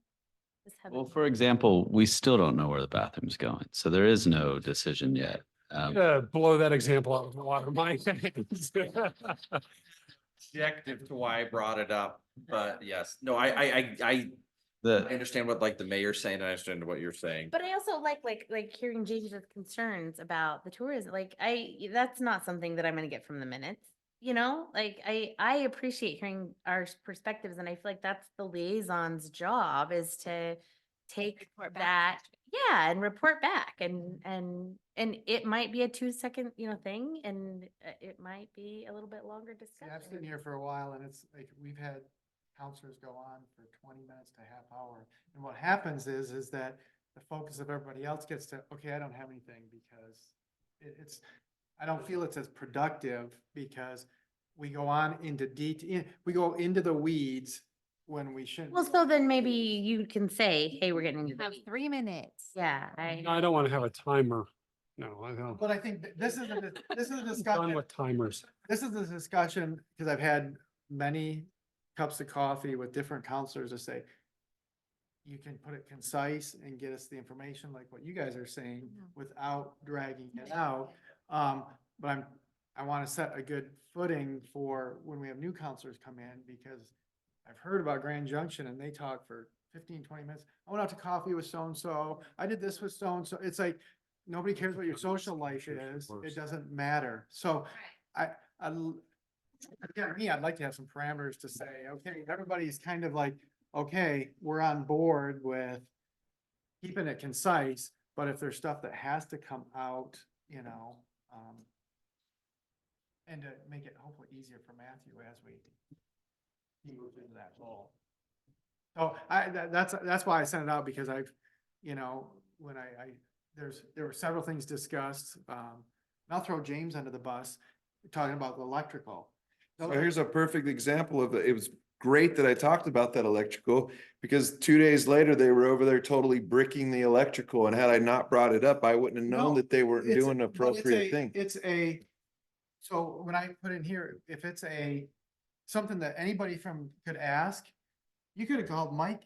Well, for example, we still don't know where the bathroom's going. So there is no decision yet. Blow that example out of the water, Mike. Objective to why I brought it up, but yes, no, I understand what the mayor's saying, I understand what you're saying. But I also like hearing James's concerns about the tourism. That's not something that I'm gonna get from the minutes. I appreciate hearing our perspectives and I feel like that's the liaison's job is to take Report back. that, yeah, and report back and it might be a 2-second, thing and it might be a little bit longer See, I've discussion. been here for a while and it's like we've had counselors go on for 20 minutes to a half hour. And what happens is that the focus of everybody else gets to, okay, I don't have anything because it's, I don't feel it's as productive because we go on into detail, we go into the weeds when we shouldn't. Well, so then maybe you can say, hey, we're getting. Have 3 minutes. Yeah, I don't want to have a timer. No, I don't. But I think this is a, this is a Done discussion. with timers. This is a discussion, because I've had many cups of coffee with different counselors to say, you can put it concise and get us the information like what you guys are saying without dragging it out. But I want to set a good footing for when we have new counselors come in, because I've heard about Grand Junction and they talk for 15, 20 minutes. I went out to coffee with so-and-so. I did this with so-and-so. It's like, nobody cares what your social life is. It doesn't matter. So again, me, I'd like to have some parameters to say, okay, everybody's kind of like, okay, we're on board with keeping it concise, but if there's stuff that has to come out, you know, and to make it hopefully easier for Matthew as he moves into that role. So that's why I sent it out, because I've, you know, when there were several things discussed. And I'll throw James under the bus, talking about the electrical. So here's a perfect example of it. It was great that I talked about that electrical, because 2 days later, they were over there totally bricking the electrical. And had I not brought it up, I wouldn't have known that they weren't doing the appropriate thing. So when I put in here, if it's something that anybody could ask, you could have called Mike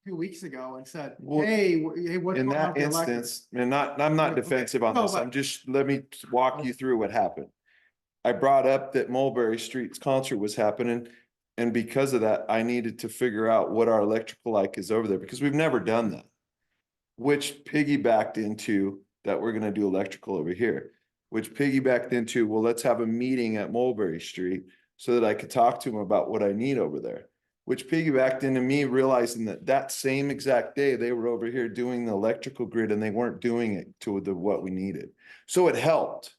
2 weeks ago and said, Well, hey, what's In going on that with the electric? instance, and I'm not Okay. defensive on No, this. but- Let me walk you through what happened. I brought up that Mulberry Street's concert was happening. And because of that, I needed to figure out what our electrical like is over there, because we've never done that. Which piggybacked into that we're gonna do electrical over here, which piggybacked into, well, let's have a meeting at Mulberry Street so that I could talk to him about what I need over there. Which piggybacked into me realizing that same exact day, they were over here doing the electrical grid and they weren't doing it to what we needed. So it helped.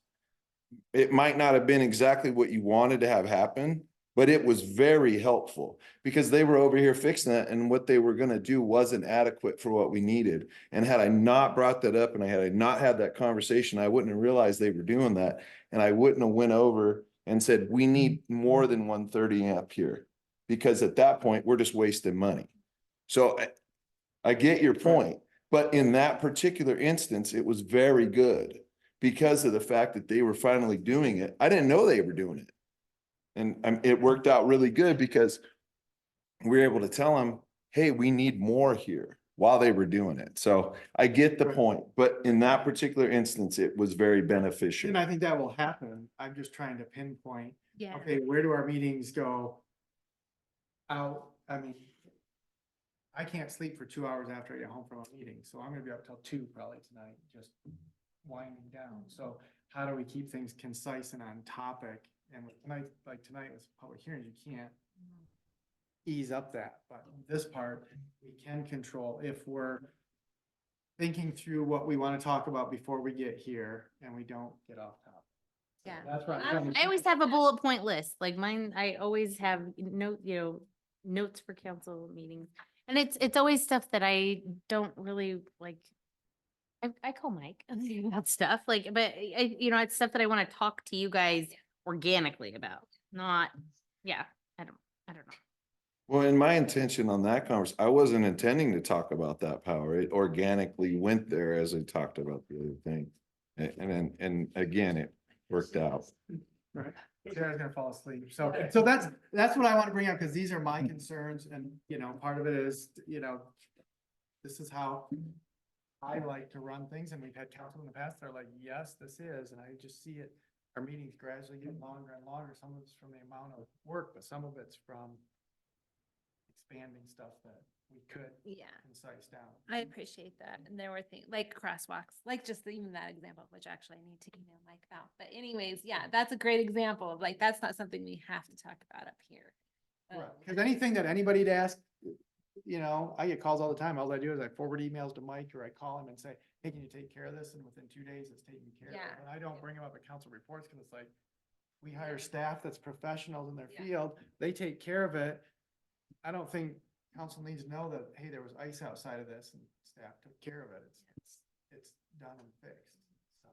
It might not have been exactly what you wanted to have happen, but it was very helpful, because they were over here fixing it and what they were gonna do wasn't adequate for what we needed. And had I not brought that up and had I not had that conversation, I wouldn't have realized they were doing that. And I wouldn't have went over and said, we need more than 130 amp here. Because at that point, we're just wasting money. So I get your point, but in that particular instance, it was very good because of the fact that they were finally doing it. I didn't know they were doing it. And it worked out really good because we were able to tell them, hey, we need more here while they were doing it. So I get the point, but in that particular instance, it was very beneficial. And I think that will happen. I'm just trying to pinpoint, Yeah. okay, where do our meetings go out? I mean, I can't sleep for 2 hours after I get home from a meeting, so I'm gonna be up till 2 probably tonight, just winding down. So how do we keep things concise and on topic? And with tonight, like tonight with public hearings, you can't ease up that, but this part, we can control if we're thinking through what we want to talk about before we get here and we don't get off topic. So Yeah. that's right. I always have a bullet point list, like mine, I always have notes for council meetings. And it's always stuff that I don't really like. I call Mike about stuff like, but it's stuff that I want to talk to you guys organically about, not, I don't know. Well, in my intention on that conversation, I wasn't intending to talk about that power. It organically went there as I talked about the other thing. And again, it worked out. Right. Sarah's gonna fall asleep. So that's what I want to bring up, because these are my concerns, and part of it is, this is how I like to run things, and we've had council in the past, they're like, yes, this is, and I just see it, our meetings gradually get longer and longer. Some of it's from the amount of work, but some of it's from expanding stuff that we could concise down. I appreciate that. And there were things like crosswalks, like just even that example, which actually I need to email Mike about. But anyways, that's a great example of like, that's not something we have to talk about up here. Because anything that anybody'd ask, I get calls all the time. All I do is I forward emails to Mike, or I call him and say, hey, can you take care of this? And within 2 days, it's taken care of. And I don't bring them up at council reports, because it's like, we hire staff that's professionals in their field. They take care of it. I don't think council needs to know that, hey, there was ice outside of this and staff took care of it. It's done and fixed. So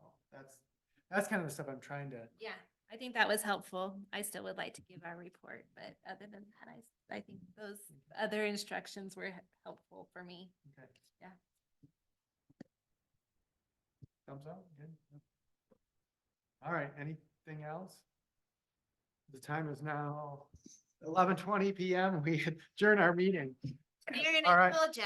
that's kind of the stuff I'm trying to. Yeah, I think that was helpful. I still would like to give our report, but other than that, I think those other instructions were helpful for me. Okay. Yeah. Thumbs up? Good. All right, anything else? The time is now 11:20 PM. We adjourn our meeting. Aaron, All I right. told you.